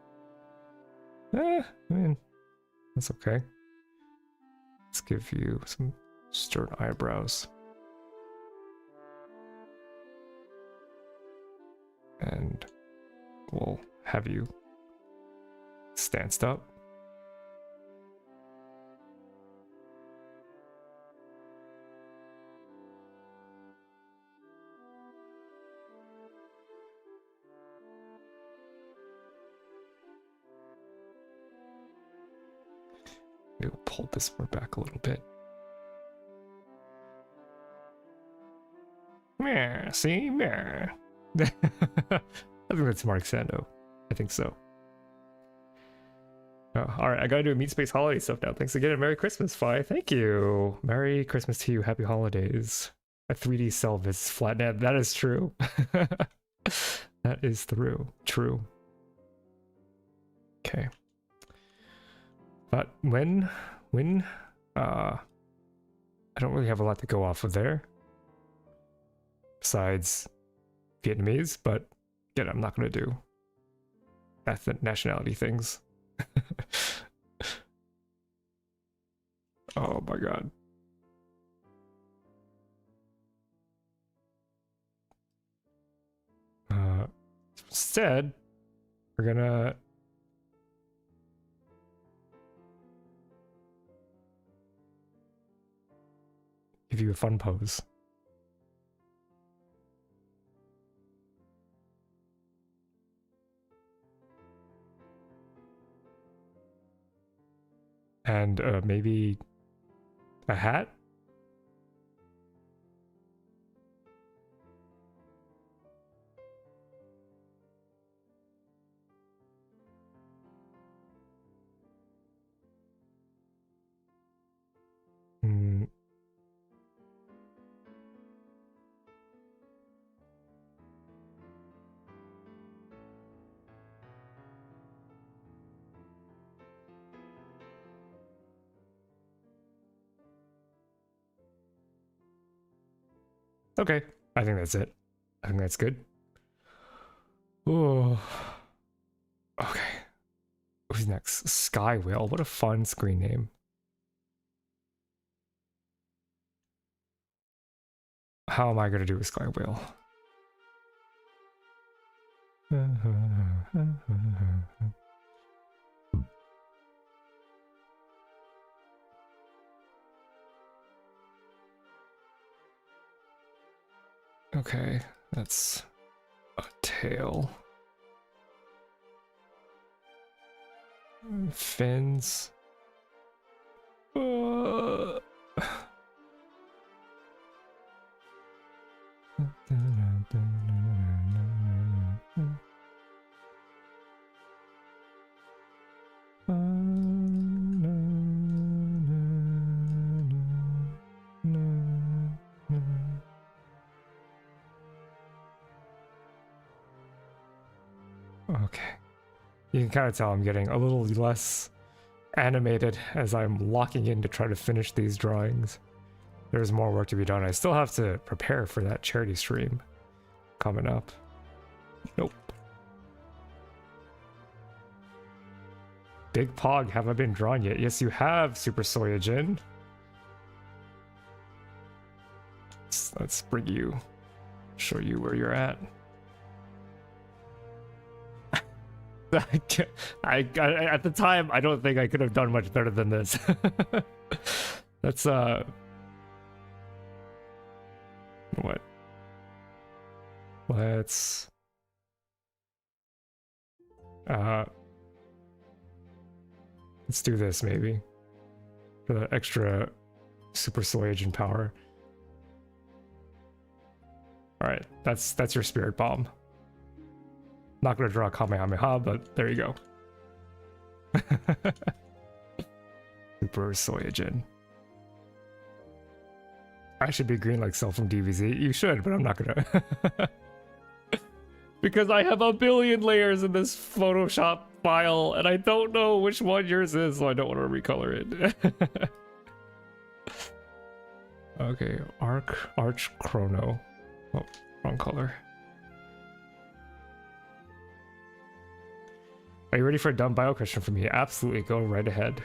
I mean, that's okay. Let's give you some stern eyebrows. And we'll have you stanced up. We'll pull this more back a little bit. Meh, see? Meh. I think that's Mark Sando. I think so. Oh, all right, I gotta do a Meat Space holiday stuff now. Thanks again, and Merry Christmas, Fi. Thank you. Merry Christmas to you. Happy holidays. A 3D cell visits flatnet. That is true. That is true. Okay. But when, I don't really have a lot to go off of there. Besides Vietnamese, but again, I'm not gonna do ethnic nationality things. Oh my god. Instead, we're gonna give you a fun pose. And maybe a hat? Hmm. Okay, I think that's it. I think that's good. Oh, okay. Who's next? Sky Whale. What a fun screen name. How am I going to do a Sky Whale? Okay, that's a tail. Fins. Okay. You can kind of tell I'm getting a little less animated as I'm locking in to try to finish these drawings. There's more work to be done. I still have to prepare for that charity stream coming up. Nope. Big Pog, have I been drawn yet? Yes, you have, Super Soyajin. Let's bring you, show you where you're at. I at the time, I don't think I could have done much better than this. That's what? Let's do this maybe for the extra Super Soyajin power. All right, that's your Spirit Bomb. Not gonna draw Kamehameha, but there you go. Super Soyajin. I should be green like Cell from DBZ. You should, but I'm not gonna. Because I have a billion layers in this Photoshop file, and I don't know which one yours is, so I don't want to recolor it. Okay, Arch Chrono. Oh, wrong color. Are you ready for a dumb bio question from me? Absolutely, go right ahead.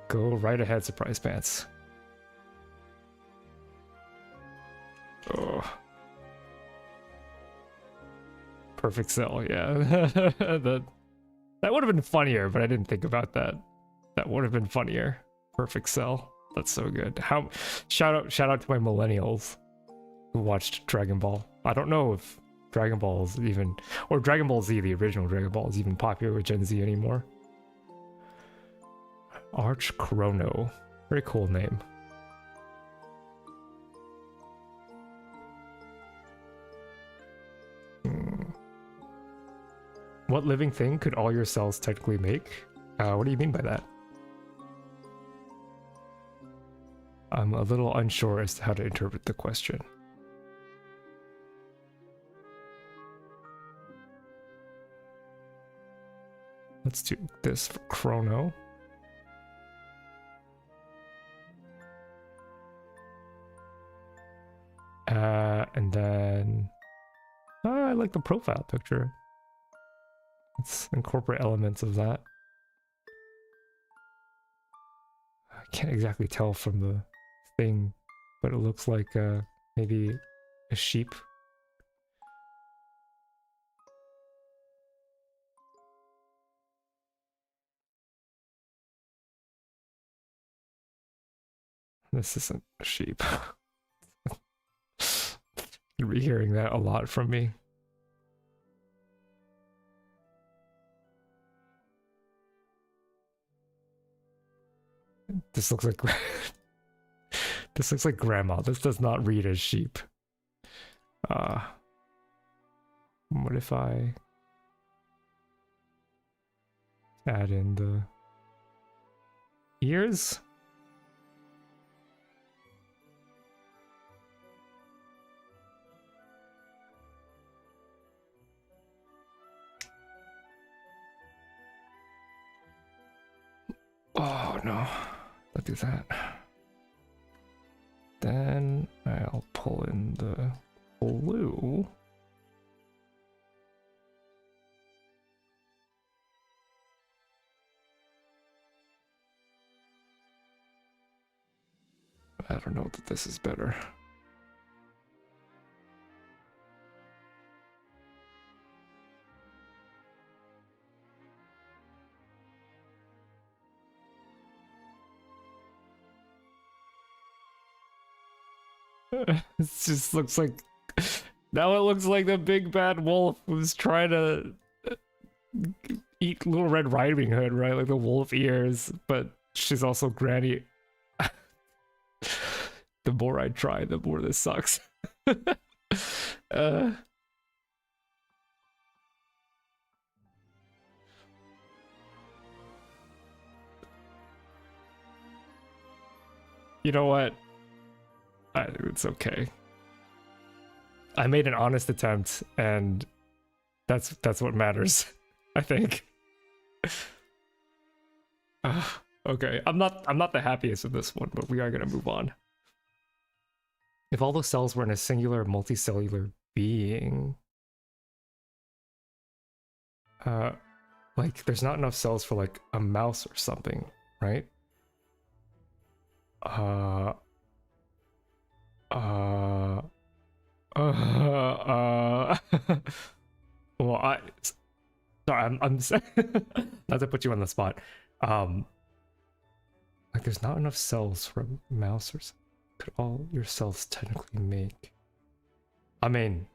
Go right ahead, Surprise Pants. Oh. Perfect Cell, yeah. that would have been funnier, but I didn't think about that. That would have been funnier. Perfect Cell. That's so good. Shout out to my millennials who watched Dragon Ball. I don't know if Dragon Ball is even, or Dragon Ball Z, the original Dragon Ball, is even popular with Gen Z anymore. Arch Chrono. Very cool name. What living thing could all your cells technically make? What do you mean by that? I'm a little unsure as to how to interpret the question. Let's do this for Chrono. And then I like the profile picture. Let's incorporate elements of that. I can't exactly tell from the thing, but it looks like maybe a sheep. This isn't a sheep. You're rehearing that a lot from me. This looks like this looks like grandma. This does not read as sheep. What if I add in the ears? Oh no, don't do that. Then I'll pull in the blue. I don't know that this is better. It just looks like now it looks like the big bad wolf was trying to eat Little Red Riding Hood, right? Like the wolf ears, but she's also Granny. The more I try, the more this sucks. You know what? It's okay. I made an honest attempt, and that's what matters, I think. Okay, I'm not the happiest with this one, but we are gonna move on. If all the cells were in a singular multicellular being, like there's not enough cells for like a mouse or something, right? Well, sorry, I'm not to put you on the spot. Like there's not enough cells for a mouse or something. Could all your cells technically make? I mean,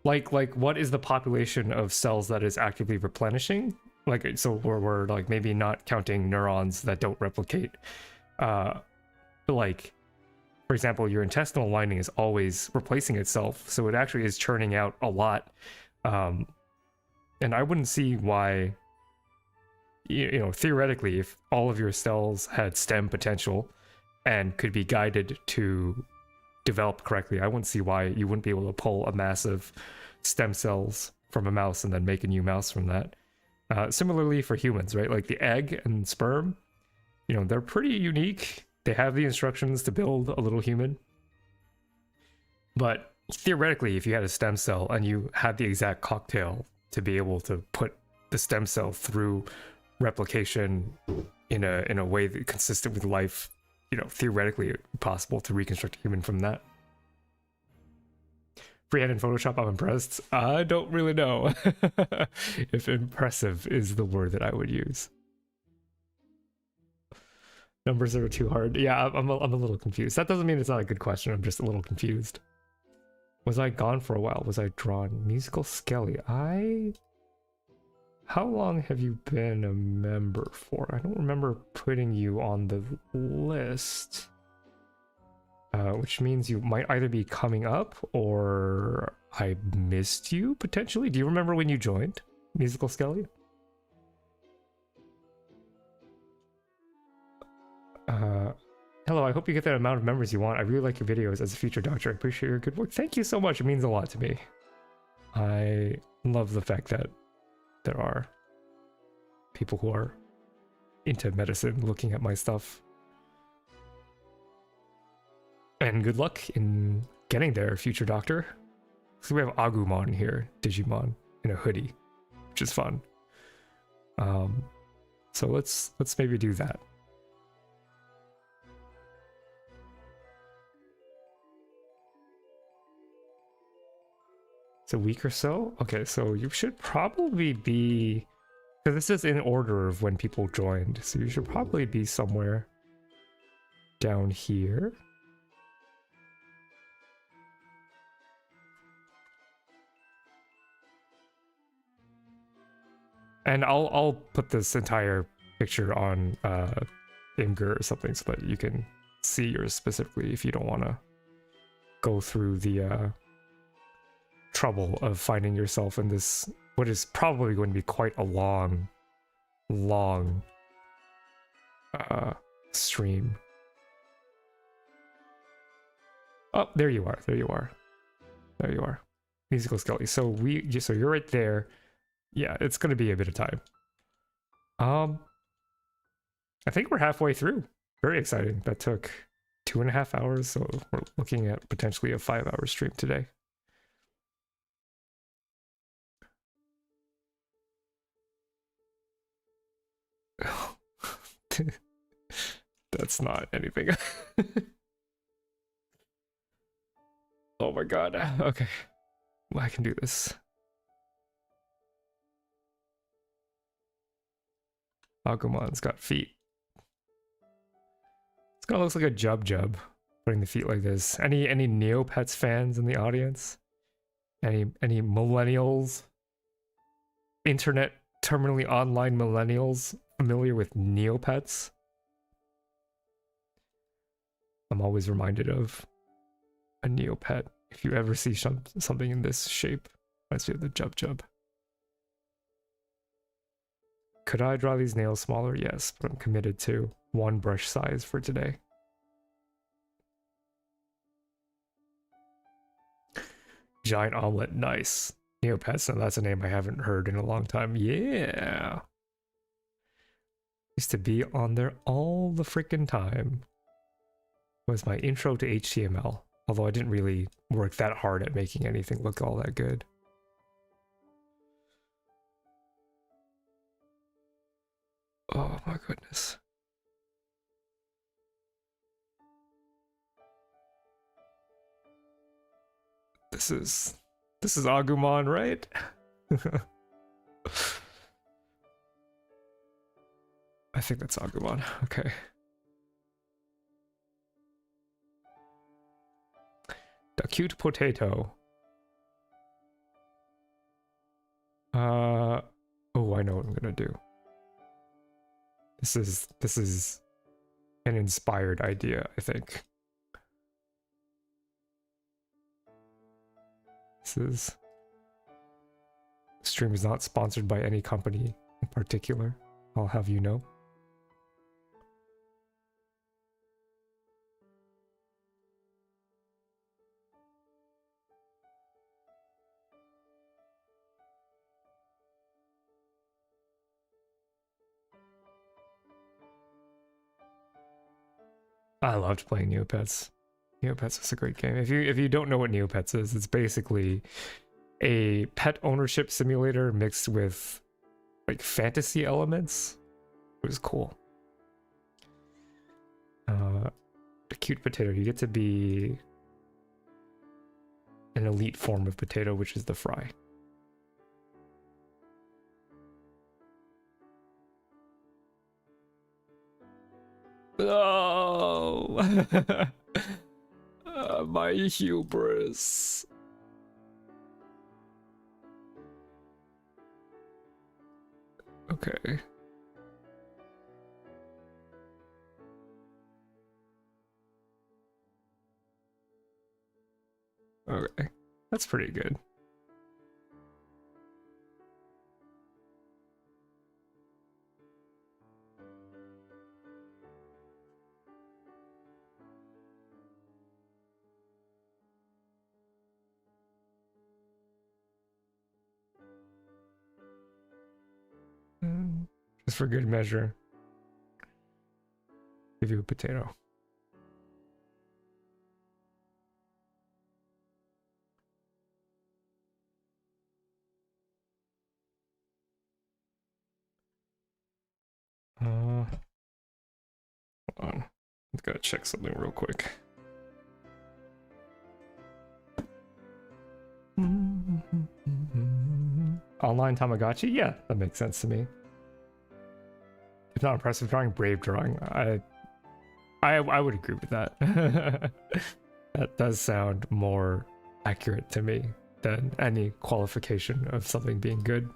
like what is the population of cells that is actively replenishing? Like, so we're like maybe not counting neurons that don't replicate. But like, for example, your intestinal lining is always replacing itself, so it actually is churning out a lot. And I wouldn't see why, you know, theoretically, if all of your cells had stem potential and could be guided to develop correctly, I wouldn't see why you wouldn't be able to pull a massive stem cells from a mouse and then make a new mouse from that. Similarly for humans, right? Like the egg and sperm, you know, they're pretty unique. They have the instructions to build a little human. But theoretically, if you had a stem cell and you had the exact cocktail to be able to put the stem cell through replication in a way that consistent with life, you know, theoretically possible to reconstruct a human from that. Freehand in Photoshop, I'm impressed. I don't really know if impressive is the word that I would use. Numbers are too hard. Yeah, I'm a little confused. That doesn't mean it's not a good question. I'm just a little confused. Was I gone for a while? Was I drawn? Musical Skelly. How long have you been a member for? I don't remember putting you on the list. which means you might either be coming up or I missed you potentially. Do you remember when you joined Musical Skelly? Hello, I hope you get that amount of members you want. I really like your videos as a future doctor. I appreciate your good work. Thank you so much. It means a lot to me. I love the fact that there are people who are into medicine looking at my stuff. And good luck in getting there, future doctor. So we have Agumon here, Digimon, in a hoodie, which is fun. So let's maybe do that. It's a week or so? Okay, so you should probably be... Because this is in order of when people joined, so you should probably be somewhere down here. And I'll put this entire picture on Imgur or something so that you can see yours specifically if you don't want to go through the trouble of finding yourself in this, what is probably going to be quite a long stream. Oh, there you are. There you are. There you are. Musical Skelly. So you're right there. Yeah, it's going to be a bit of time. I think we're halfway through. Very exciting. That took 2.5 hours, so we're looking at potentially a 5-hour stream today. That's not anything. Oh my god. Okay. Well, I can do this. Agumon's got feet. This guy looks like a Jub, putting the feet like this. Any Neopets fans in the audience? Any millennials? Internet terminally online millennials familiar with Neopets? I'm always reminded of a Neopet. If you ever see something in this shape, reminds me of the Jub. Could I draw these nails smaller? Yes, but I'm committed to one brush size for today. Giant omelet, nice. Neopets, and that's a name I haven't heard in a long time. Yeah. Used to be on there all the freaking time. Was my intro to HTML, although I didn't really work that hard at making anything look all that good. Oh my goodness. This is Agumon, right? I think that's Agumon. Okay. The cute potato. Oh, I know what I'm gonna do. This is an inspired idea, I think. Stream is not sponsored by any company in particular. I'll have you know. I loved playing Neopets. Neopets is a great game. If you don't know what Neopets is, it's basically a pet ownership simulator mixed with like fantasy elements. It was cool. The cute potato. You get to be an elite form of potato, which is the fry. Oh, my hubris. Okay. That's pretty good. Just for good measure. Give you a potato. Hold on. I've got to check something real quick. Online Tamagotchi? Yeah, that makes sense to me. If not impressive drawing, brave drawing. I would agree with that. That does sound more accurate to me than any qualification of something being good.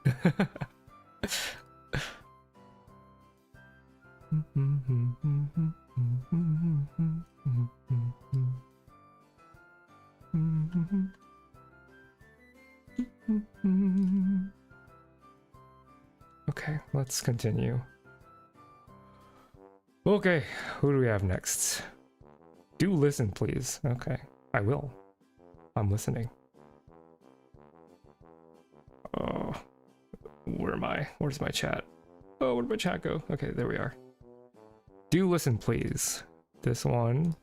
Okay, let's continue. Okay, who do we have next? Do listen, please. Okay, I will. I'm listening. Oh, where am I? Where's my chat? Oh, where'd my chat go? Okay, there we are. Do listen, please. This one.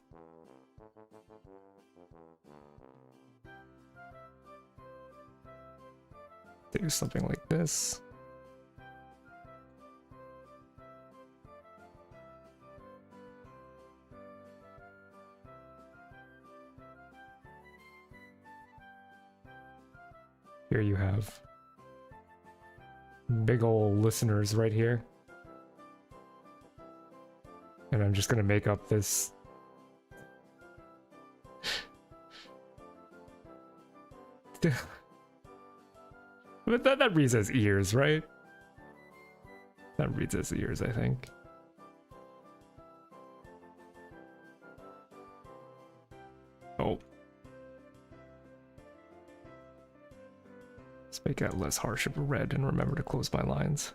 Do something like this. Here you have big ol' listeners right here. And I'm just gonna make up this. But that reads as ears, right? That reads as ears, I think. Oh. Let's make that less harsh of a red and remember to close my lines.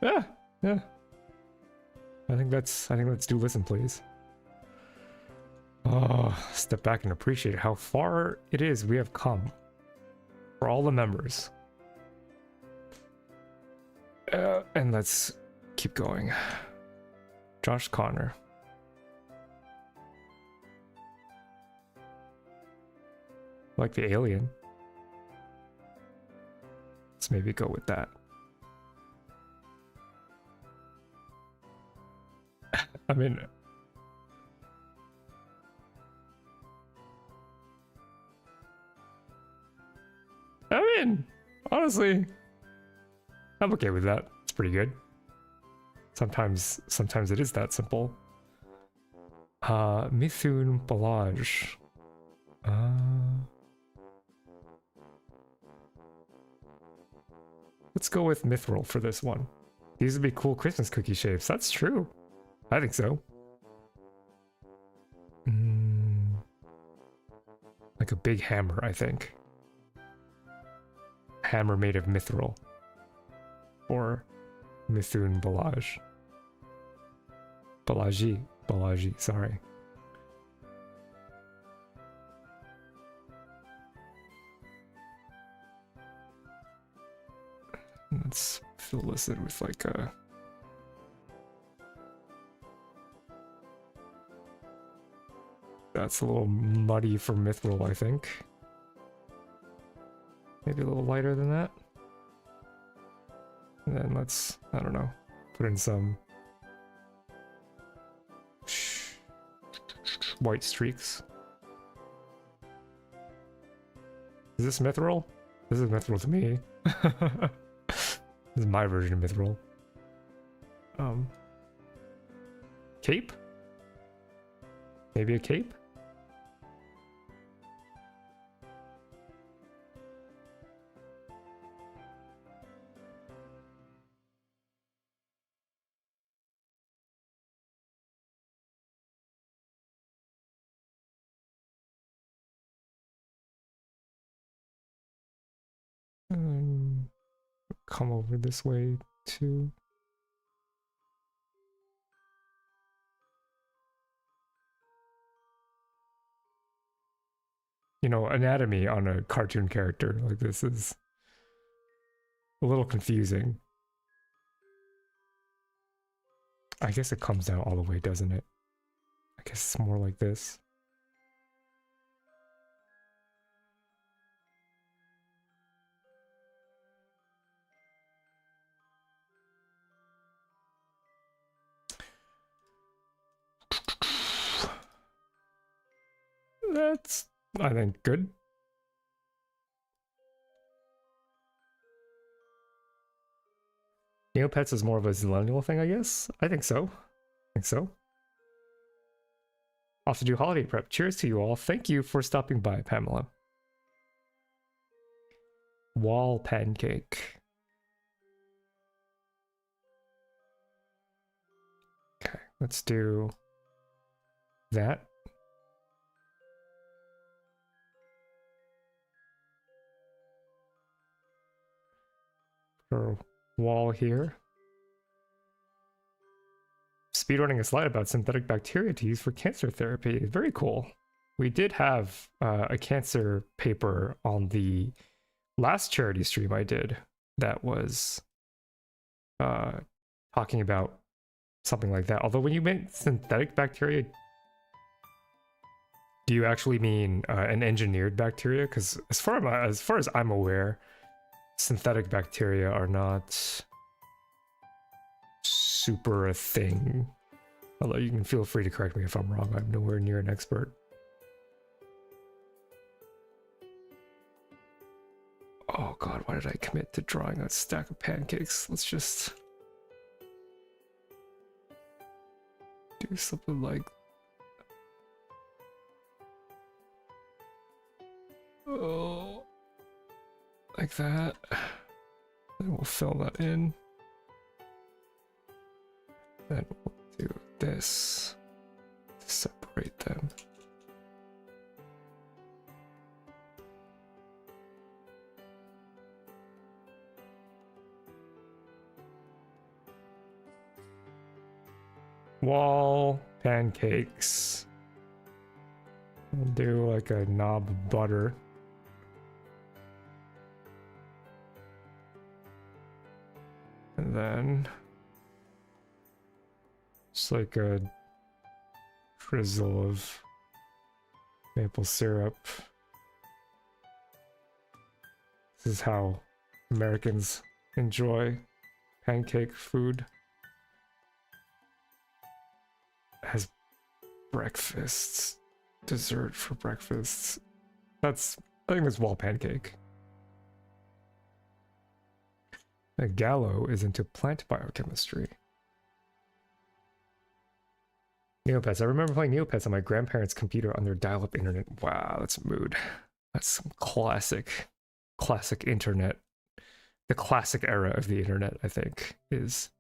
Yeah, yeah. I think that's do listen, please. Oh, step back and appreciate how far it is we have come for all the members. And let's keep going. Josh Connor. Like the alien. Let's maybe go with that. I mean, honestly, I'm okay with that. It's pretty good. Sometimes it is that simple. Mithun Balaj. Let's go with mithril for this one. These would be cool Christmas cookie shapes. That's true. I think so. Like a big hammer, I think. Hammer made of mithril. Or Mithun Balaj. Balaji, sorry. Let's fill this in with like a... That's a little muddy for mithril, I think. Maybe a little lighter than that. And then let's, I don't know, put in some white streaks. Is this mithril? This is mithril to me. This is my version of mithril. Cape? Maybe a cape? come over this way too. You know, anatomy on a cartoon character like this is a little confusing. I guess it comes down all the way, doesn't it? I guess it's more like this. That's, I think, good. Neopets is more of a Zillennial thing, I guess? I think so. I think so. Off to do holiday prep. Cheers to you all. Thank you for stopping by, Pamela. Wall pancake. Okay, let's do that. For wall here. Speedrunning a slide about synthetic bacteria to use for cancer therapy. Very cool. We did have a cancer paper on the last charity stream I did that was talking about something like that. Although when you meant synthetic bacteria, do you actually mean an engineered bacteria? Because as far as I'm aware, synthetic bacteria are not super a thing. Although you can feel free to correct me if I'm wrong. I'm nowhere near an expert. Oh god, why did I commit to drawing a stack of pancakes? Let's just do something like, oh, like that. Then we'll fill that in. Then we'll do this to separate them. Wall pancakes. We'll do like a knob of butter. And then it's like a drizzle of maple syrup. This is how Americans enjoy pancake food as breakfasts, dessert for breakfasts. I think that's wall pancake. Gallo is into plant biochemistry. Neopets. I remember playing Neopets on my grandparents' computer on their dial-up internet. Wow, that's a mood. That's some classic internet. The classic era of the internet, I think, is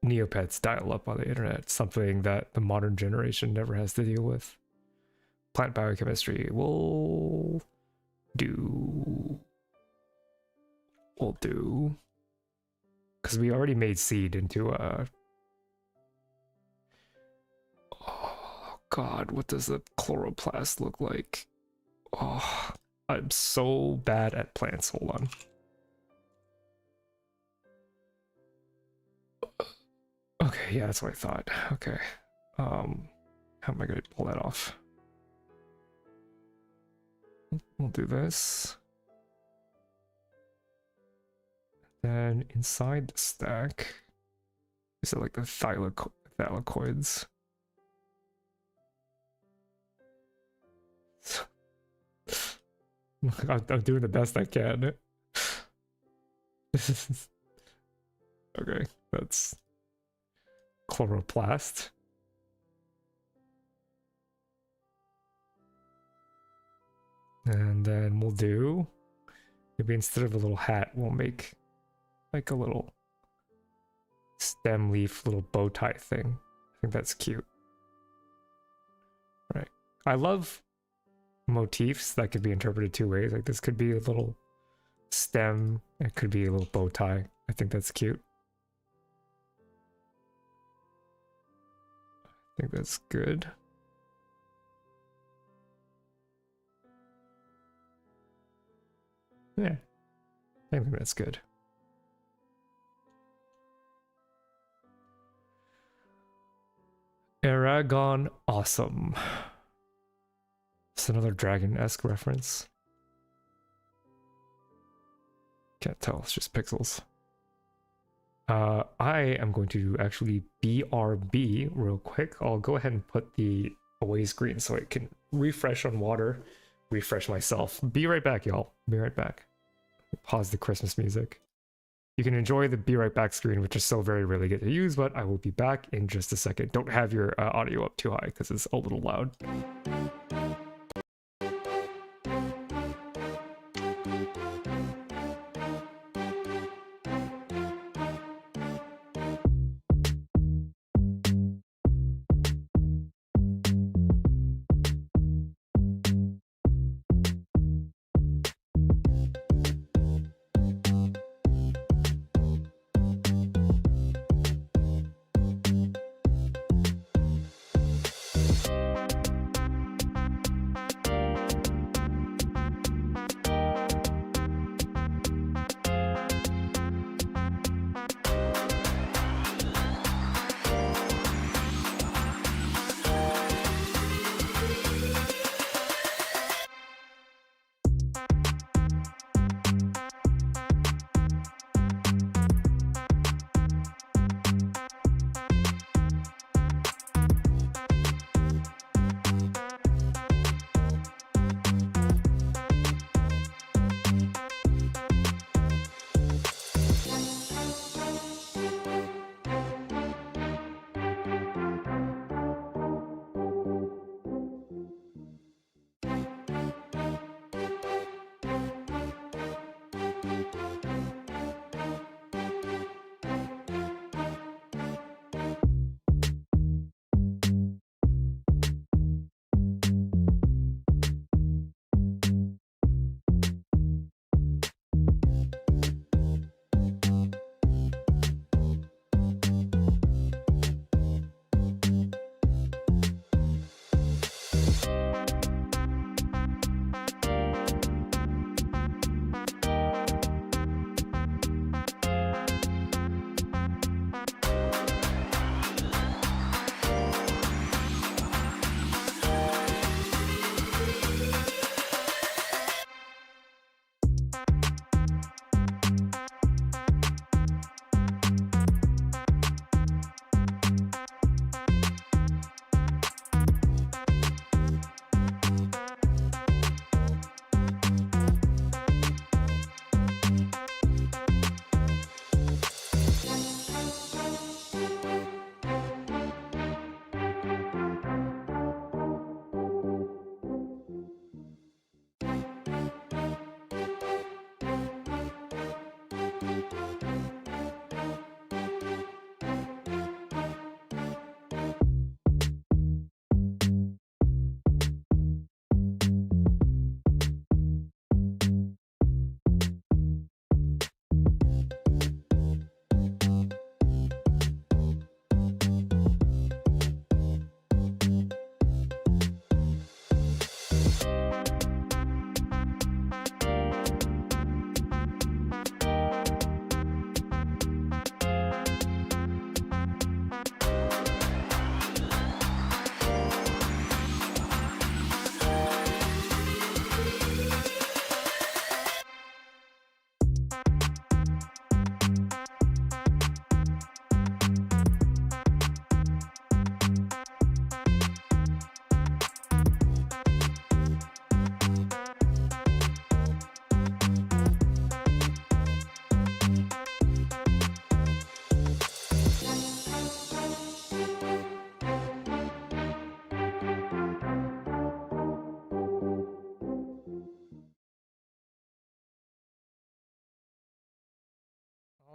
Neopets dial-up on the internet. Something that the modern generation never has to deal with. Plant biochemistry. We'll do. Because we already made seed into a... Oh god, what does the chloroplast look like? Oh, I'm so bad at plants. Hold on. Okay, yeah, that's what I thought. Okay. How am I gonna pull that off? We'll do this. Then inside the stack, is it like the thylakoids? I'm doing the best I can. Okay, that's chloroplast. And then we'll do, maybe instead of a little hat, we'll make like a little stem leaf, little bow tie thing. I think that's cute. Right. I love motifs that could be interpreted two ways. Like this could be a little stem, it could be a little bow tie. I think that's cute. I think that's good. Yeah, I think that's good. Aragon Awesome. It's another dragon-esque reference. Can't tell, it's just pixels. I am going to actually BRB real quick. I'll go ahead and put the away screen so I can refresh on water, refresh myself. Be right back, y'all. Be right back. Pause the Christmas music. You can enjoy the be right back screen, which is so very rarely get to use, but I will be back in just a second. Don't have your audio up too high because it's a little loud.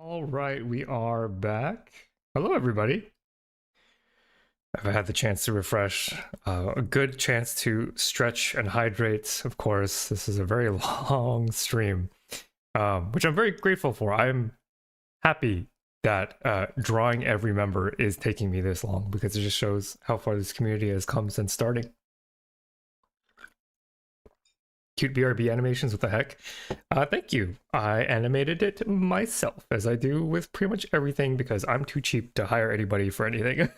All right, we are back. Hello, everybody. I've had the chance to refresh, a good chance to stretch and hydrate. Of course, this is a very long stream, which I'm very grateful for. I'm happy that drawing every member is taking me this long, because it just shows how far this community has come since starting. Cute BRB animations, what the heck? Thank you. I animated it myself, as I do with pretty much everything, because I'm too cheap to hire anybody for anything.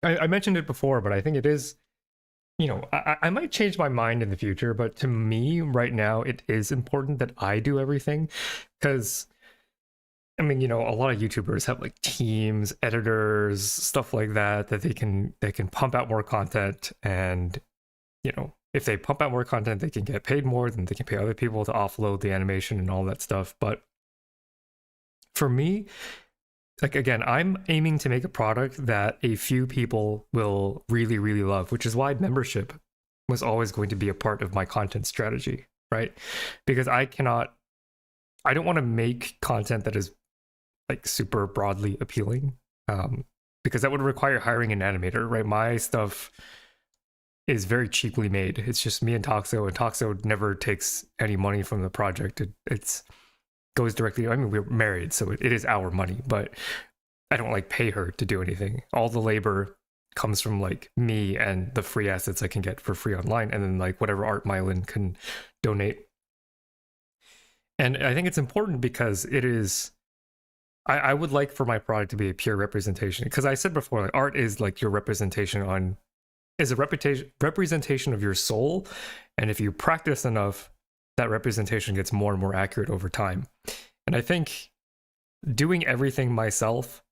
I mentioned it before, but I think it is, you know, I might change my mind in the future, but to me right now, it is important that I do everything, because I mean, you know, a lot of YouTubers have like teams, editors, stuff like that, that they can pump out more content, and you know, if they pump out more content, they can get paid more, then they can pay other people to offload the animation and all that stuff. But for me, like, again, I'm aiming to make a product that a few people will really, really love, which is why membership was always going to be a part of my content strategy, right? Because I don't want to make content that is like super broadly appealing, because that would require hiring an animator, right? My stuff is very cheaply made. It's just me and Toxo never takes any money from the project. It's goes directly. I mean, we're married, so it is our money, but I don't like pay her to do anything. All the labor comes from like me and the free assets I can get for free online, and then like whatever art Mylan can donate. And I think it's important because it is, I would like for my product to be a pure representation, because I said before, like, art is like your representation is a representation of your soul, and if you practice enough, that representation gets more and more accurate over time. And I think doing everything myself,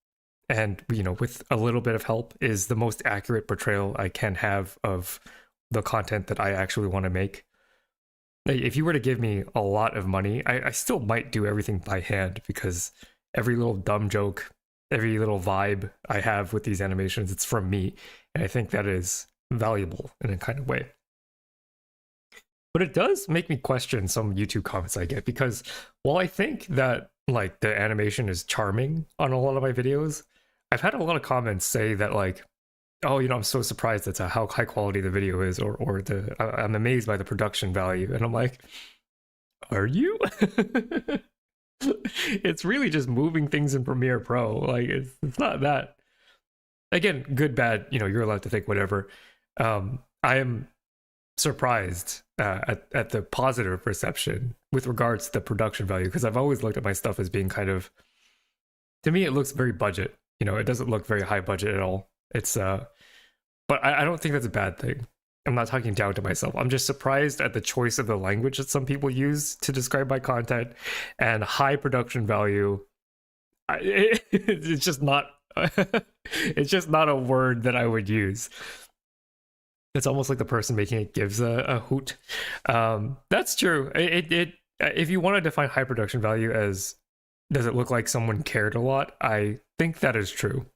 and you know, with a little bit of help, is the most accurate portrayal I can have of the content that I actually want to make. Like, if you were to give me a lot of money, I still might do everything by hand, because every little dumb joke, every little vibe I have with these animations, it's from me, and I think that is valuable in a kind of way. But it does make me question some YouTube comments I get, because while I think that like the animation is charming on a lot of my videos, I've had a lot of comments say that like, oh, you know, I'm so surprised at how high quality the video is, or I'm amazed by the production value. And I'm like, are you? It's really just moving things in Premiere Pro. Like, it's not that. Again, good, bad, you know, you're allowed to think whatever. I am surprised at the positive perception with regards to the production value, because I've always looked at my stuff as being kind of, to me, it looks very budget. You know, it doesn't look very high budget at all. It's but I don't think that's a bad thing. I'm not talking down to myself. I'm just surprised at the choice of the language that some people use to describe my content, and high production value. It's just not. It's just not a word that I would use. It's almost like the person making it gives a hoot. That's true. If you want to define high production value as, does it look like someone cared a lot? I think that is true.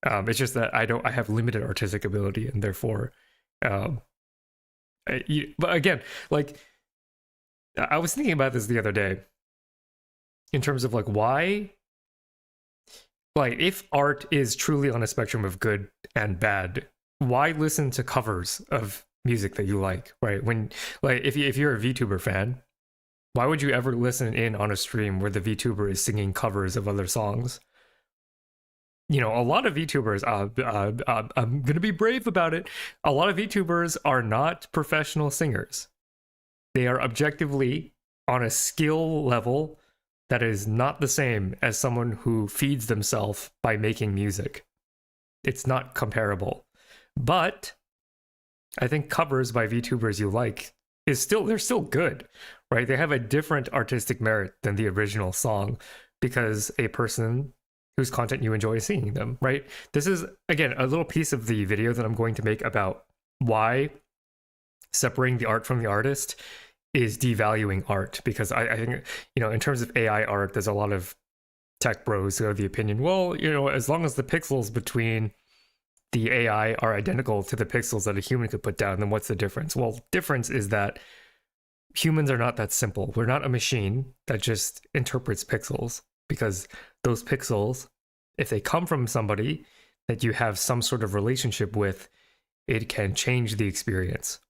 It's just that I have limited artistic ability, and therefore, but again, like, I was thinking about this the other day in terms of like, why, like, if art is truly on a spectrum of good and bad, why listen to covers of music that you like, right? When, like, if you're a VTuber fan, why would you ever listen in on a stream where the VTuber is singing covers of other songs? You know, a lot of VTubers, I'm gonna be brave about it. A lot of VTubers are not professional singers. They are objectively on a skill level that is not the same as someone who feeds themselves by making music. It's not comparable. But I think covers by VTubers you like they're still good, right? They have a different artistic merit than the original song, because a person whose content you enjoy seeing them, right? This is, again, a little piece of the video that I'm going to make about why separating the art from the artist is devaluing art. Because I think, you know, in terms of AI art, there's a lot of tech bros who have the opinion, well, you know, as long as the pixels between the AI are identical to the pixels that a human could put down, then what's the difference? Well, the difference is that humans are not that simple. We're not a machine that just interprets pixels, because those pixels, if they come from somebody that you have some sort of relationship with, it can change the experience.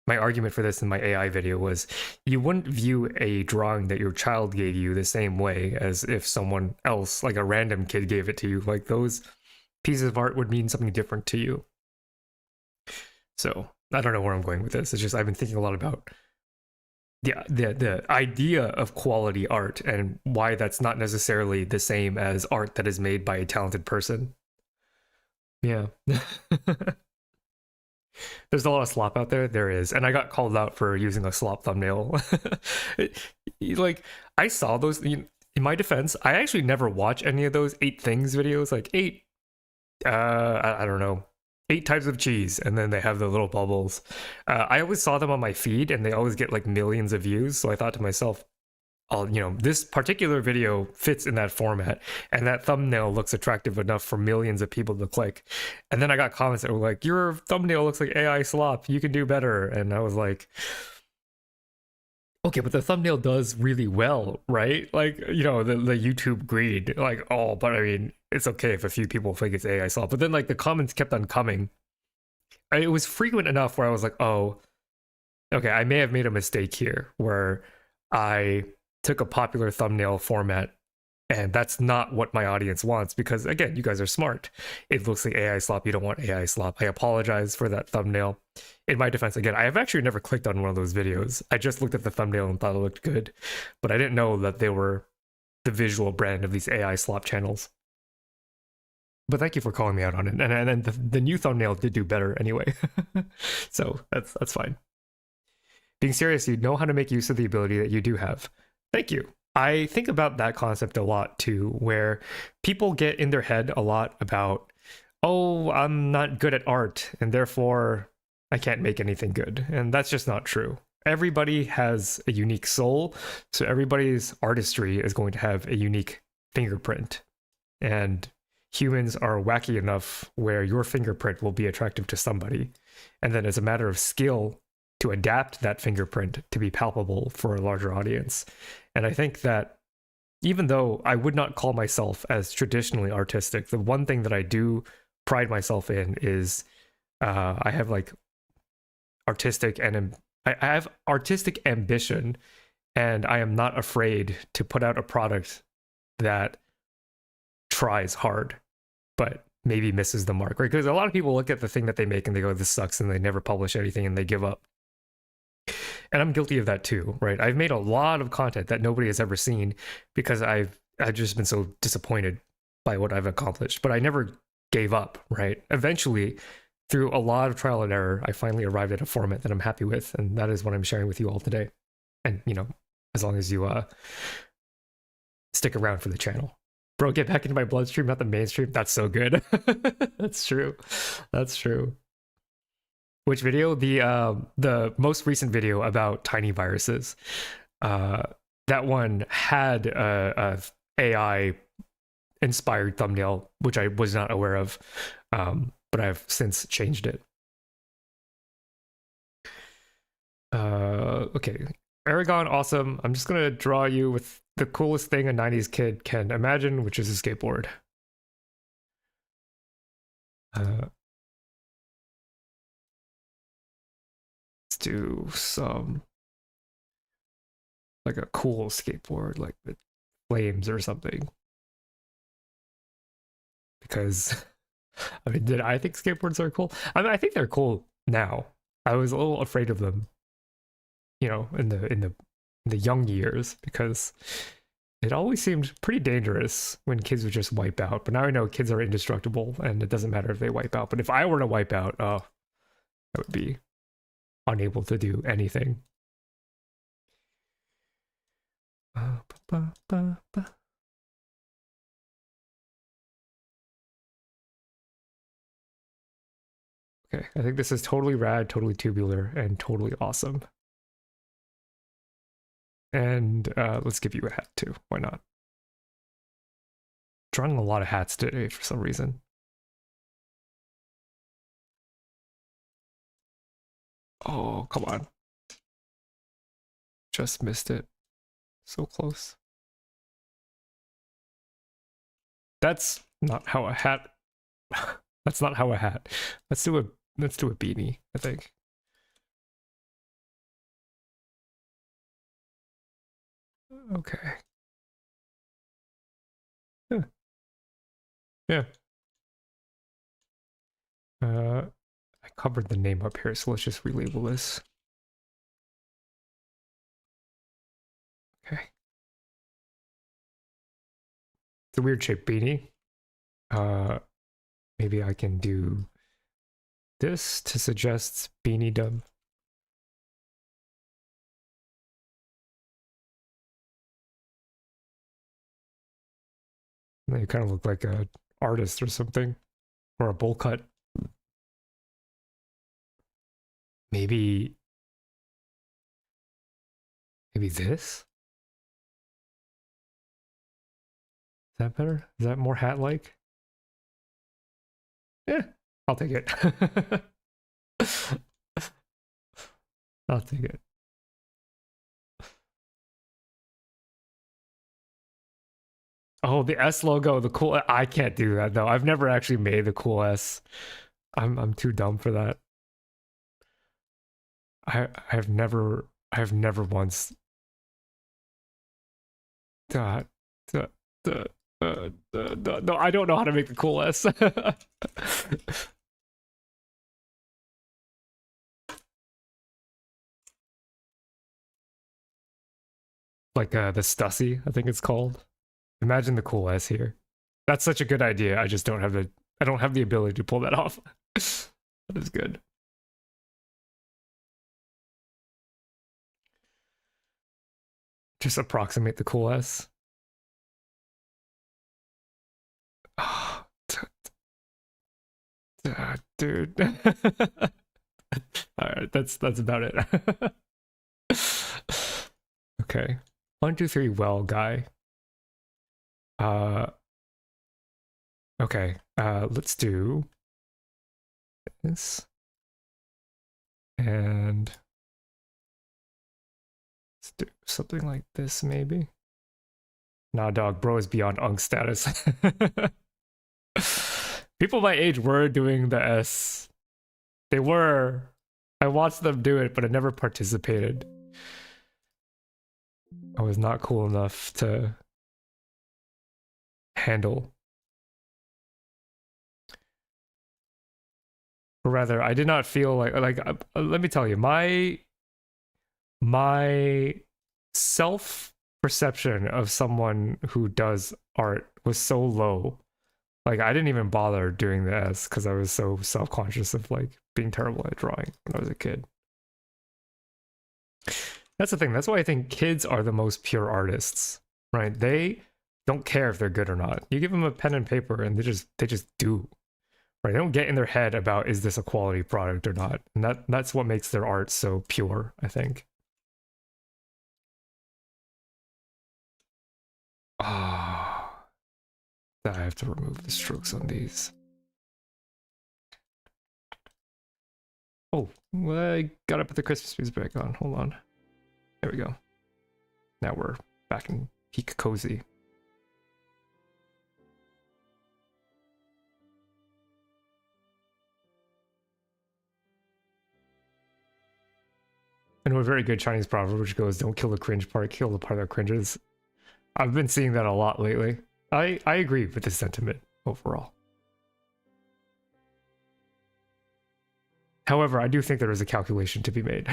my argument for this in my AI video was you wouldn't view a drawing that your child gave you the same way as if someone else, like a random kid, gave it to you. Like those pieces of art would mean something different to you. So I don't know where I'm going with this. It's just I've been thinking a lot about the idea of quality art and why that's not necessarily the same as art that is made by a talented person. Yeah. There's a lot of slop out there. There is. And I got called out for using a slop thumbnail. Like, I saw those. In my defense, I actually never watch any of those 8 things videos. Like, 8, I don't know, 8 types of cheese. And then they have the little bubbles. I always saw them on my feed and they always get like millions of views. So I thought to myself, this particular video fits in that format and that thumbnail looks attractive enough for millions of people to click. And then I got comments that were like, your thumbnail looks like AI slop, you can do better. And I was like, okay, but the thumbnail does really well, right? Like, the YouTube greed, like, oh, but I mean, it's okay if a few people think it's AI slop. But then like the comments kept on coming. It was frequent enough where I was like, oh, okay, I may have made a mistake here where I took a popular thumbnail format and that's not what my audience wants, because again, you guys are smart. It looks like AI slop. You don't want AI slop. I apologize for that thumbnail. In my defense, again, I have actually never clicked on one of those videos. I just looked at the thumbnail and thought it looked good, but I didn't know that they were the visual brand of these AI slop channels. But thank you for calling me out on it. And the new thumbnail did do better anyway. So that's fine. Being serious, you know how to make use of the ability that you do have. Thank you. I think about that concept a lot too, where people get in their head a lot about, oh, I'm not good at art and therefore I can't make anything good. And that's just not true. Everybody has a unique soul, so everybody's artistry is going to have a unique fingerprint. And humans are wacky enough where your fingerprint will be attractive to somebody. And then as a matter of skill, to adapt that fingerprint to be palpable for a larger audience. And I think that even though I would not call myself as traditionally artistic, the one thing that I do pride myself in is I have like artistic and I have artistic ambition, and I am not afraid to put out a product that tries hard, but maybe misses the mark, right? Because a lot of people look at the thing that they make and they go, this sucks, and they never publish anything and they give up. And I'm guilty of that too, right? I've made a lot of content that nobody has ever seen because I've just been so disappointed by what I've accomplished, but I never gave up, right? Eventually, through a lot of trial and error, I finally arrived at a format that I'm happy with, and that is what I'm sharing with you all today. And, as long as you stick around for the channel. Bro, get back into my bloodstream, not the mainstream. That's so good. That's true. That's true. Which video? The most recent video about tiny viruses. That one had a AI inspired thumbnail, which I was not aware of, but I've since changed it. Okay, Aragon, awesome. I'm just gonna draw you with the coolest thing a 90s kid can imagine, which is a skateboard. Let's do some like a cool skateboard, like with flames or something. Because I mean, did I think skateboards are cool? I mean, I think they're cool now. I was a little afraid of them, in the young years, because it always seemed pretty dangerous when kids would just wipe out. But now I know kids are indestructible, and it doesn't matter if they wipe out. But if I were to wipe out, I would be unable to do anything. Okay, I think this is totally rad, totally tubular, and totally awesome. And let's give you a hat too. Why not? Drawing a lot of hats today for some reason. Oh, come on. Just missed it. So close. That's not how a hat. That's not how a hat. Let's do a beanie, I think. Okay. Yeah. Yeah. I covered the name up here, so let's just relabel this. Okay. It's a weird shaped beanie. Maybe I can do this to suggest beanie dub. They kind of look like a artist or something, or a bowl cut. Maybe this? Is that better? Is that more hat-like? Yeah, I'll take it. I'll take it. Oh, the S logo, the cool. I can't do that though. I've never actually made the cool S. I'm too dumb for that. I've never once. No, I don't know how to make the cool S. Like the Stussy, I think it's called. Imagine the cool S here. That's such a good idea. I just don't have the ability to pull that off. That is good. Just approximate the cool S. Oh, dude. All right, that's about it. Okay. 1, 2, 3, well, guy. Okay. Let's do this. And let's do something like this, maybe. Nah, dog, bro is beyond unk status. People my age were doing the S. They were. I watched them do it, but I never participated. I was not cool enough to handle. Or rather, I did not feel like let me tell you, my self perception of someone who does art was so low. Like I didn't even bother doing the S because I was so self-conscious of like being terrible at drawing when I was a kid. That's the thing. That's why I think kids are the most pure artists, right? They don't care if they're good or not. You give them a pen and paper and they just do. Right? They don't get in their head about is this a quality product or not. And that's what makes their art so pure, I think. Ah, I have to remove the strokes on these. Oh, well, I gotta put the Christmas music back on. Hold on. There we go. Now we're back in peak cozy. I know a very good Chinese proverb which goes, don't kill the cringe part, kill the part that cringes. I've been seeing that a lot lately. I agree with the sentiment overall. However, I do think there is a calculation to be made.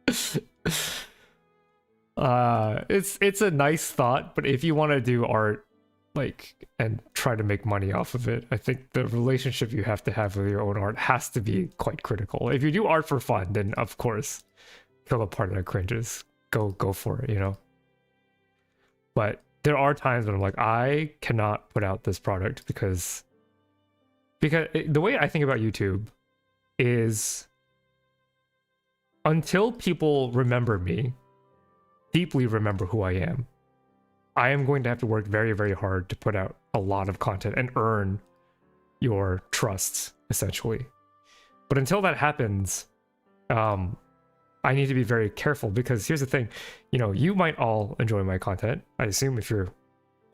It's a nice thought, but if you want to do art like and try to make money off of it, I think the relationship you have to have with your own art has to be quite critical. If you do art for fun, then of course kill the part that cringes. Go for it, you know. But there are times when I'm like, I cannot put out this product because the way I think about YouTube is until people remember me, deeply remember who I am going to have to work very, very hard to put out a lot of content and earn your trust, essentially. But until that happens, I need to be very careful because here's the thing, you know, you might all enjoy my content. I assume if you're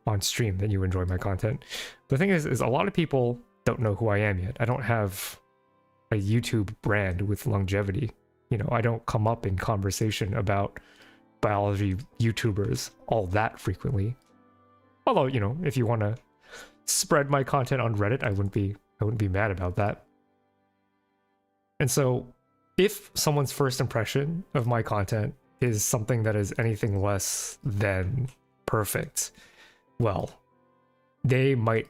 on stream, then you enjoy my content. The thing is a lot of people don't know who I am yet. I don't have a YouTube brand with longevity. You know, I don't come up in conversation about biology YouTubers all that frequently. Although, you know, if you want to spread my content on Reddit, I wouldn't be mad about that. And so if someone's first impression of my content is something that is anything less than perfect, well, they might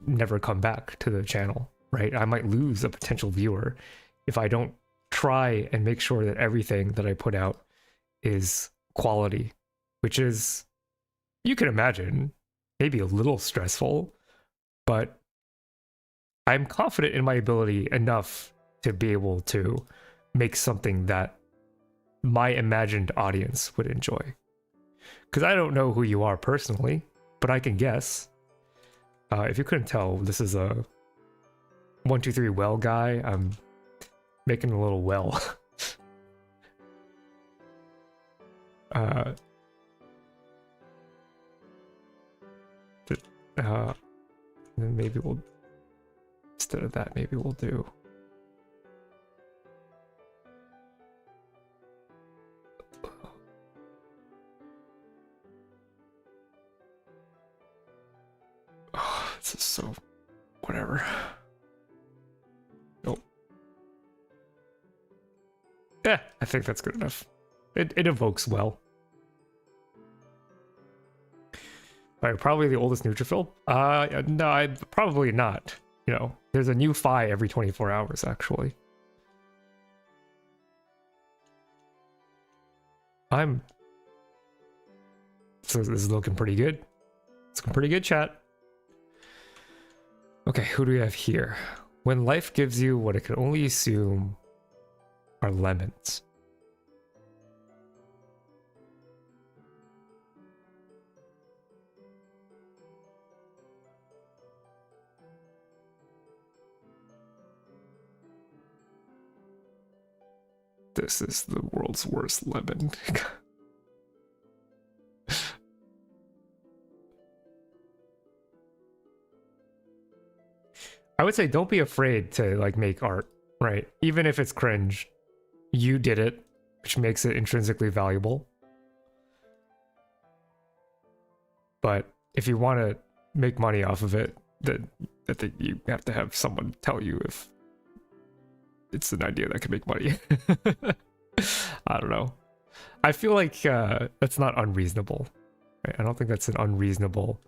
never come back to the channel, right? I might lose a potential viewer if I don't try and make sure that everything that I put out is quality, which is, you can imagine, maybe a little stressful, but I'm confident in my ability enough to be able to make something that my imagined audience would enjoy. Because I don't know who you are personally, but I can guess. If you couldn't tell, this is a 123 well guy. I'm making a little well. Then maybe we'll, instead of that, maybe we'll do this is so whatever. Nope. Yeah, I think that's good enough. It evokes well. Alright, probably the oldest neutrophil? No, probably not. You know, there's a new Phi every 24 hours, actually. So this is looking pretty good. It's looking pretty good, chat. Okay, who do we have here? When life gives you what it can only assume are lemons. This is the world's worst lemon. I would say don't be afraid to like make art, right? Even if it's cringe, you did it, which makes it intrinsically valuable. But if you want to make money off of it, then you have to have someone tell you if it's an idea that can make money. I don't know. I feel like that's not unreasonable. Right? I don't think that's an unreasonable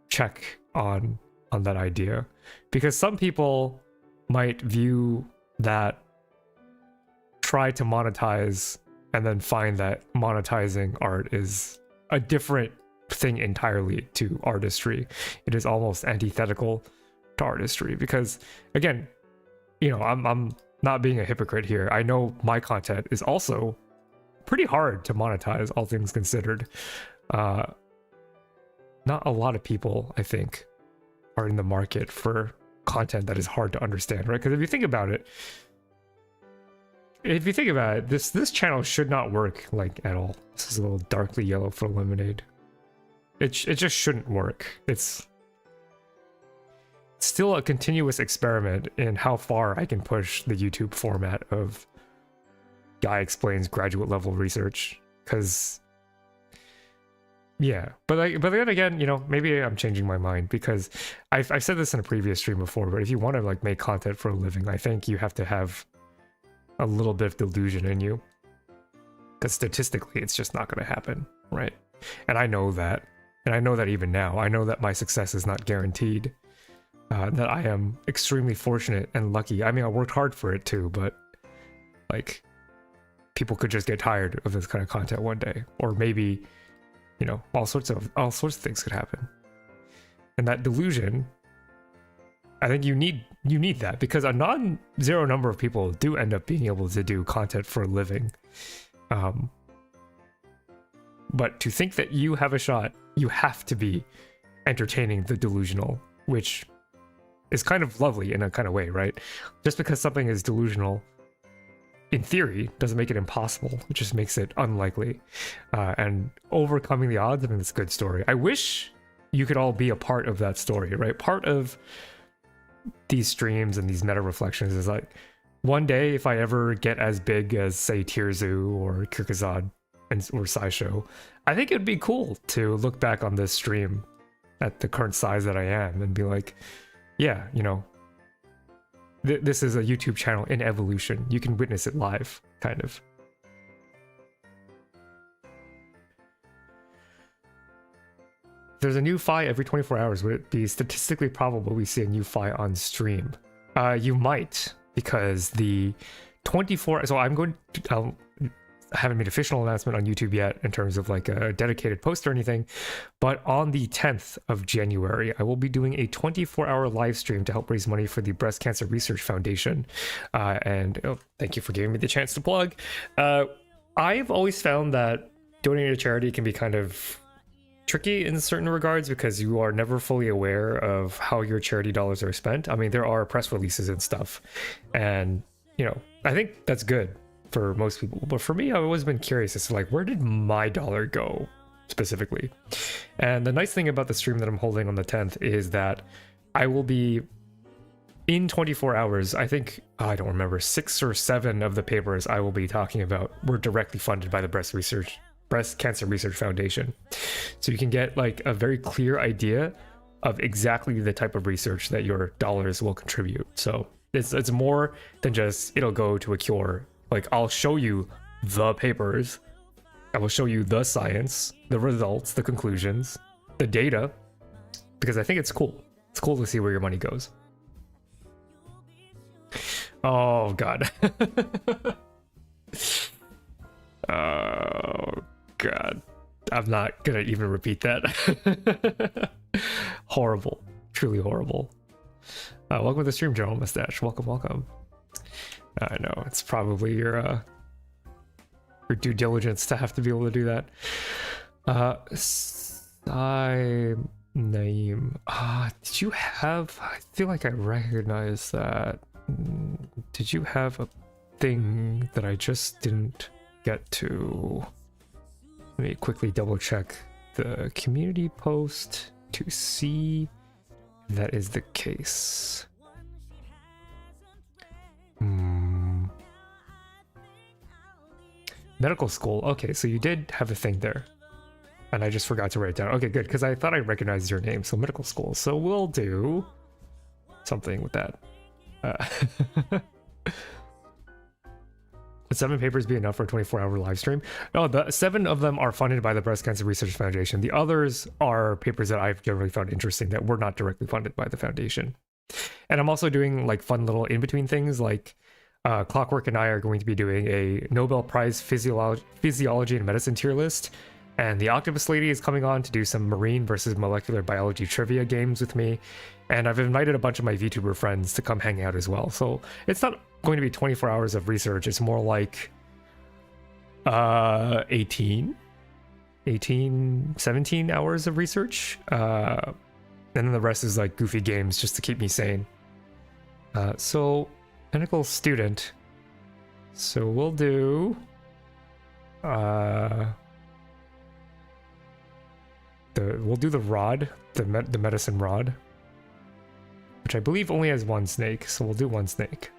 check on that idea, because some people might view that try to monetize and then find that monetizing art is a different thing entirely to artistry. It is almost antithetical to artistry because, again, you know, I'm not being a hypocrite here. I know my content is also pretty hard to monetize, all things considered. Not a lot of people, I think, are in the market for content that is hard to understand, right? Because if you think about it, this channel should not work like at all. This is a little darkly yellow for lemonade. It just shouldn't work. It's still a continuous experiment in how far I can push the YouTube format of Guy Explains graduate level research. Because yeah, but then again, you know, maybe I'm changing my mind, because I've said this in a previous stream before, but if you want to like make content for a living, I think you have to have a little bit of delusion in you, because statistically it's just not going to happen, right? And I know that, and I know that even now. I know that my success is not guaranteed, that I am extremely fortunate and lucky. I mean, I worked hard for it too, but like, people could just get tired of this kind of content one day, or maybe, you know, all sorts of things could happen. And that delusion, I think you need that, because a non-zero number of people do end up being able to do content for a living. But to think that you have a shot, you have to be entertaining the delusional, which is kind of lovely in a kind of way, right? Just because something is delusional, in theory, doesn't make it impossible. It just makes it unlikely. And overcoming the odds, I think it's a good story. I wish you could all be a part of that story, right? Part of these streams and these meta reflections is like, one day if I ever get as big as, say, Tirzu or Kierkegaard, or SciShow, I think it'd be cool to look back on this stream at the current size that I am and be like, yeah, you know, this is a YouTube channel in evolution. You can witness it live, kind of. There's a new Fi every 24 hours. Would it be statistically probable we see a new Fi on stream? You might, because the 24... So I'm going to... I haven't made an official announcement on YouTube yet in terms of like a dedicated post or anything, but on the 10th of January, I will be doing a 24-hour live stream to help raise money for the Breast Cancer Research Foundation. Thank you for giving me the chance to plug. I've always found that donating to charity can be kind of tricky in certain regards because you are never fully aware of how your charity dollars are spent. I mean, there are press releases and stuff, and you know, I think that's good for most people, but for me, I've always been curious as to like, where did my dollar go specifically? And the nice thing about the stream that I'm holding on the 10th is that I will be in 24 hours. I think, I don't remember, 6 or 7 of the papers I will be talking about were directly funded by the Breast Cancer Research Foundation. So you can get like a very clear idea of exactly the type of research that your dollars will contribute. So it's more than just it'll go to a cure. Like, I'll show you the papers, I will show you the science, the results, the conclusions, the data, because I think it's cool. It's cool to see where your money goes. Oh, God. Oh, God. I'm not gonna even repeat that. Horrible. Truly horrible. Welcome to the stream, General Mustache. Welcome, welcome. I know, it's probably your due diligence to have to be able to do that. Name. Did you have... I feel like I recognize that. Did you have a thing that I just didn't get to? Let me quickly double check the community post to see if that is the case. Medical school. Okay, so you did have a thing there. And I just forgot to write it down. Okay, good, because I thought I recognized your name. So medical school. So we'll do something with that. Would 7 papers be enough for a 24-hour live stream? No, the 7 of them are funded by the Breast Cancer Research Foundation. The others are papers that I've generally found interesting that were not directly funded by the foundation. And I'm also doing like fun little in-between things, like Clockwork and I are going to be doing a Nobel Prize Physiology and Medicine tier list, and the Octopus Lady is coming on to do some marine versus molecular biology trivia games with me, and I've invited a bunch of my VTuber friends to come hang out as well. So it's not going to be 24 hours of research, it's more like 17 hours of research, and then the rest is like goofy games just to keep me sane. So medical student, so we'll do we'll do the rod, the medicine rod, which I believe only has 1 snake, so we'll do 1 snake.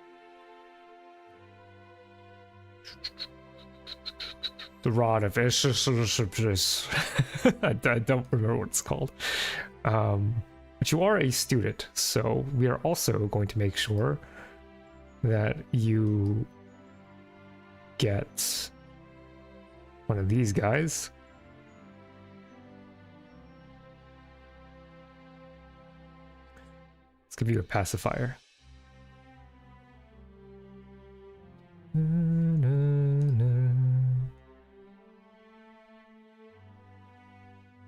The rod of I don't remember what it's called. But you are a student, so we are also going to make sure that you get one of these guys. Let's give you a pacifier.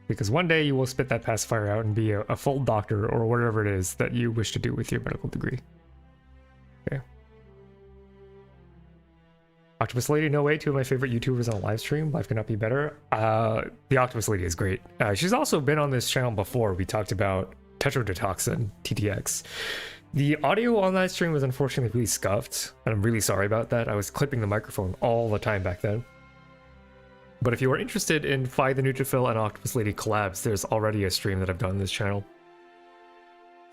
Because one day you will spit that pacifier out and be a full doctor or whatever it is that you wish to do with your medical degree. Okay. Octopus Lady, no way, 2 of my favorite YouTubers on a live stream. Life cannot be better. The Octopus Lady is great. She's also been on this channel before. We talked about tetrodotoxin, TTX. The audio on that stream was unfortunately really scuffed, and I'm really sorry about that. I was clipping the microphone all the time back then. But if you are interested in Fi the Neutrophil and Octopus Lady collabs, there's already a stream that I've done on this channel.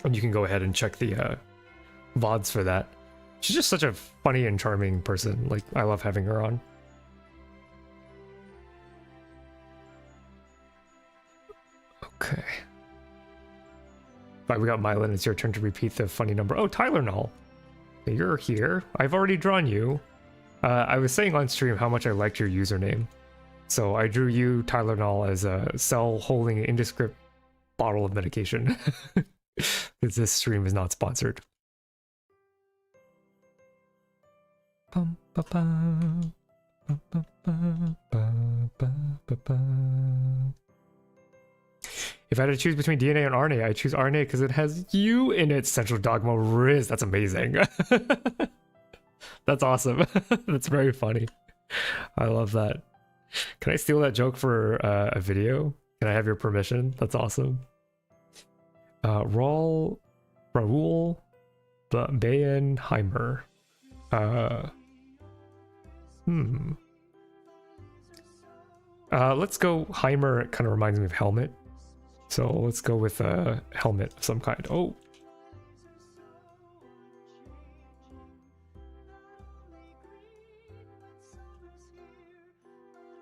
And you can go ahead and check the VODs for that. She's just such a funny and charming person. Like, I love having her on. Okay. Right, we got Mylan. It's your turn to repeat the funny number. Oh, Tyler Null. You're here. I've already drawn you. I was saying on stream how much I liked your username. So I drew you, Tyler Null, as a cell holding an indescript bottle of medication. Because this stream is not sponsored. Bum, ba, ba, ba, ba, ba, ba, ba, ba. If I had to choose between DNA and RNA, I choose RNA because it has you in its central dogma Riz. That's amazing. That's awesome. That's very funny. I love that. Can I steal that joke for a video? Can I have your permission? That's awesome. Raul Bayenheimer. Let's go. Heimer. It kind of reminds me of helmet. So let's go with a helmet of some kind. Oh.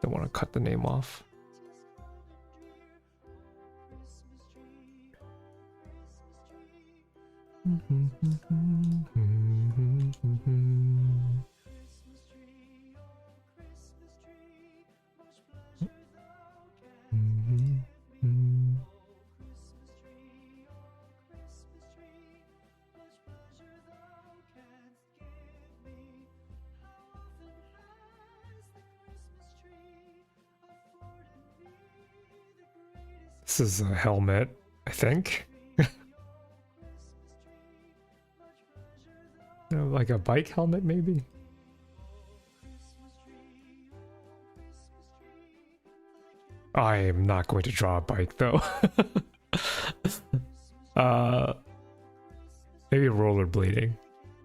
Don't want to cut the name off. This is a helmet, I think. Like a bike helmet, maybe? I am not going to draw a bike, though. Maybe rollerblading.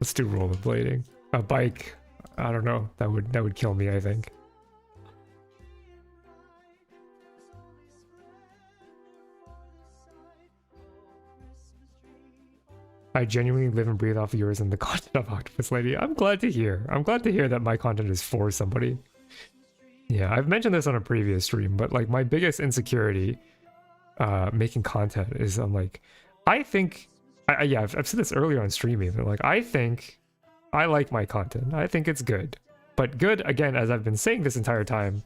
Let's do rollerblading. A bike, I don't know. That would kill me, I think. I genuinely live and breathe off of yours and the content of Octopus Lady. I'm glad to hear. I'm glad to hear that my content is for somebody. Yeah, I've mentioned this on a previous stream, but like my biggest insecurity making content is I'm like, I think, yeah, I've said this earlier on stream even, like I think I like my content. I think it's good. But good, again, as I've been saying this entire time,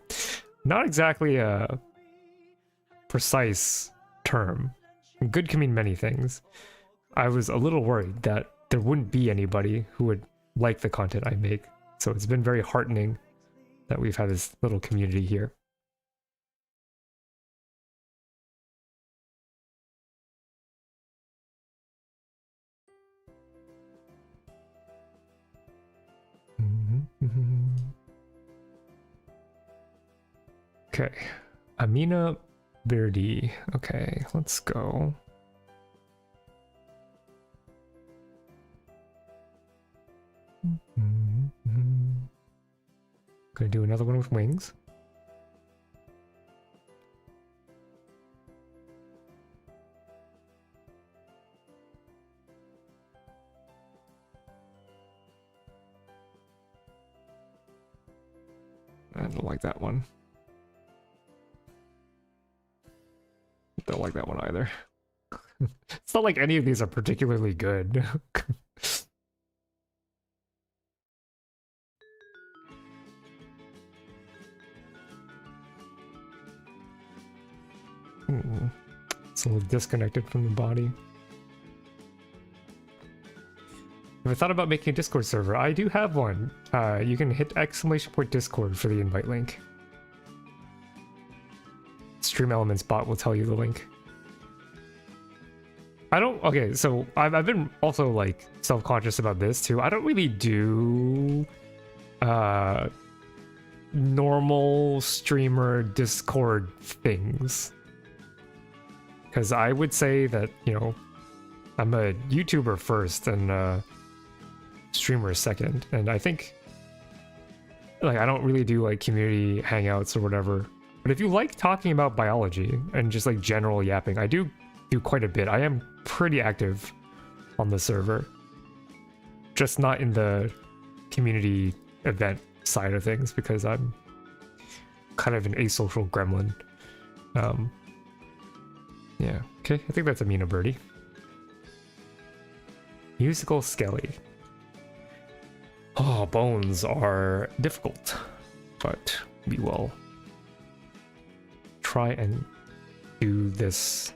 not exactly a precise term. Good can mean many things. I was a little worried that there wouldn't be anybody who would like the content I make. So it's been very heartening that we've had this little community here. Okay, Amina Birdi. Okay, let's go. Gonna do another one with wings. I don't like that one. Don't like that one either. It's not like any of these are particularly good. It's a little disconnected from the body. Have I thought about making a Discord server? I do have one. You can hit !Discord for the invite link. Stream Elements bot will tell you the link. Okay, so I've been also like self-conscious about this too. I don't really do normal streamer Discord things. Because I would say that, you know, I'm a YouTuber first and streamer second. And I think, like, I don't really do, like, community hangouts or whatever. But if you like talking about biology and just, like, general yapping, I do quite a bit. I am pretty active on the server. Just not in the community event side of things because I'm kind of an asocial gremlin. Yeah, okay, I think that's a Mina birdie. Musical Skelly. Oh, bones are difficult, but we will try and do this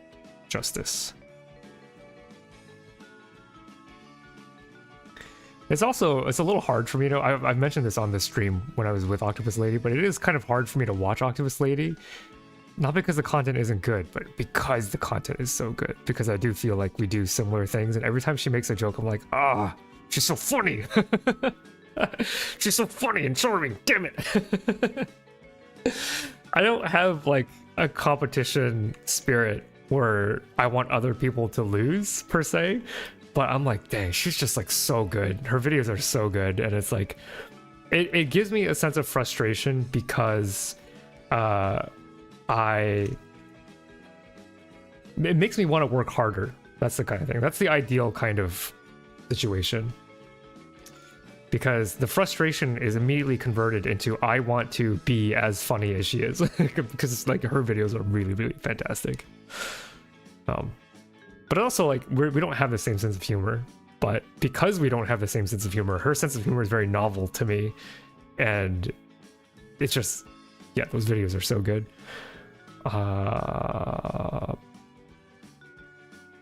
justice. It's a little hard for me to, I've mentioned this on the stream when I was with Octopus Lady, but it is kind of hard for me to watch Octopus Lady. Not because the content isn't good, but because the content is so good. Because I do feel like we do similar things, and every time she makes a joke, I'm like, ah, she's so funny. She's so funny and charming, damn it. I don't have like a competition spirit where I want other people to lose per se, but I'm like, dang, she's just like so good. Her videos are so good, and it's like, it gives me a sense of frustration because it makes me want to work harder. That's the kind of thing. That's the ideal kind of situation. Because the frustration is immediately converted into I want to be as funny as she is. Because like her videos are really, really fantastic. But also like we don't have the same sense of humor. But because we don't have the same sense of humor, her sense of humor is very novel to me. And it's just, yeah, those videos are so good.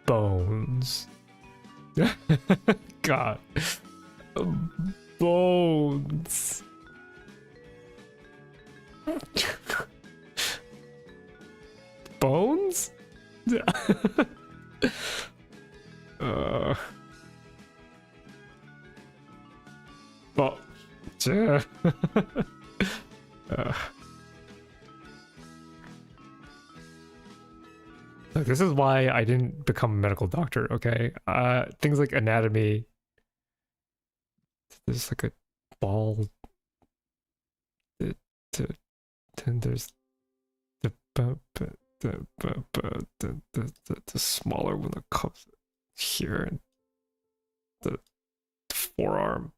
Bones. God. Bones. Bones? Well, look, this is why I didn't become a medical doctor, okay? Things like anatomy. There's like a ball. Then there's the smaller one that comes here, and the forearm.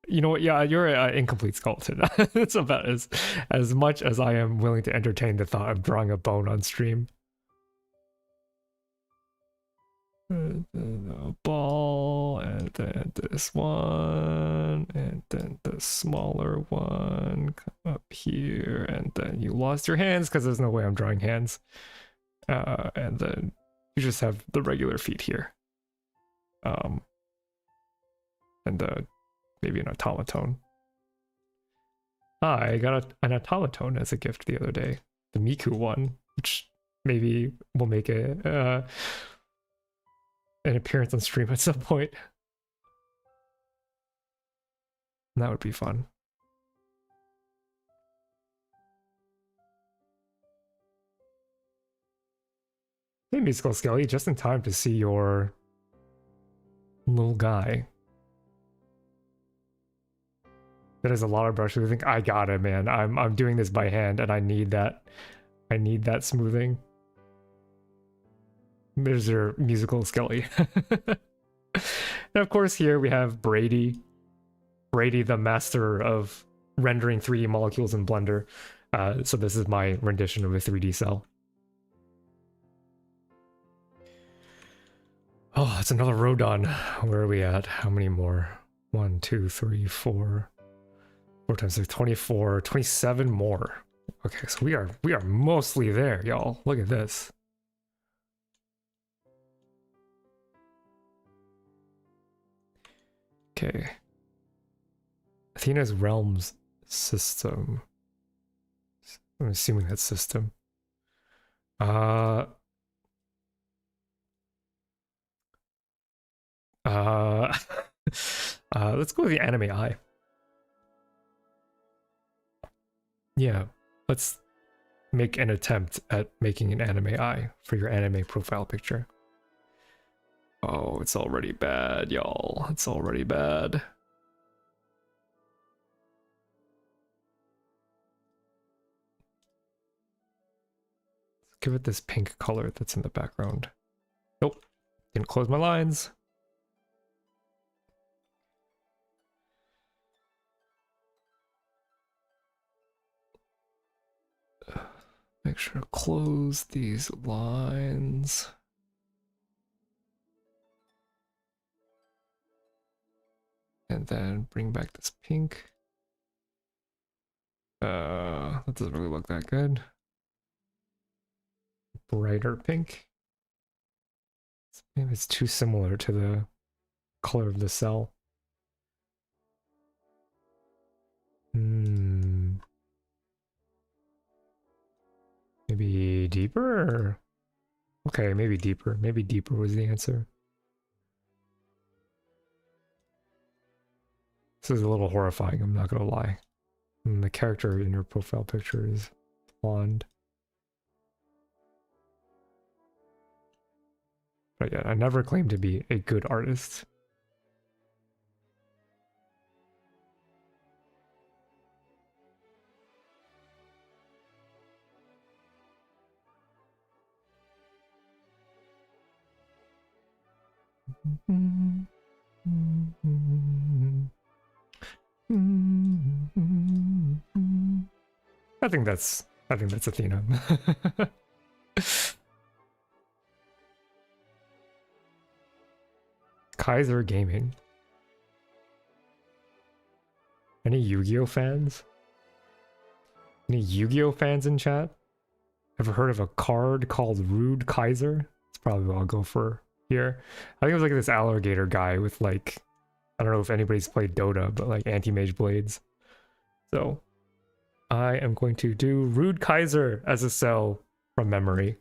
You know what? Yeah, you're an incomplete skeleton. It's about as much as I am willing to entertain the thought of drawing a bone on stream. And then a ball, and then this one, and then the smaller one come up here, and then you lost your hands because there's no way I'm drawing hands. And then you just have the regular feet here. And maybe an automaton. I got an automaton as a gift the other day, the Miku one, which maybe will make an appearance on stream at some point. That would be fun. Hey, Musical Skelly, just in time to see your little guy. That is a lot of brushes. I think I got it, man. I'm doing this by hand, and I need that. I need that smoothing. There's your Musical Skelly. And of course, here we have Brady. Brady, the master of rendering 3D molecules in Blender. So this is my rendition of a 3D cell. Oh, that's another Rodon. Where are we at? How many more? 1, 2, 3, 4. 4 times 6, 24, 27 more. Okay, so we are mostly there, y'all. Look at this. Okay. Athena's Realms system. I'm assuming that's system. Let's go with the anime eye. Yeah, let's make an attempt at making an anime eye for your anime profile picture. Oh, it's already bad, y'all. It's already bad. Let's give it this pink color that's in the background. Nope, didn't close my lines. make sure to close these lines. And then bring back this pink. That doesn't really look that good. Brighter pink. Maybe it's too similar to the color of the cell. Maybe deeper? Okay, maybe deeper. Maybe deeper was the answer. This is a little horrifying, I'm not gonna lie. And the character in her profile picture is blonde. But yeah, I never claimed to be a good artist. I think that's Athena. Kaiser Gaming. Any Yu-Gi-Oh fans? Any Yu-Gi-Oh fans in chat? Ever heard of a card called Rude Kaiser? That's probably what I'll go for here. I think it was like this alligator guy with like, I don't know if anybody's played Dota, but like anti-mage blades. So I am going to do Rude Kaiser as a cell from memory.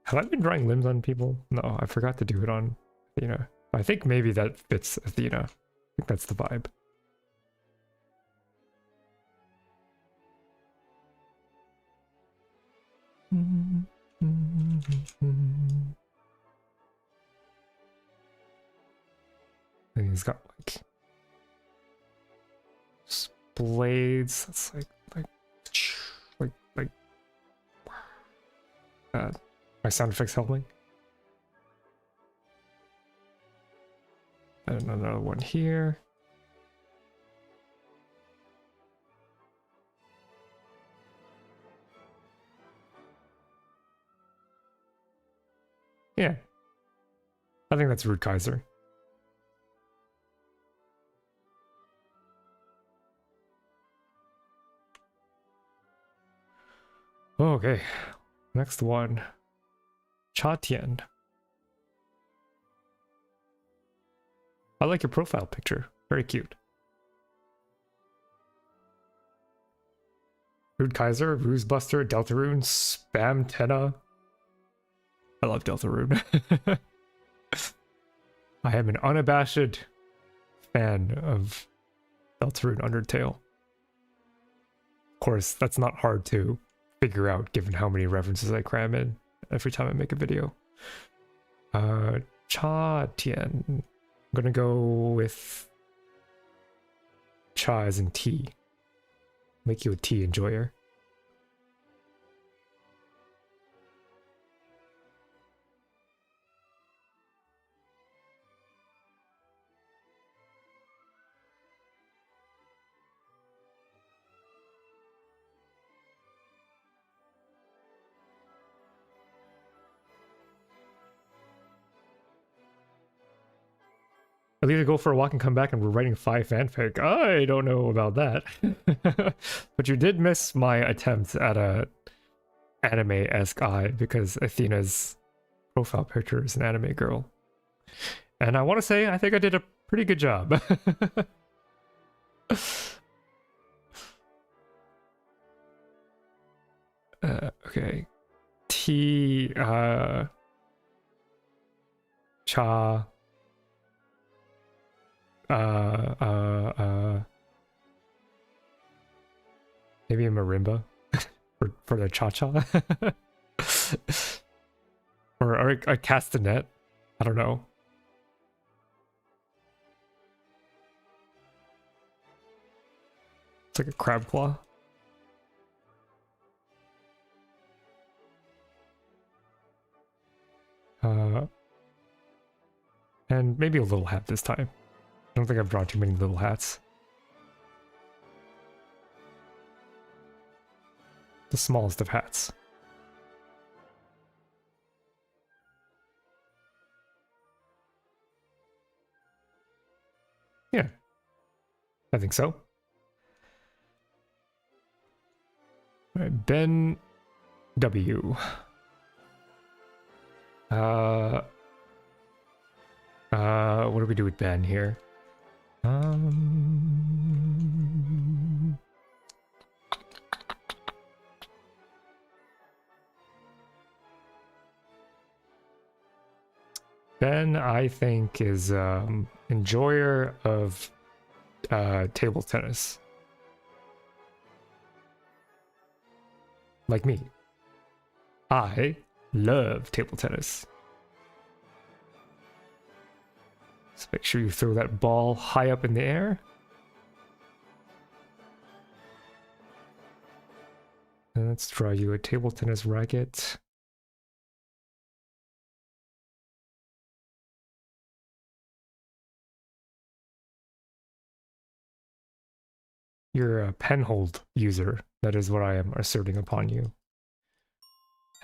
Have I been drawing limbs on people? No, I forgot to do it on Athena. I think maybe that fits Athena. I think that's the vibe. And he's got like blades. That's like my sound effects helping. And another one here. Yeah. I think that's Rude Kaiser. Okay. Next one. Cha Tian. I like your profile picture. Very cute. Rude Kaiser, Ruse Buster, Deltarune, Spam Tenna. I love Deltarune. I am an unabashed fan of Deltarune Undertale. Of course, that's not hard to figure out given how many references I cram in every time I make a video. Cha Tian. I'm gonna go with Cha as in tea. Make you a tea enjoyer. I'll either go for a walk and come back and we're writing 5 fanfic. I don't know about that. But you did miss my attempt at a anime-esque eye because Athena's profile picture is an anime girl. And I want to say, I think I did a pretty good job. Okay. T, Cha, maybe a marimba for the cha-cha. or a castanet. I don't know. It's like a crab claw. And maybe a little hat this time. I don't think I've drawn too many little hats. the smallest of hats. Yeah, I think so. All right, Ben W. What do we do with Ben here? Ben, I think, is enjoyer of table tennis. Like me. I love table tennis. So make sure you throw that ball high up in the air. And let's draw you a table tennis racket. You're a penhold user. That is what I am asserting upon you.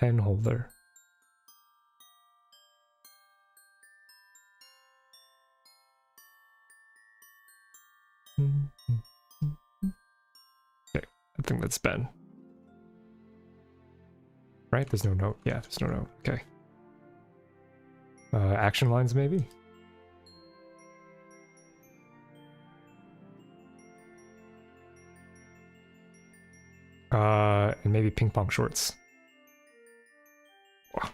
Pen holder. Okay, I think that's Ben. Right? There's no note. Yeah, there's no note. Okay. Action lines, maybe? And maybe ping pong shorts. Wow.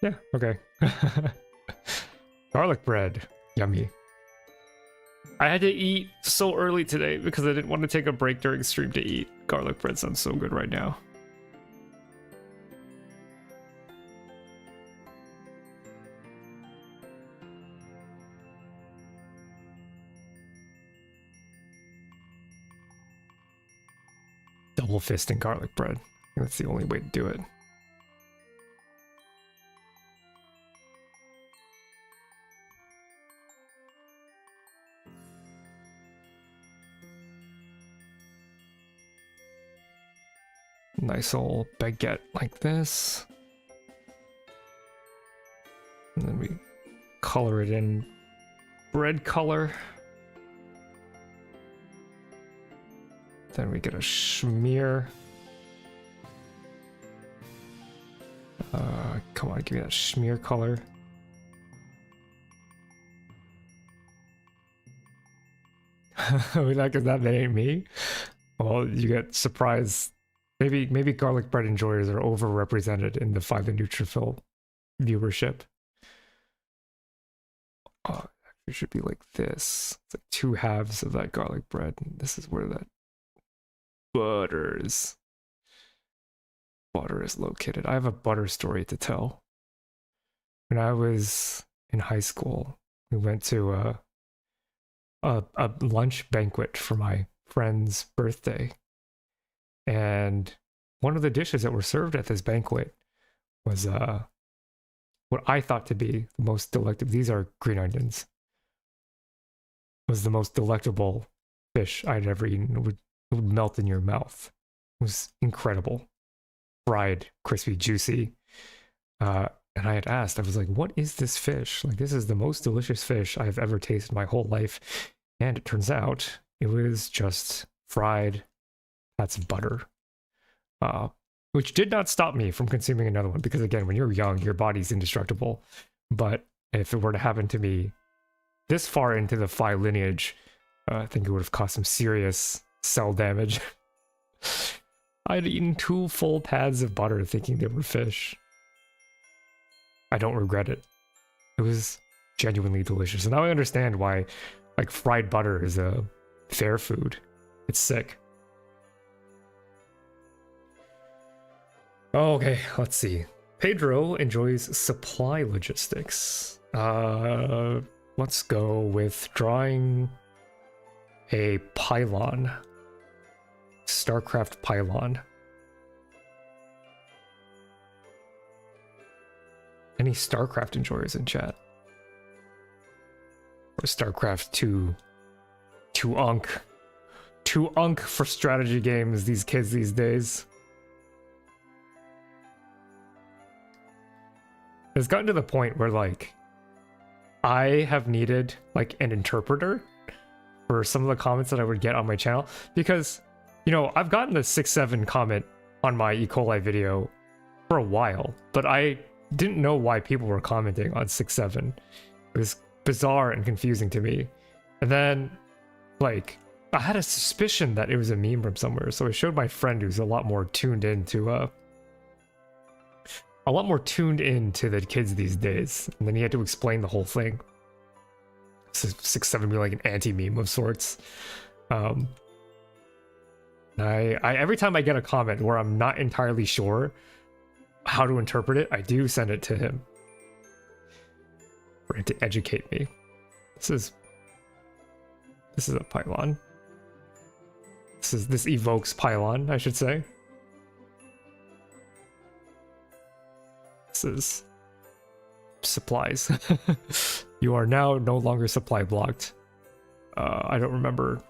Yeah, okay. Garlic bread. Yummy. I had to eat so early today because I didn't want to take a break during stream to eat. Garlic bread sounds so good right now. Double fisting garlic bread. That's the only way to do it. Nice old baguette like this. And then we color it in bread color. Then we get a smear. Come on, give me that smear color. Like, is that ain't me? Well, you get surprised. Maybe garlic bread enjoyers are overrepresented in the Find the Neutrophil viewership. It should be like this. It's like 2 halves of that garlic bread. And this is where that butter is located. I have a butter story to tell. When I was in high school, we went to a lunch banquet for my friend's birthday. And one of the dishes that were served at this banquet was what I thought to be the most delectable. These are green onions. Was the most delectable fish I'd ever eaten. It would melt in your mouth. It was incredible. Fried, crispy, juicy. And I had asked, I was like, what is this fish? Like, this is the most delicious fish I've ever tasted my whole life. And it turns out it was just fried pats of butter. Which did not stop me from consuming another one. Because again, when you're young, your body's indestructible. But if it were to happen to me this far into the Phi lineage, I think it would have caused some serious cell damage. I'd eaten 2 full pads of butter thinking they were fish. I don't regret it. It was genuinely delicious. And now I understand why, like, fried butter is a fair food. It's sick. Okay, let's see. Pedro enjoys supply logistics. Let's go with drawing a pylon. StarCraft pylon. Any StarCraft enjoyers in chat? Or StarCraft 2? 2 unk for strategy games, these kids these days. It's gotten to the point where, like, I have needed, like, an interpreter for some of the comments that I would get on my channel. Because, you know, I've gotten the 6-7 comment on my E. coli video for a while, but I didn't know why people were commenting on 6-7. It was bizarre and confusing to me. And then, like, I had a suspicion that it was a meme from somewhere, so I showed my friend who's a lot more tuned into the kids these days, and then he had to explain the whole thing. 6-7 being like an anti-meme of sorts. I every time I get a comment where I'm not entirely sure how to interpret it, I do send it to him for him to educate me. This is a pylon. This evokes pylon, I should say. This is supplies. You are now no longer supply blocked. I don't remember.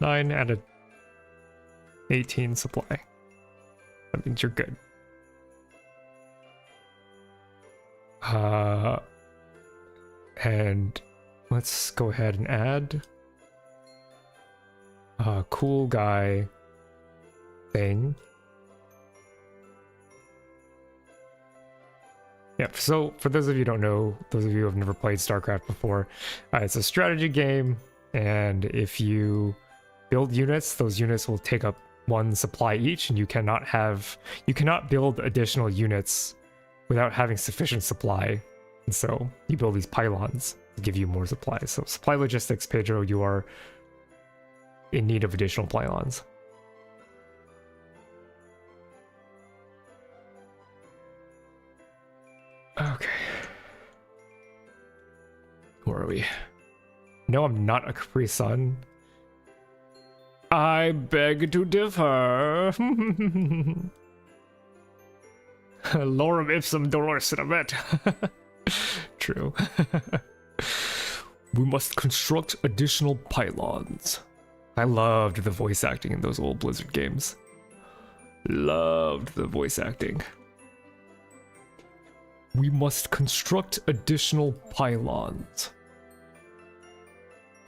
9 out of 18 supply. That means you're good. And let's go ahead and add a cool guy thing. Yeah, so for those of you who don't know, those of you who have never played StarCraft before, it's a strategy game, and if you build units, those units will take up 1 supply each, and you cannot build additional units without having sufficient supply. And so you build these pylons to give you more supply. So supply logistics, Pedro, you are in need of additional pylons. Okay. Where are we? No, I'm not a Capri Sun. I beg to differ. Lorem ipsum dolor sit. True. We must construct additional pylons. I loved the voice acting in those old Blizzard games. Loved the voice acting. We must construct additional pylons.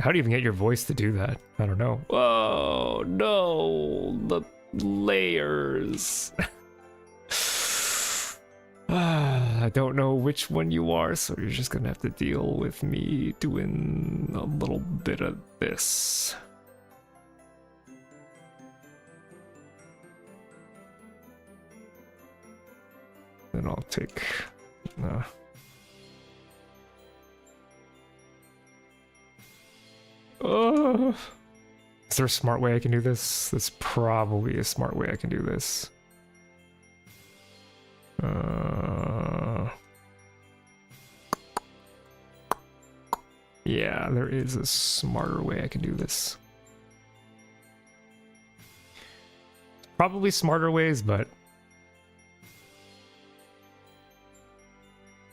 How do you even get your voice to do that? I don't know. Oh no, the layers. I don't know which one you are, so you're just gonna have to deal with me doing a little bit of this. Then I'll take... is there a smart way I can do this? There's probably a smart way I can do this. Yeah, there is a smarter way I can do this. Probably smarter ways, but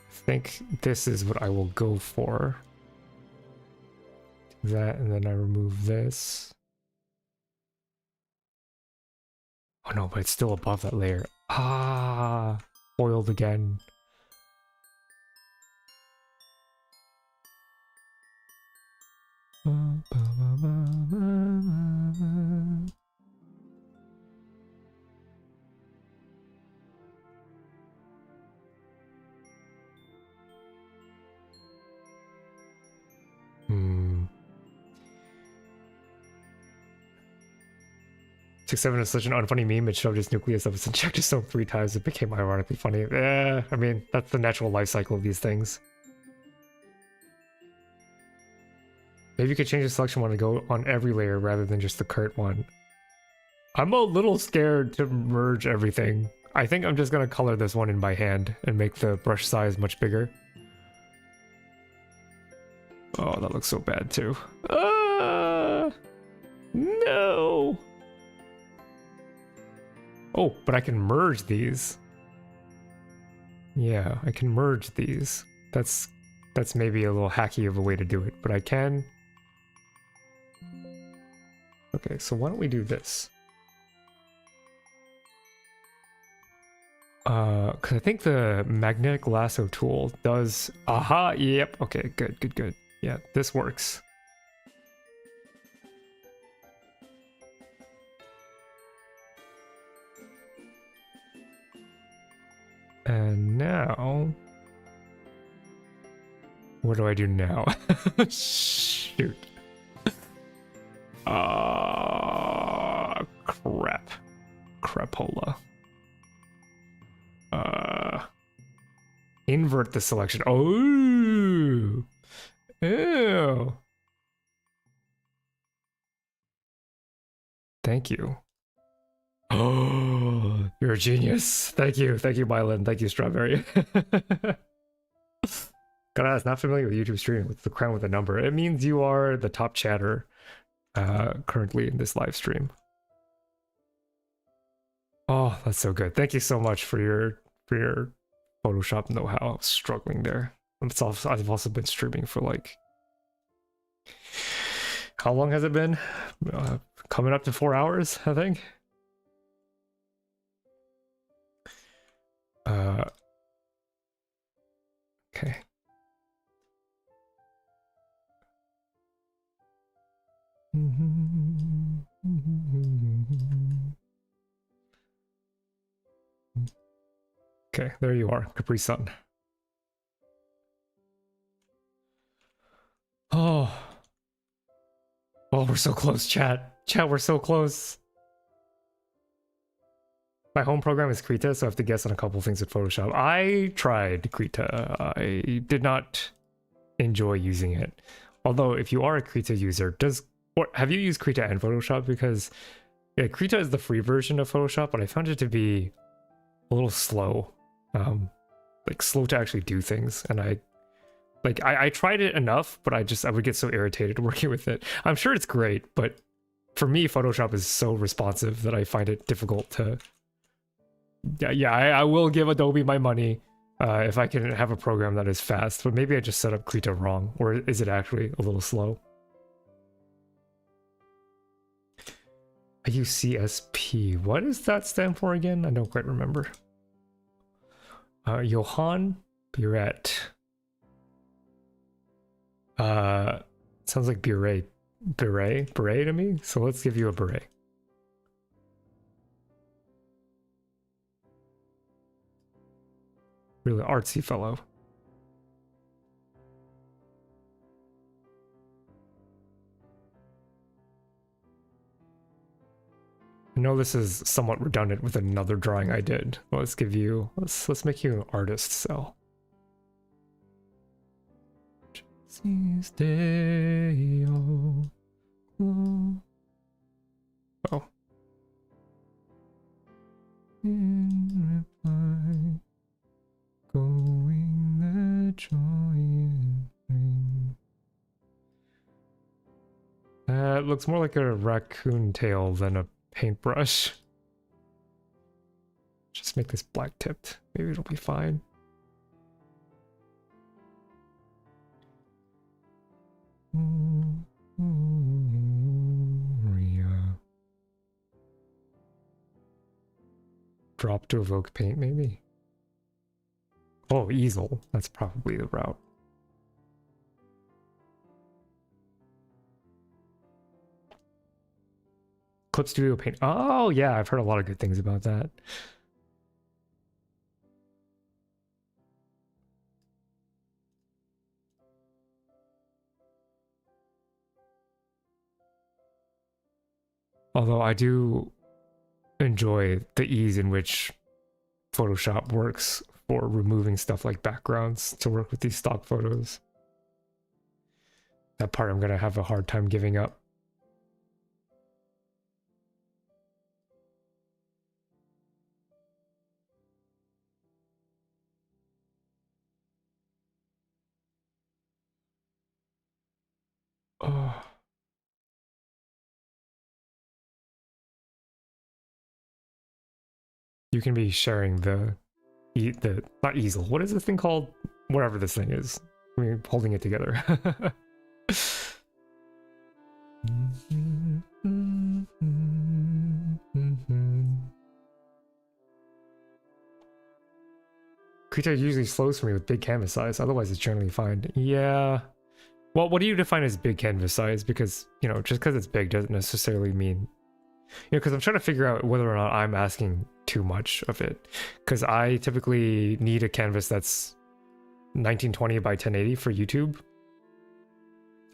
I think this is what I will go for. Do that, and then I remove this. Oh no, but it's still above that layer. Ah, foiled again. Hmm. 6-7 is such an unfunny meme. It shoved its nucleus up its injectosome 3 times. It became ironically funny. I mean, that's the natural life cycle of these things. Maybe you could change the selection one to go on every layer rather than just the cart one. I'm a little scared to merge everything. I think I'm just gonna color this one in by hand and make the brush size much bigger. Oh, that looks so bad too. No! Oh, but I can merge these. Yeah, I can merge these. That's maybe a little hacky of a way to do it, but I can. Okay, so why don't we do this? Because I think the magnetic lasso tool does... Aha, yep, okay, good, good, good. Yeah, this works. And now... What do I do now? Shoot. Crap. Crapola. Invert the selection. Oh! Ew. Thank you. Oh, you're a genius. Thank you, Mylan. Thank you, Strawberry. Gotta ask, not familiar with YouTube streaming. What's the crown with a number? It means you are the top chatter currently in this live stream. Oh, that's so good. Thank you so much for your Photoshop know-how. I was struggling there. I've also been streaming for like... How long has it been? Coming up to 4 hours, I think. Okay. Okay, there you are, Capri Sun. Oh. Oh, we're so close, chat. Chat, we're so close. My home program is Krita, so I have to guess on a couple things with Photoshop. I tried Krita. I did not enjoy using it. Although, if you are a Krita user, have you used Krita and Photoshop? Because yeah, Krita is the free version of Photoshop, but I found it to be a little slow. Like slow to actually do things, and I tried it enough, but I would get so irritated working with it. I'm sure it's great, but for me, Photoshop is so responsive that I find it difficult to... Yeah, I will give Adobe my money if I can have a program that is fast, but maybe I just set up Krita wrong, or is it actually a little slow? I use CSP. What does that stand for again? I don't quite remember. Johan Buret. Sounds like beret to me. So let's give you a beret. Really artsy fellow. I know this is somewhat redundant with another drawing I did. Let's give you, let's make you an artist cell. Oh. In reply, going the joy and bring. It looks more like a raccoon tail than a paintbrush. Just make this black tipped. Maybe it'll be fine. Drop to evoke paint, maybe? Oh, easel. That's probably the route. Clip Studio Paint. Oh, yeah, I've heard a lot of good things about that. Although I do enjoy the ease in which Photoshop works for removing stuff like backgrounds to work with these stock photos. That part I'm going to have a hard time giving up. Oh. You can be sharing the the not easel. What is this thing called? Whatever this thing is. I mean, holding it together. Krita usually slows for me with big canvas size, otherwise it's generally fine. Yeah. Well, what do you define as big canvas size? Because, you know, just because it's big doesn't necessarily mean... You know, because I'm trying to figure out whether or not I'm asking too much of it. Because I typically need a canvas that's 1920 by 1080 for YouTube.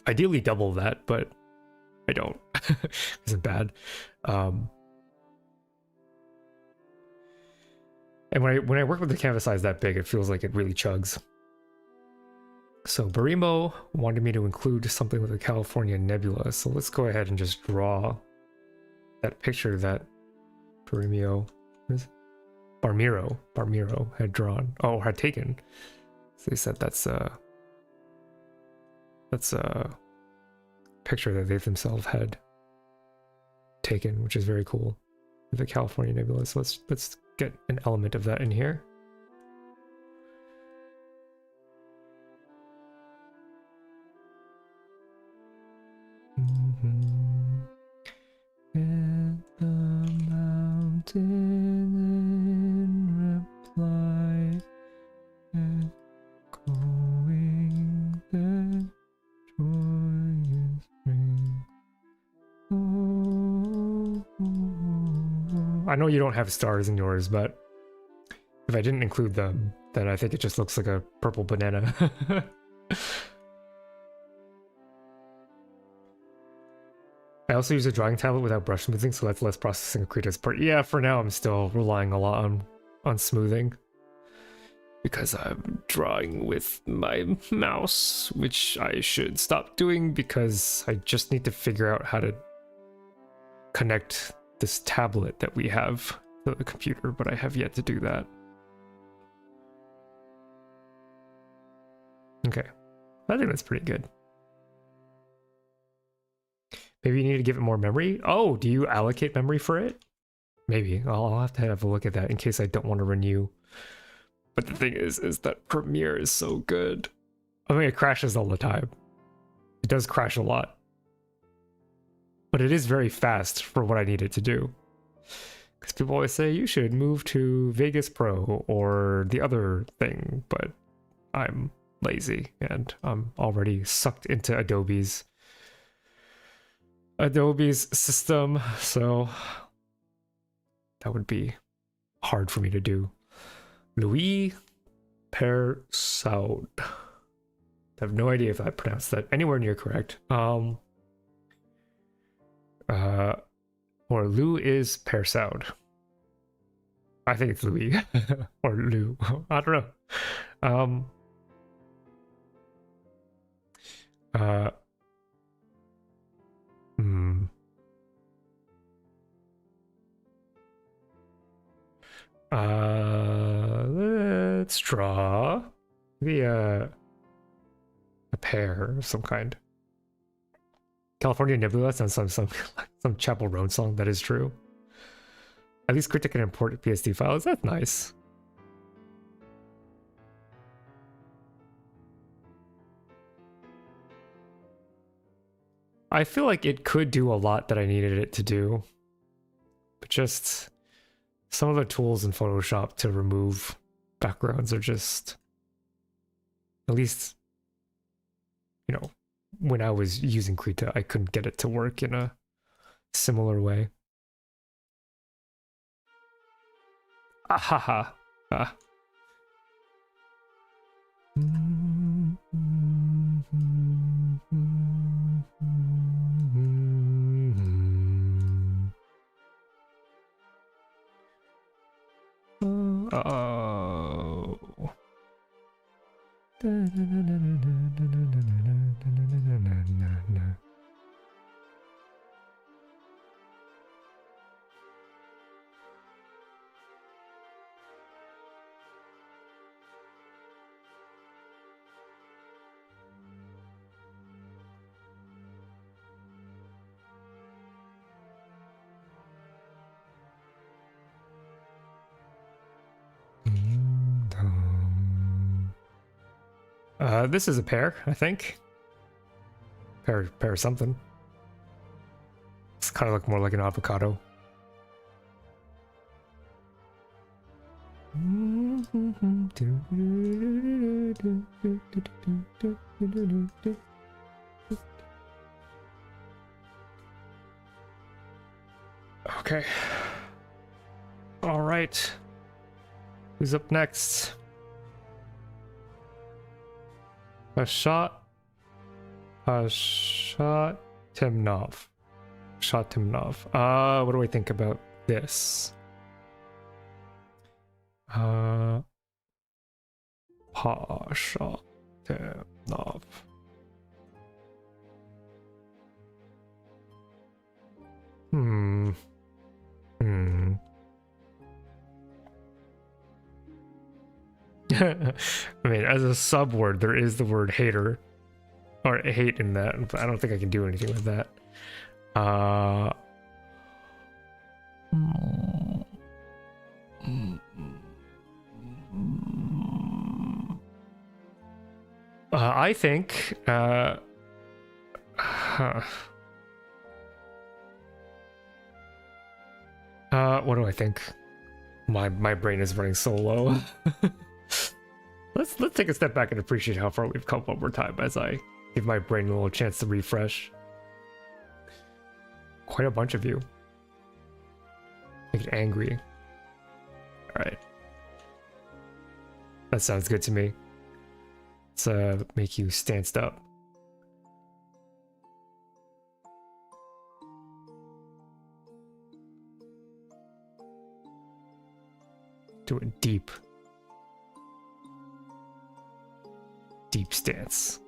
Ideally double that, but I don't. Isn't bad. And when I work with the canvas size that big, it feels like it really chugs. So Barimo wanted me to include something with the California nebula. So let's go ahead and just draw that picture that Barmiro had drawn. Oh, had taken. So they said that's a picture that they themselves had taken, which is very cool. The California nebula. So let's get an element of that in here. And the mountain in reply, echoing the joyous ring. I know you don't have stars in yours, but if I didn't include them, then I think it just looks like a purple banana. I also use a drawing tablet without brush smoothing, so that's less processing of Krita's part. Yeah, for now I'm still relying a lot on smoothing. Because I'm drawing with my mouse, which I should stop doing because I just need to figure out how to connect this tablet that we have to the computer, but I have yet to do that. Okay, I think that's pretty good. Maybe you need to give it more memory? Oh, do you allocate memory for it? Maybe. I'll have to have a look at that in case I don't want to renew. But the thing is that Premiere is so good. I mean, it crashes all the time. It does crash a lot. But it is very fast for what I need it to do. Because people always say, you should move to Vegas Pro or the other thing. But I'm lazy and I'm already sucked into Adobe's system, so that would be hard for me to do. Louis Persaud. I have no idea if I pronounced that anywhere near correct. Or Lou is Persaud. I think it's Louis or Lou. I don't know. Let's draw a pear of some kind. California Nebula sounds some Chapel Roan song. That is true. At least Krita can import PSD files. That's nice. I feel like it could do a lot that I needed it to do, but just some of the tools in Photoshop to remove backgrounds are just, at least, you know, when I was using Krita, I couldn't get it to work in a similar way. Ahaha. Ah. Oh. This is a pear, I think. Pear something. It's kind of look more like an avocado. Okay. All right. Who's up next? Timnov. What do I think about this? Timnov. I mean, as a subword, there is the word hater, or hate in that, but I don't think I can do anything with that. I think, what do I think? My brain is running so low. Let's take a step back and appreciate how far we've come one more time as I give my brain a little chance to refresh. Quite a bunch of you. Make it angry. Alright. That sounds good to me. Let's make you stanced up. Do it deep. Deep stance.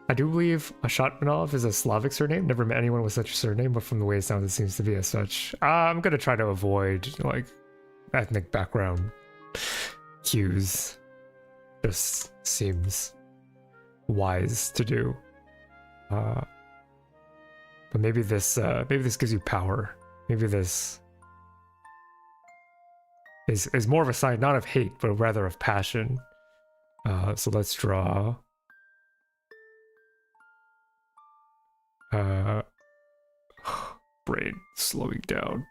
I do believe Ashotmanov is a Slavic surname. Never met anyone with such a surname, but from the way it sounds, it seems to be as such. I'm gonna try to avoid like ethnic background cues. Just seems wise to do. But maybe this gives you power. Maybe this is more of a sign not of hate, but rather of passion. So let's draw brain slowing down.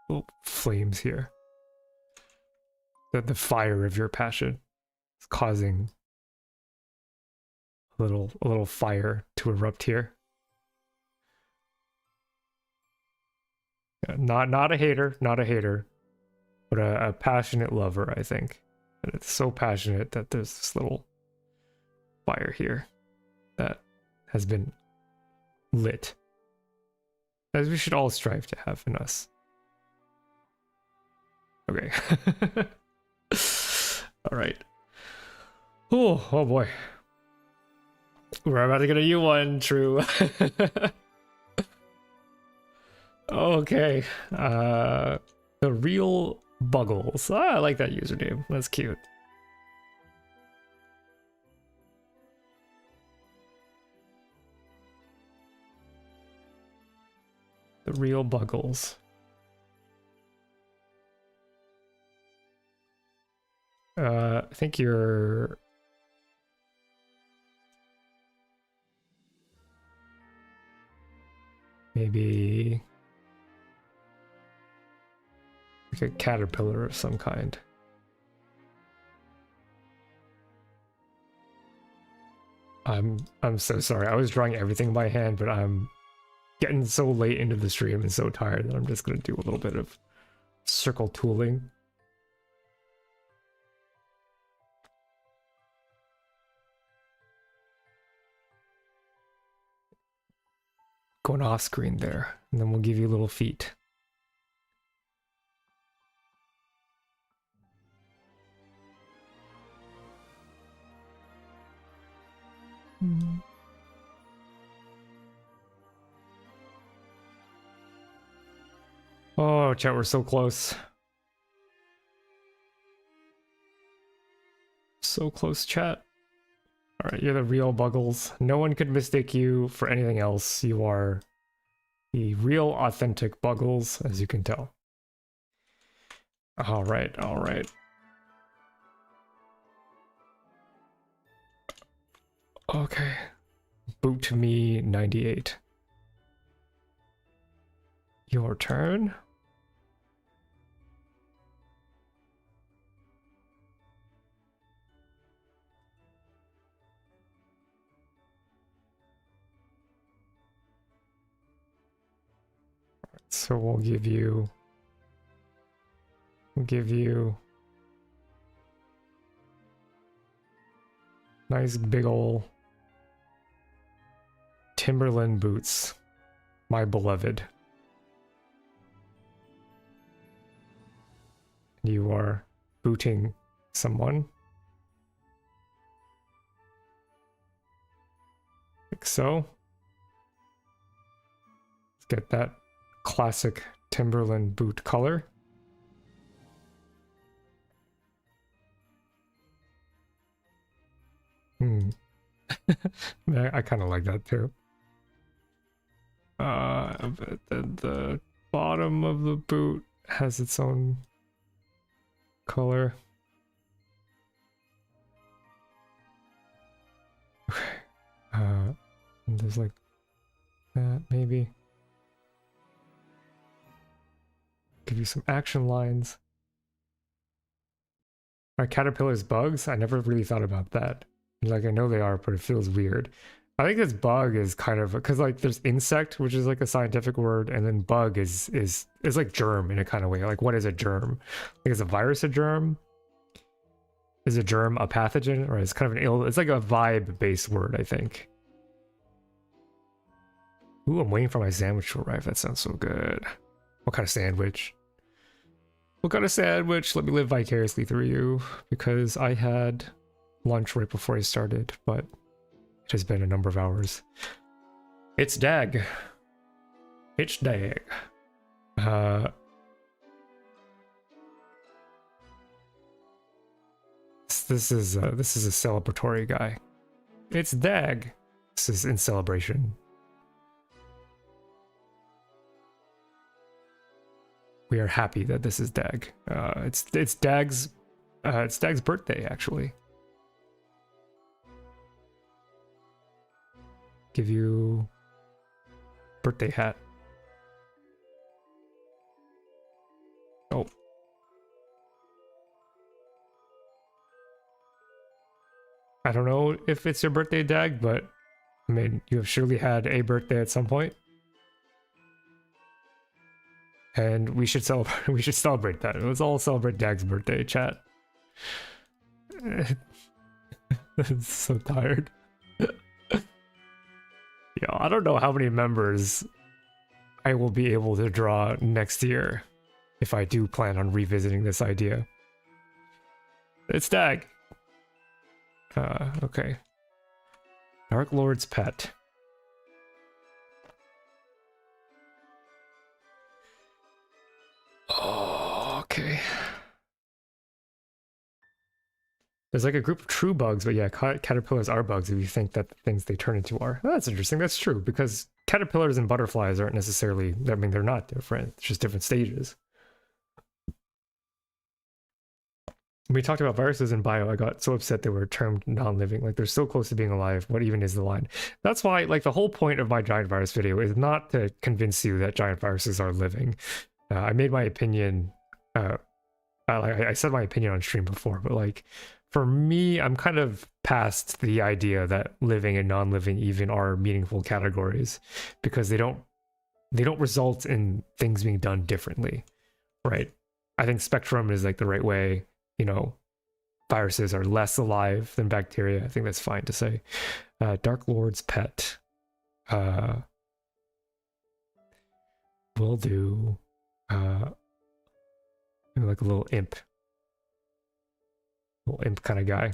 Little flames here. The fire of your passion is causing a little fire to erupt here. Yeah, not a hater, but a passionate lover, I think. And it's so passionate that there's this little fire here that has been lit, as we should all strive to have in us. Okay. All right. Oh boy. We're about to get a new one, true. Okay. The real Buggles. I like that username. That's cute. The real Buggles. I think you're maybe like a caterpillar of some kind. I'm so sorry. I was drawing everything by hand, but I'm getting so late into the stream and so tired that I'm just gonna do a little bit of circle tooling. Going off screen there, and then we'll give you little feet. Oh, chat, we're so close. So close, chat. All right, you're the real Buggles. No one could mistake you for anything else. You are the real, authentic Buggles, as you can tell. All right, all right. Okay. Boot me 98. Your turn. So we'll give you nice big ol' Timberland boots, my beloved. You are booting someone. Like so. Let's get that classic Timberland boot color. I kind of like that too. But the bottom of the boot has its own color. Okay. There's like that maybe. Give you some action lines. Are caterpillars bugs? I never really thought about that. Like, I know they are, but it feels weird. I think this bug is kind of because like there's insect, which is like a scientific word, and then bug is like germ in a kind of way. Like, what is a germ? Like, is a virus a germ? Is a germ a pathogen, or is kind of an ill? It's like a vibe-based word, I think. Ooh, I'm waiting for my sandwich to arrive. That sounds so good. What kind of sandwich? What kind of sandwich? Let me live vicariously through you, because I had lunch right before I started, but it has been a number of hours. It's Dag. It's Dag. This is a celebratory guy. It's Dag. This is in celebration. We are happy that this is Dag. It's Dag's birthday, actually. Give you birthday hat. Oh. I don't know if it's your birthday, Dag, but I mean, you have surely had a birthday at some point. And we should celebrate that. Let's all celebrate Dag's birthday, chat. I'm so tired. Yeah, I don't know how many members I will be able to draw next year if I do plan on revisiting this idea. It's Dag. Okay. Dark Lord's pet. Oh, okay. There's like a group of true bugs, but yeah, caterpillars are bugs if you think that the things they turn into are. Oh, that's interesting. That's true, because caterpillars and butterflies aren't necessarily, I mean, they're not different. It's just different stages. When we talked about viruses in bio, I got so upset they were termed non-living. Like, they're so close to being alive. What even is the line? That's why, like, the whole point of my giant virus video is not to convince you that giant viruses are living. I made my opinion, I said my opinion on stream before, but like, for me, I'm kind of past the idea that living and non-living even are meaningful categories, because they don't result in things being done differently, right? I think spectrum is like the right way. You know, viruses are less alive than bacteria. I think that's fine to say. Dark Lord's pet. We'll do like a little imp kind of guy.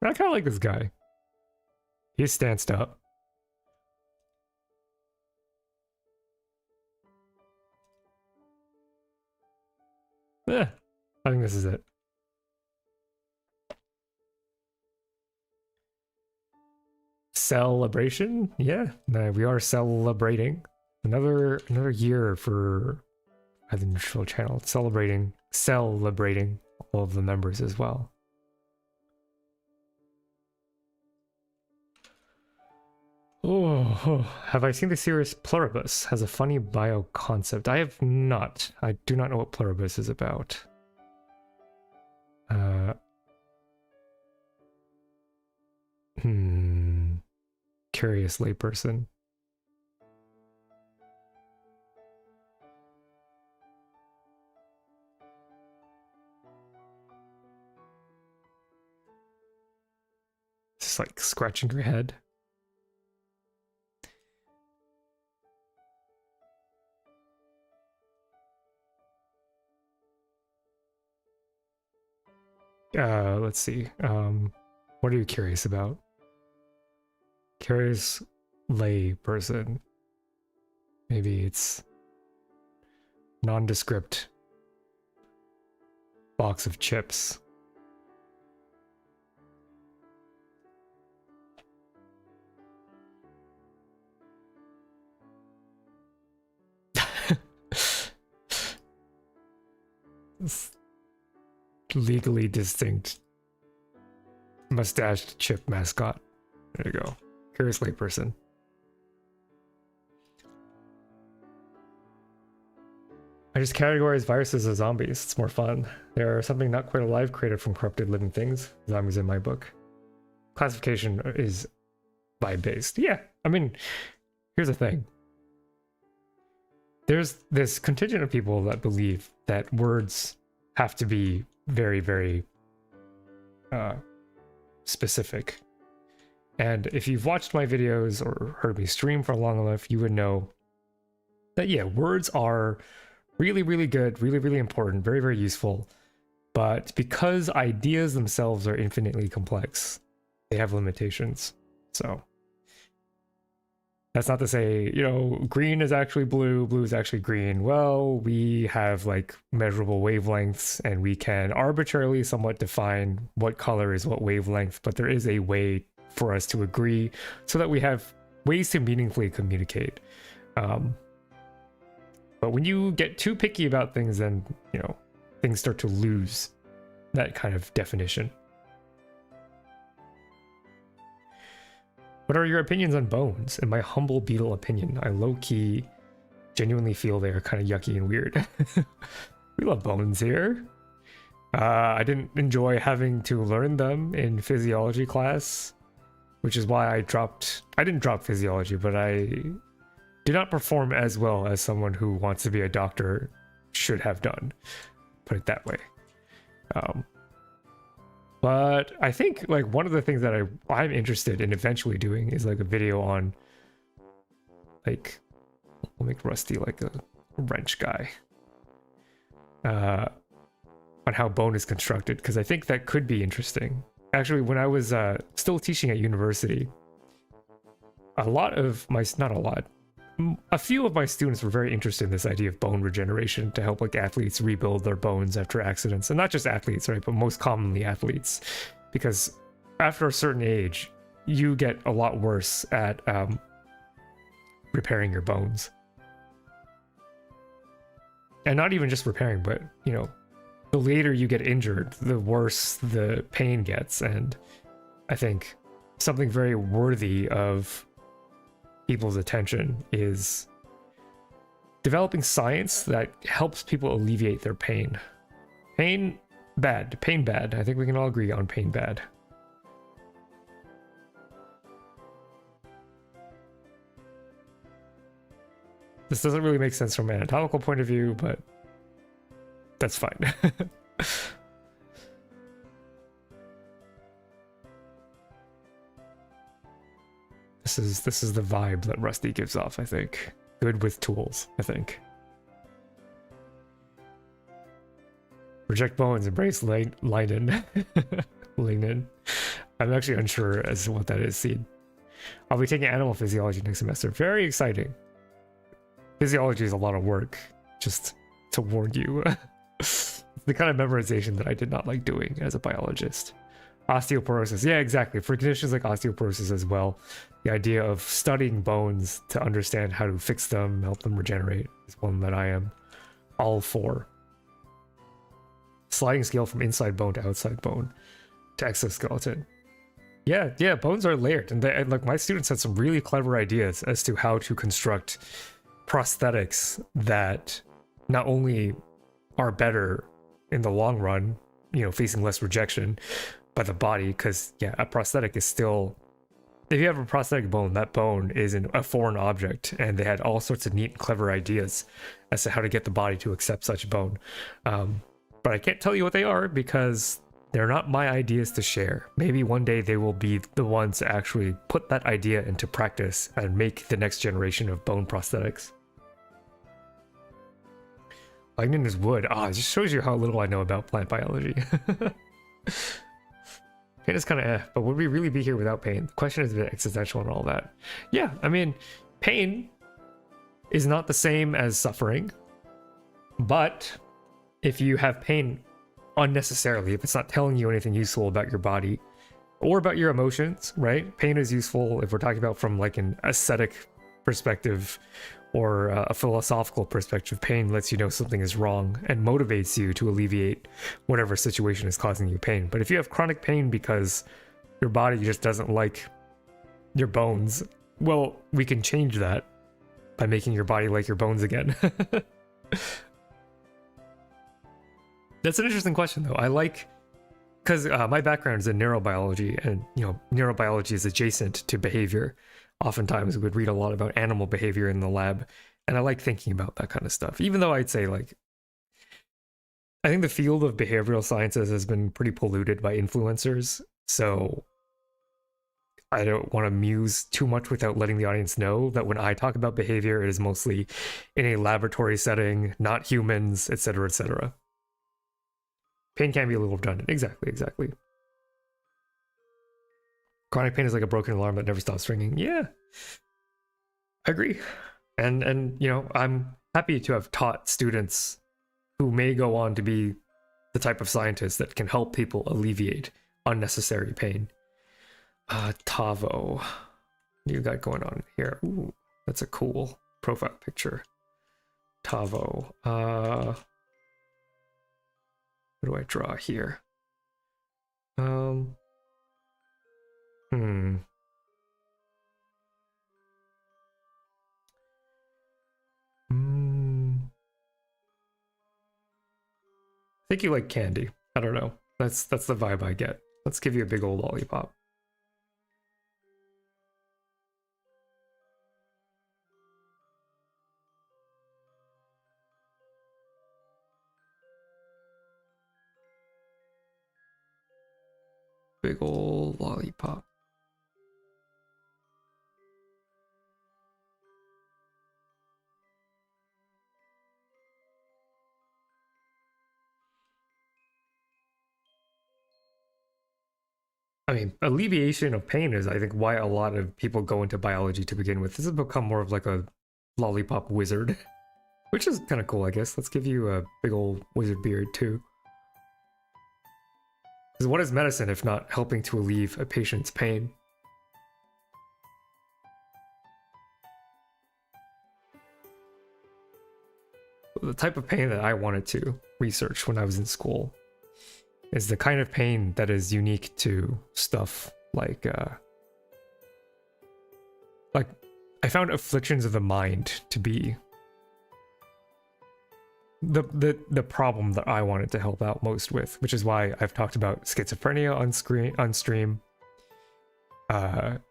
I kind of like this guy. He's stanced up. Yeah, I think this is it. Celebration? Yeah, we are celebrating another year for the neutral channel. Celebrating all of the members as well. Oh, have I seen the series Pluribus? Has a funny bio concept. I have not. I do not know what Pluribus is about. Curious layperson. Just like scratching your head. Let's see. What are you curious about? Curious lay person. Maybe it's nondescript box of chips. Legally distinct mustached chip mascot. There you go. Curious layperson. I just categorize viruses as zombies. It's more fun. They are something not quite alive created from corrupted living things. Zombies in my book. Classification is vibe-based. Yeah, I mean, here's the thing. There's this contingent of people that believe that words have to be very, very specific. And if you've watched my videos or heard me stream for long enough, you would know that, yeah, words are really, really good, really, really important, very, very useful. But because ideas themselves are infinitely complex, they have limitations. So that's not to say, you know, green is actually blue, blue is actually green. Well, we have like measurable wavelengths and we can arbitrarily somewhat define what color is what wavelength, but there is a way for us to agree so that we have ways to meaningfully communicate. But when you get too picky about things, then, you know, things start to lose that kind of definition. What are your opinions on bones? In my humble beetle opinion, I low-key genuinely feel they are kind of yucky and weird. We love bones here. I didn't enjoy having to learn them in physiology class, which is why I didn't drop physiology, but I did not perform as well as someone who wants to be a doctor should have done. Put it that way. But I think like one of the things that I'm interested in eventually doing is like a video on like, we'll make Rusty like a wrench guy. On how bone is constructed, because I think that could be interesting. Actually, when I was still teaching at university, a few of my students were very interested in this idea of bone regeneration to help like athletes rebuild their bones after accidents. And not just athletes, right, but most commonly athletes, because after a certain age you get a lot worse at repairing your bones. And not even just repairing, but, you know, the later you get injured, the worse the pain gets. And I think something very worthy of people's attention is developing science that helps people alleviate their pain. Pain bad. I think we can all agree on pain bad. This doesn't really make sense from an anatomical point of view, but that's fine. This is the vibe that Rusty gives off, I think. Good with tools, I think. Reject bones, embrace lignin. Lignin. I'm actually unsure as to what that is, Seed. I'll be taking animal physiology next semester. Very exciting. Physiology is a lot of work, just to warn you. It's the kind of memorization that I did not like doing as a biologist. Osteoporosis. Yeah, exactly. For conditions like osteoporosis as well, the idea of studying bones to understand how to fix them, help them regenerate, is one that I am all for. Sliding scale from inside bone to outside bone to exoskeleton. Yeah, bones are layered, and like my students had some really clever ideas as to how to construct prosthetics that not only are better in the long run, you know, facing less rejection by the body, because yeah, a prosthetic is still, if you have a prosthetic bone, that bone is a foreign object, and they had all sorts of neat and clever ideas as to how to get the body to accept such bone. But I can't tell you what they are because they're not my ideas to share. Maybe one day they will be the ones to actually put that idea into practice and make the next generation of bone prosthetics. Lignin is wood. It just shows you how little I know about plant biology. Pain is kind of but would we really be here without pain? The question is a bit existential and all that. Yeah, I mean, pain is not the same as suffering, but if you have pain unnecessarily, if it's not telling you anything useful about your body or about your emotions, right? Pain is useful if we're talking about from like an aesthetic perspective or a philosophical perspective. Pain lets you know something is wrong and motivates you to alleviate whatever situation is causing you pain. But if you have chronic pain because your body just doesn't like your bones, well, we can change that by making your body like your bones again. That's an interesting question, though. I like, because my background is in neurobiology, and you know, neurobiology is adjacent to behavior. Oftentimes, we would read a lot about animal behavior in the lab, and I like thinking about that kind of stuff. Even though I'd say, like, I think the field of behavioral sciences has been pretty polluted by influencers, so I don't want to muse too much without letting the audience know that when I talk about behavior, it is mostly in a laboratory setting, not humans, etc., etc. Pain can be a little redundant. Exactly. Chronic pain is like a broken alarm that never stops ringing. Yeah, I agree. And you know, I'm happy to have taught students who may go on to be the type of scientists that can help people alleviate unnecessary pain. Tavo, what do you got going on here? Ooh, that's a cool profile picture. Tavo. What do I draw here? I think you like candy. I don't know. That's the vibe I get. Let's give you a big old lollipop. Big old lollipop. I mean, alleviation of pain is, I think, why a lot of people go into biology to begin with. This has become more of like a lollipop wizard, which is kind of cool, I guess. Let's give you a big old wizard beard, too. Because what is medicine if not helping to alleviate a patient's pain? The type of pain that I wanted to research when I was in school is the kind of pain that is unique to stuff like I found afflictions of the mind to be the problem that I wanted to help out most with, which is why I've talked about schizophrenia on stream. But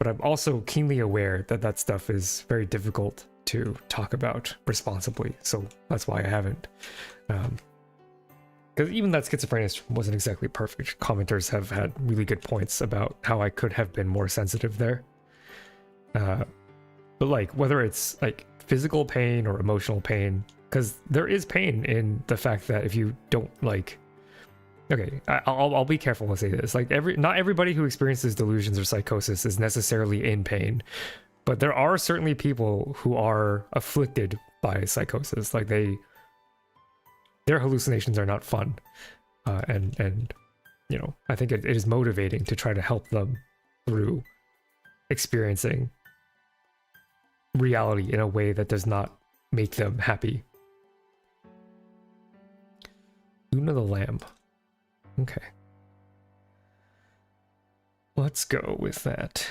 I'm also keenly aware that that stuff is very difficult to talk about responsibly, so that's why I haven't. Because even that schizophrenia wasn't exactly perfect. Commenters have had really good points about how I could have been more sensitive there. But like, whether it's like physical pain or emotional pain, because there is pain in the fact that if you don't like, okay, I'll be careful to say this. Like not everybody who experiences delusions or psychosis is necessarily in pain, but there are certainly people who are afflicted by psychosis. Like their hallucinations are not fun, and you know, I think it is motivating to try to help them through experiencing reality in a way that does not make them happy. Luna the Lamb. Okay. Let's go with that.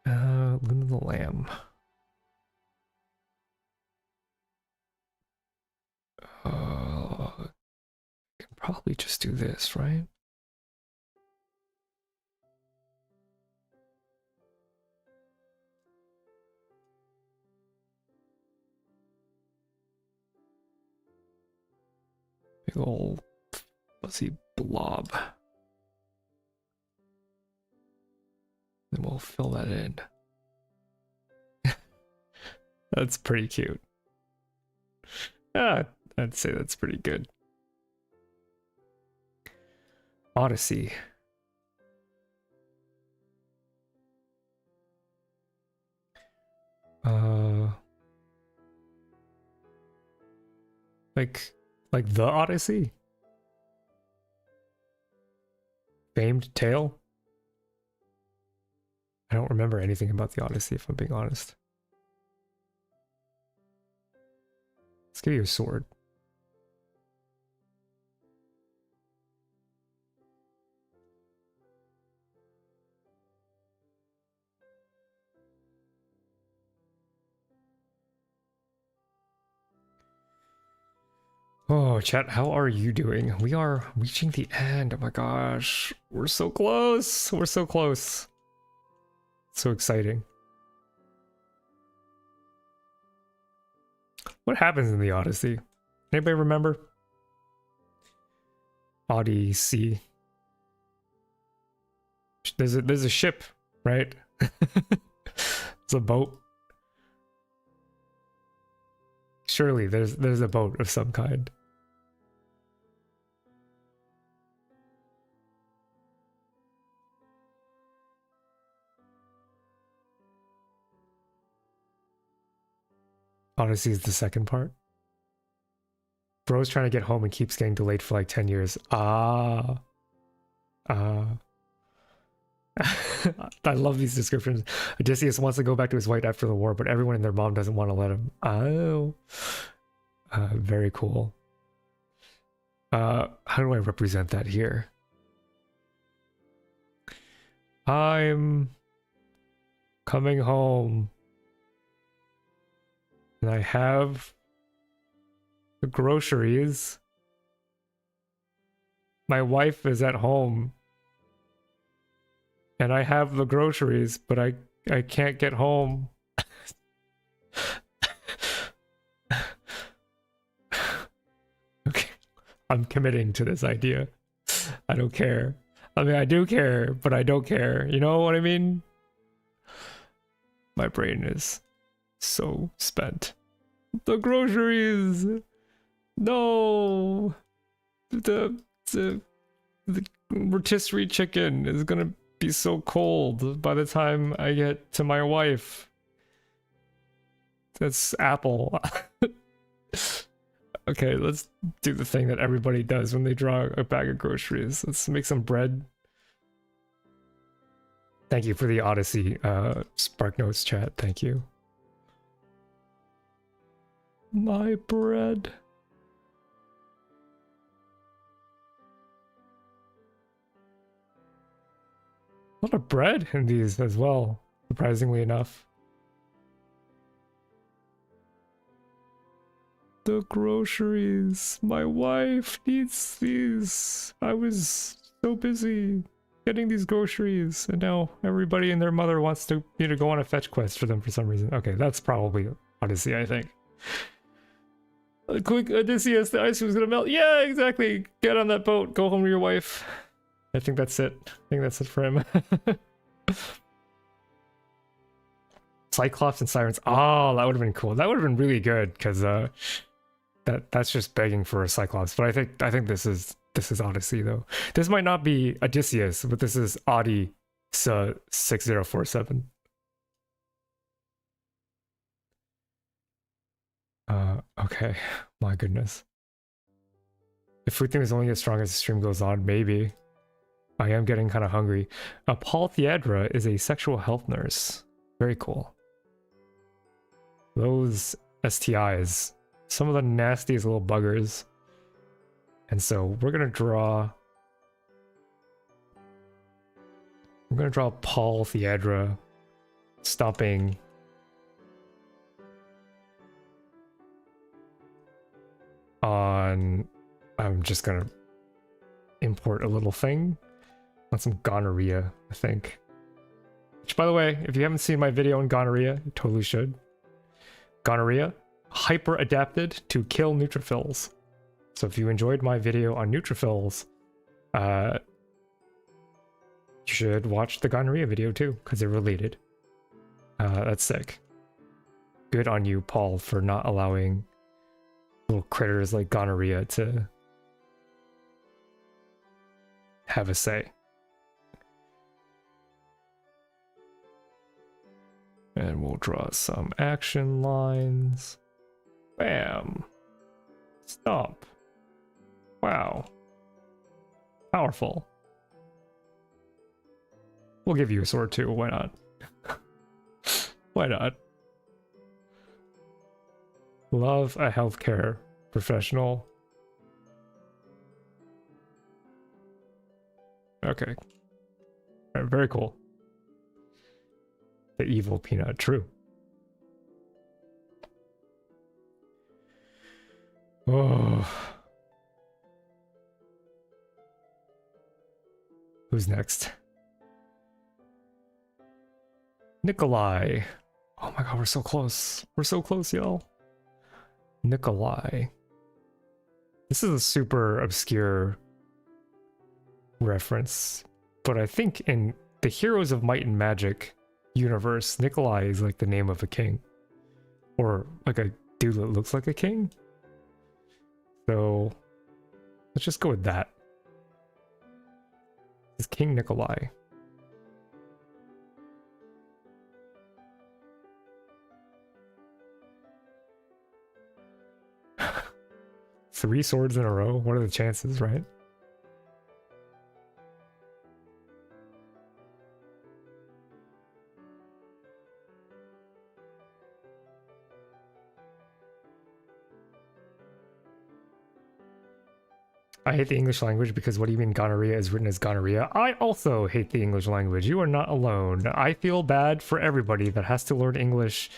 Luna the Lamb. I can probably just do this, right? Big old fuzzy blob. Then we'll fill that in. That's pretty cute. I'd say that's pretty good. Odyssey. Like the Odyssey? Famed tale? I don't remember anything about the Odyssey, if I'm being honest. Let's give you a sword. Oh, chat, how are you doing? We are reaching the end. Oh my gosh. We're so close. We're so close. So exciting. What happens in the Odyssey? Anybody remember? Odyssey. There's a ship, right? It's a boat. Surely there's a boat of some kind. Odyssey is the second part. Bro's trying to get home and keeps getting delayed for like 10 years. I love these descriptions. Odysseus wants to go back to his wife after the war, but everyone and their mom doesn't want to let him. Oh. Very cool. How do I represent that here? I'm coming home. And I have the groceries. My wife is at home. And I have the groceries, but I can't get home. Okay. I'm committing to this idea. I don't care. I mean, I do care, but I don't care. You know what I mean? My brain is so spent. The groceries. No. The rotisserie chicken is gonna be so cold by the time I get to my wife. That's Apple. Okay, let's do the thing that everybody does when they draw a bag of groceries. Let's make some bread. Thank you for the Odyssey Spark Notes chat. Thank you. My bread. A lot of bread in these as well, surprisingly enough. The groceries. My wife needs these. I was so busy getting these groceries, and now everybody and their mother wants me to go on a fetch quest for them for some reason. Okay, that's probably Odyssey, I think. A quick Odysseus, the ice was gonna melt. Yeah, exactly. Get on that boat. Go home to your wife. I think that's it. I think that's it for him. Cyclops and Sirens. Oh, that would have been cool. That would have been really good, because that that's just begging for a Cyclops. But I think this is Odyssey though. This might not be Odysseus, but this is Audi 6047. Okay, my goodness. If food theme is only as strong as the stream goes on, maybe. I am getting kind of hungry. Paul Theadra is a sexual health nurse. Very cool. Those STIs, some of the nastiest little buggers. And so we're gonna draw Paul Theadra stomping on, I'm just gonna import a little thing on some gonorrhea, I think. Which, by the way, if you haven't seen my video on gonorrhea, you totally should. Gonorrhea, hyper adapted to kill neutrophils. So if you enjoyed my video on neutrophils, you should watch the gonorrhea video too, because they're related. That's sick. Good on you, Paul, for not allowing little critters like gonorrhea to have a say. And we'll draw some action lines. Bam. Stomp. Wow. Powerful. We'll give you a sword too, why not? Why not? Love a healthcare professional. Okay. All right, very cool. The evil peanut, true. Oh. Who's next? Nikolai. Oh my god, we're so close. We're so close, y'all. Nikolai. This is a super obscure reference, but I think in the Heroes of Might and Magic universe, Nikolai is like the name of a king. Or like a dude that looks like a king. So let's just go with that. It's King Nikolai. Three swords in a row? What are the chances, right? I hate the English language because what do you mean gonorrhea is written as gonorrhea? I also hate the English language. You are not alone. I feel bad for everybody that has to learn English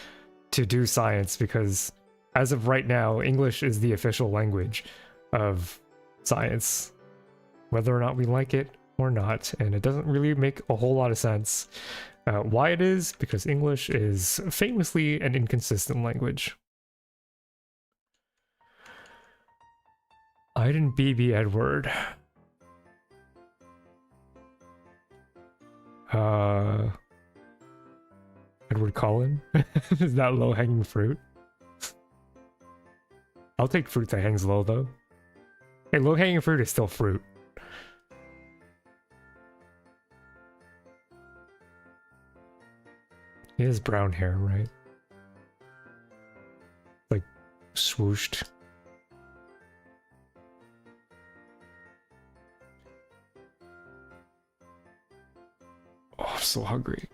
to do science because as of right now, English is the official language of science, whether or not we like it or not. And it doesn't really make a whole lot of sense why it is, because English is famously an inconsistent language. Iden BB Edward. Edward Cullen? Is that low-hanging fruit? I'll take fruit that hangs low, though. Hey, low-hanging fruit is still fruit. He has brown hair, right? Like, swooshed. Oh, I'm so hungry.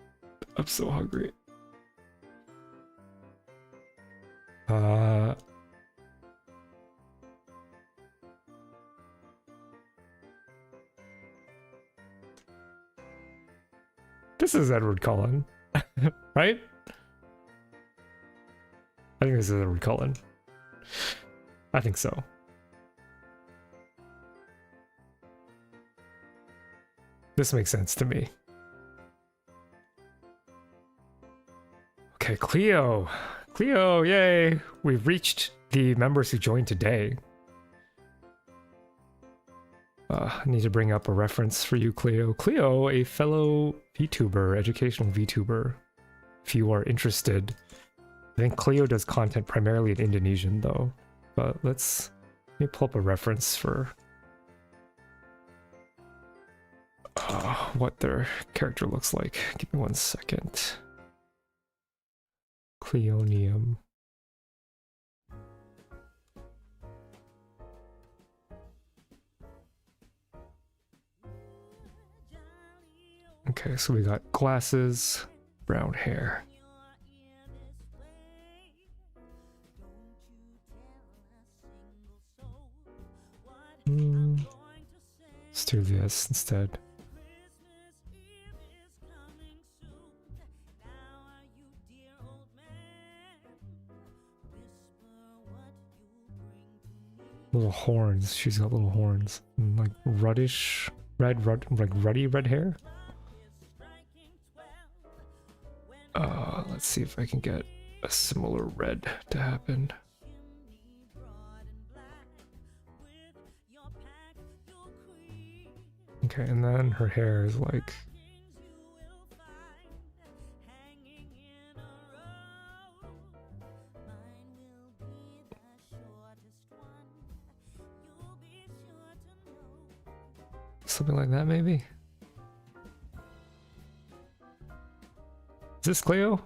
I'm so hungry. This is Edward Cullen, right? I think this is Edward Cullen. I think so. This makes sense to me. Okay, Cleo. Cleo, yay! We've reached the members who joined today. I need to bring up a reference for you, Cleo. Cleo, a fellow VTuber, educational VTuber. If you are interested. I think Cleo does content primarily in Indonesian, though. But let me pull up a reference for what their character looks like. Give me 1 second. Cleonium. Okay, so we got glasses, brown hair. Let's do this instead. Little horns. She's got little horns. And like ruddish, like ruddy red hair. Let's see if I can get a similar red to happen. Okay, and then her hair is like... something like that, maybe? Is this Cleo?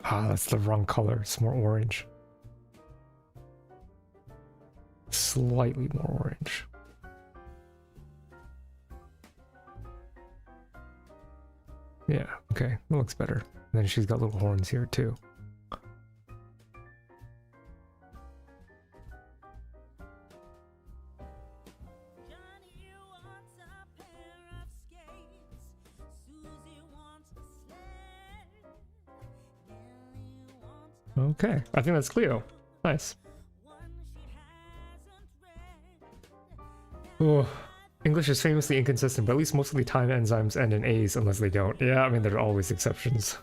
Ah, that's the wrong color. It's more orange. Slightly more orange. Yeah, okay. That looks better. And then she's got little horns here, too. Okay, I think that's Cleo. Nice. Oh, English is famously inconsistent, but at least most of the time enzymes end in A's unless they don't. Yeah, I mean, there are always exceptions.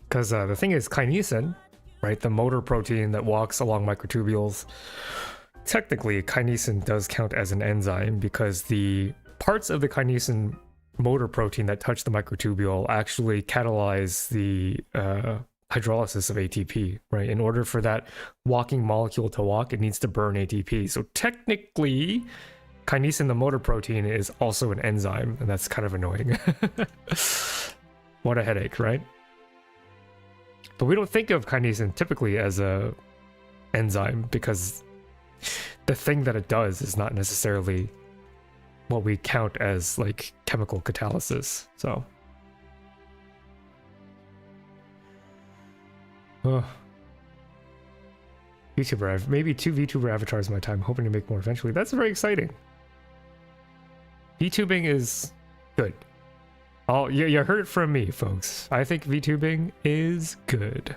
Because the thing is, kinesin, right, the motor protein that walks along microtubules, technically, kinesin does count as an enzyme because the parts of the kinesin motor protein that touch the microtubule actually catalyze the hydrolysis of ATP, right? In order for that walking molecule to walk, it needs to burn ATP. So technically, kinesin, the motor protein, is also an enzyme, and that's kind of annoying. What a headache, right? But we don't think of kinesin typically as a enzyme because the thing that it does is not necessarily what we count as like chemical catalysis. So YouTuber, maybe 2 VTuber avatars in my time, hoping to make more eventually. That's very exciting. VTubing is good. Oh, you heard it from me, folks. I think VTubing is good.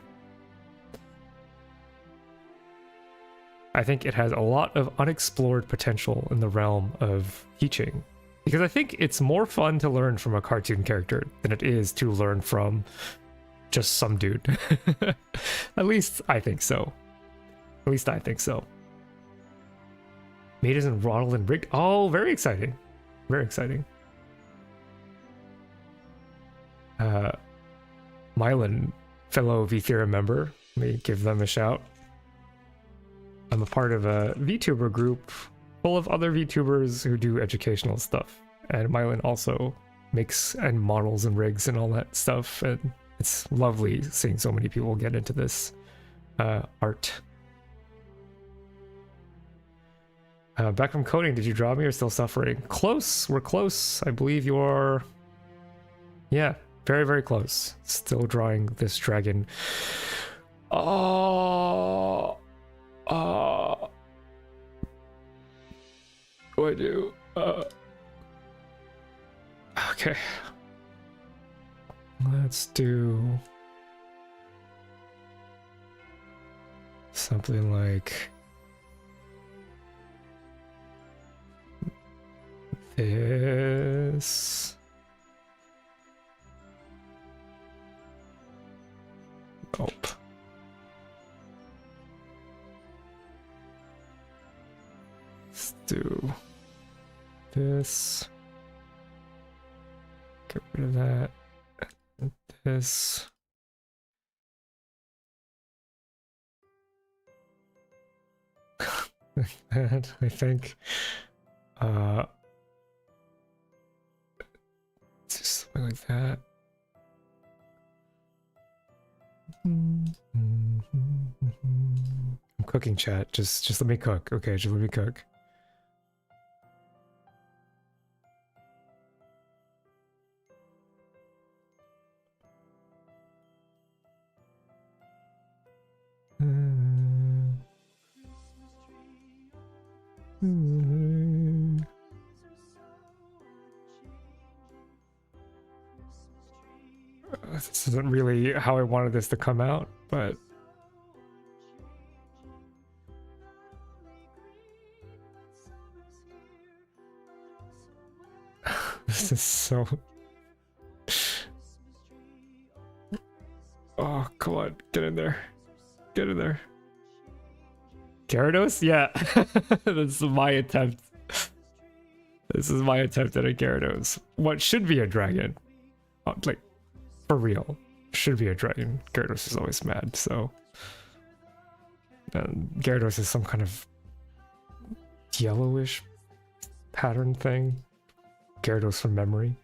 I think it has a lot of unexplored potential in the realm of teaching. Because I think it's more fun to learn from a cartoon character than it is to learn from just some dude. At least I think so. At least I think so. Maid isn't Ronald and Rick. Oh, very exciting. Very exciting. Mylan, fellow vtheorem member, let me give them a shout. I'm a part of a VTuber group full of other VTubers who do educational stuff. And Mylan also makes and models and rigs and all that stuff. And it's lovely seeing so many people get into this art. Back from coding, did you draw me or still suffering? Close, we're close. I believe you're... Yeah, very, very close. Still drawing this dragon. Oh... what do I do? Okay. Let's do something like this. Nope. Let's do this. Get rid of that. This. that, I think. Just something like that. I'm cooking, chat. Just let me cook. Okay, just let me cook. This isn't really how I wanted this to come out, but this is so... Oh, come on, get in there. Get in there. Gyarados? Yeah. This is my attempt. This is my attempt at a Gyarados. What should be a dragon. Like, for real. Should be a dragon. Gyarados is always mad, so... Gyarados is some kind of yellowish pattern thing. Gyarados from memory.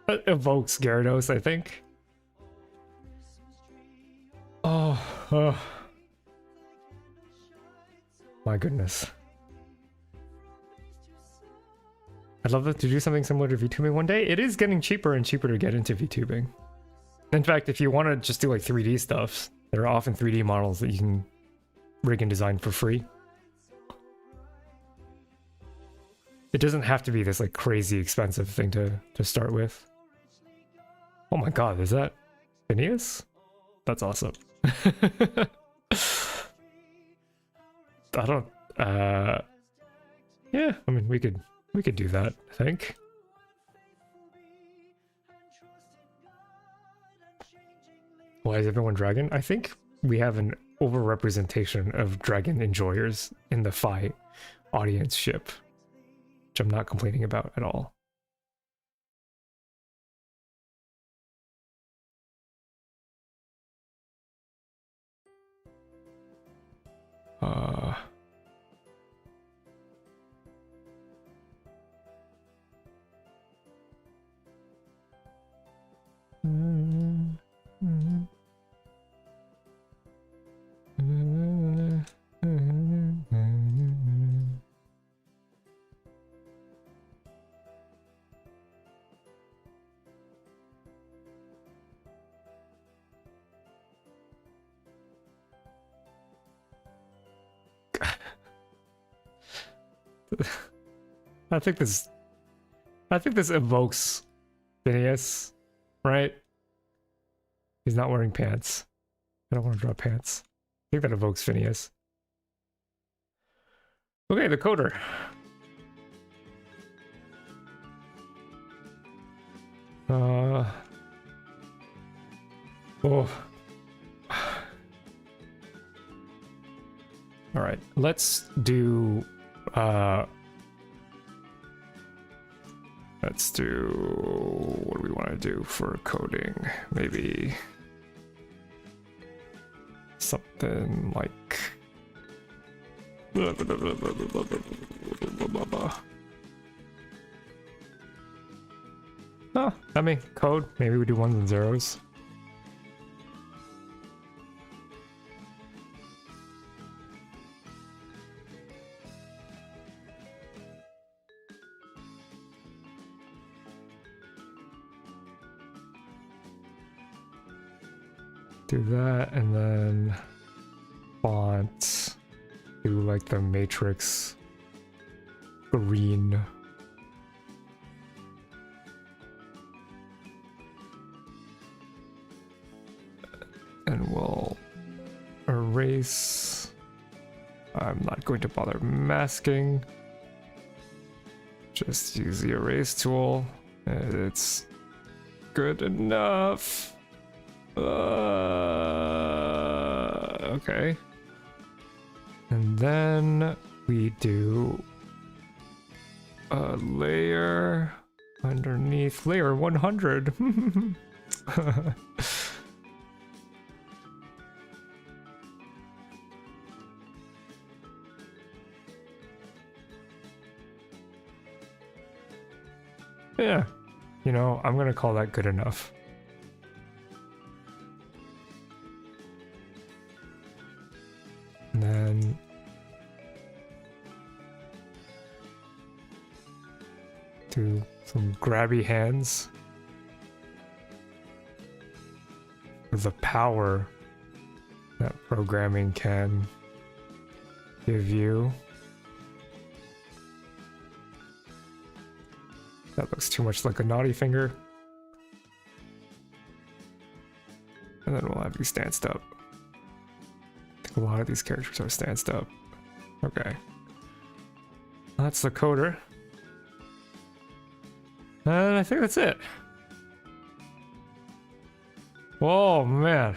That evokes Gyarados, I think. Oh, my goodness. I'd love to do something similar to VTubing one day. It is getting cheaper and cheaper to get into VTubing. In fact, if you want to just do like 3D stuff, there are often 3D models that you can rig and design for free. It doesn't have to be this like crazy expensive thing to start with. Oh my god, is that Phineas? That's awesome. I don't yeah, I mean we could do that, I think. Why is everyone dragon? I think we have an overrepresentation of dragon enjoyers in the Fi audience ship, which I'm not complaining about at all. I think this evokes Phineas, right? He's not wearing pants. I don't want to draw pants. I think that evokes Phineas. Okay, the coder. Oh. All right, let's do what do we want to do for coding? Maybe something like oh, I mean code. Maybe we do ones and zeros. Do that, and then font, do like the matrix green. And we'll erase. I'm not going to bother masking. Just use the erase tool. It's good enough. Okay. And then we do a layer underneath layer 100. Yeah, you know, I'm gonna call that good enough. And then do some grabby hands with the power that programming can give you. That looks too much like a naughty finger. And then we'll have you stanced up. I think a lot of these characters are stanced up. Okay. That's the coder. And I think that's it. Whoa, man.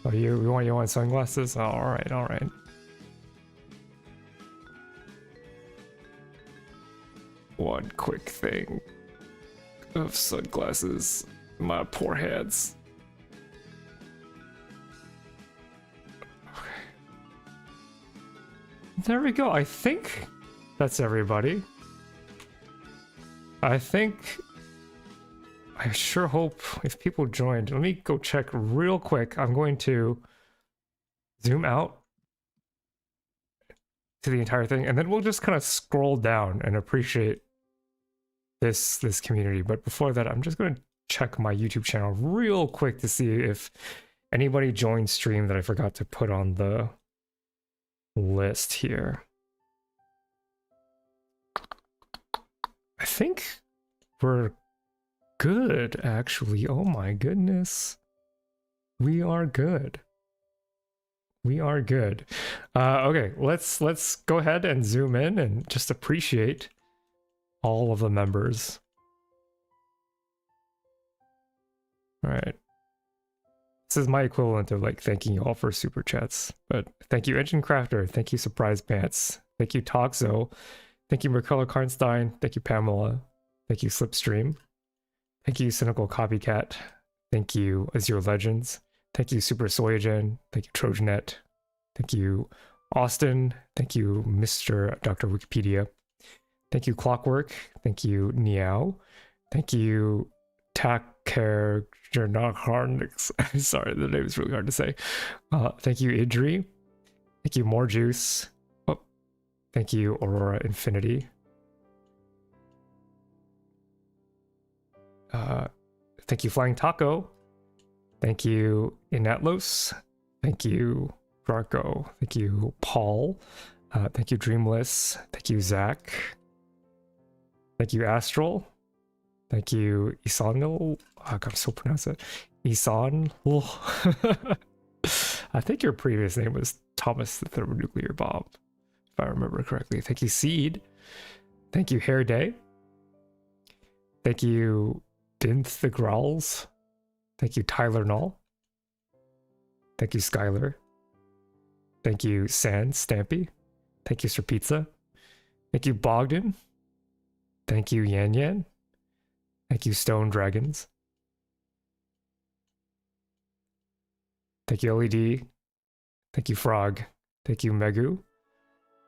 Oh, you want sunglasses? Oh, all right, all right. One quick thing of sunglasses. My poor hands. Okay. There we go. I think that's everybody. I sure hope if people joined. Let me go check real quick. I'm going to zoom out to the entire thing, and then we'll just kind of scroll down and appreciate this community. But before that, I'm just going to check my YouTube channel real quick to see if anybody joined stream that I forgot to put on the list here. I think we're good, actually. Oh my goodness. We are good. We are good. Okay, let's go ahead and zoom in and just appreciate all of the members. All right. This is my equivalent of like thanking you all for super chats, but thank you Engine Crafter, thank you Surprise Pants, thank you Toxo, thank you Mercella Karnstein, thank you Pamela, thank you Slipstream, thank you Cynical Copycat, thank you Azure Legends, thank you Super Soyagen, thank you Trojanet, thank you Austin, thank you Mr. Dr. Wikipedia, thank you Clockwork, thank you Niao, thank you Taker sorry, the name is really hard to say. Thank you Idri, thank you More Juice, oh, thank you Aurora Infinity, thank you Flying Taco, thank you Inatlos, thank you Darko, thank you Paul, thank you Dreamless, thank you Zach, thank you Astral, thank you Isanil, I gotta so pronounce it, Isan. I think your previous name was Thomas the Thermonuclear Bomb, if I remember correctly. Thank you Seed, thank you Hair Day, thank you Dinth the Growls, thank you Tyler Null, thank you Skylar, thank you Sand Stampy, thank you Sir Pizza, thank you Bogdan, thank you Yan Yan, thank you Stone Dragons, thank you LED, thank you Frog, thank you Megu,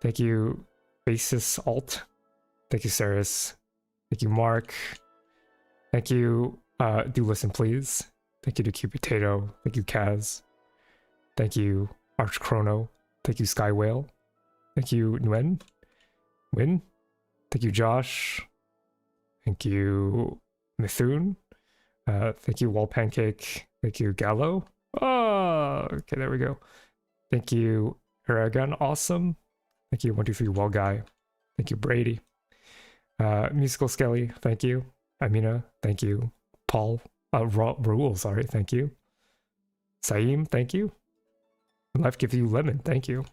thank you Basis Alt, thank you Saris, thank you Mark, thank you Do Listen Please, thank you to Q Potato, thank you Kaz, thank you Arch Chrono, thank you Sky Whale, thank you Nguyen, Win, thank you Josh, thank you Mithun, thank you Wall Pancake, thank you Gallo, oh, okay, there we go, thank you Aragon Awesome, thank you 123 Wall Guy, thank you Brady, Musical Skelly, thank you Amina, thank you Paul, Raul, sorry, thank you Saeem, thank you Life Gives You Lemon, thank you.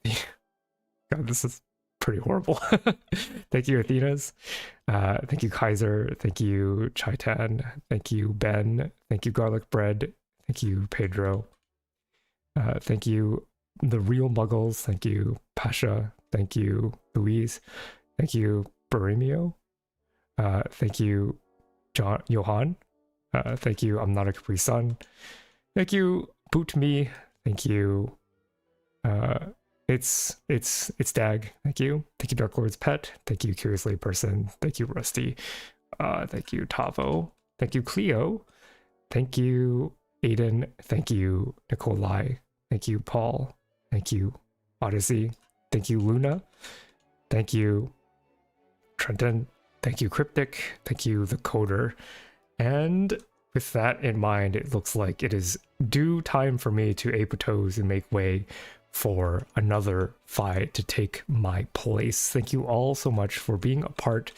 God, this is pretty horrible. Thank you, Athenas. Thank you, Kaiser. Thank you, Chaitan. Thank you, Ben. Thank you, Garlic Bread. Thank you, Pedro. Thank you, The Real Muggles. Thank you, Pasha. Thank you, Louise. Thank you, Barimio. Thank you, Johan. Thank you, I'm Not a Capri Sun. Thank you, Boot Me. Thank you, it's Dag. Thank you. Thank you, Dark Lord's Pet. Thank you, Curiously Person. Thank you, Rusty. Thank you, Tavo. Thank you, Cleo. Thank you, Aiden. Thank you, Nikolai. Thank you, Paul. Thank you, Odyssey. Thank you, Luna. Thank you, Trenton. Thank you, Cryptic. Thank you, The Coder. And with that in mind, it looks like it is due time for me to apoptose and make way for another fight to take my place. Thank you all so much for being a part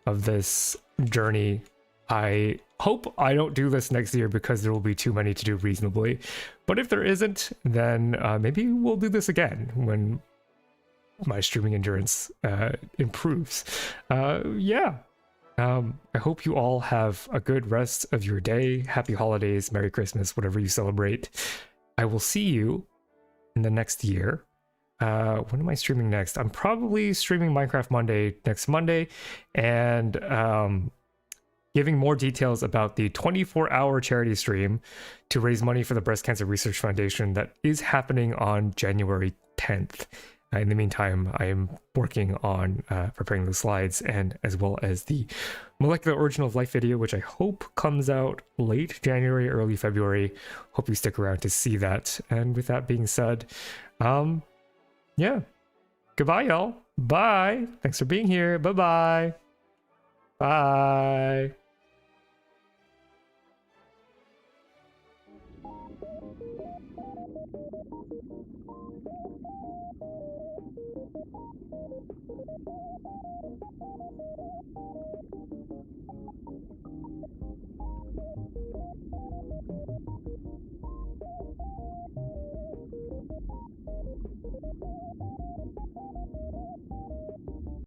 of this journey. I hope I don't do this next year because there will be too many to do reasonably. But if there isn't, then maybe we'll do this again when my streaming endurance improves. Yeah. I hope you all have a good rest of your day. Happy holidays, Merry Christmas, whatever you celebrate. I will see you in the next year. When am I streaming next? I'm probably streaming Minecraft Monday next Monday, and giving more details about the 24-hour charity stream to raise money for the Breast Cancer Research Foundation that is happening on January 10th. In the meantime, I am working on preparing the slides, and as well as the Molecular Origin of Life video, which I hope comes out late January, early February. Hope you stick around to see that. And with that being said, yeah, goodbye, y'all. Bye. Thanks for being here. Bye-bye. Bye.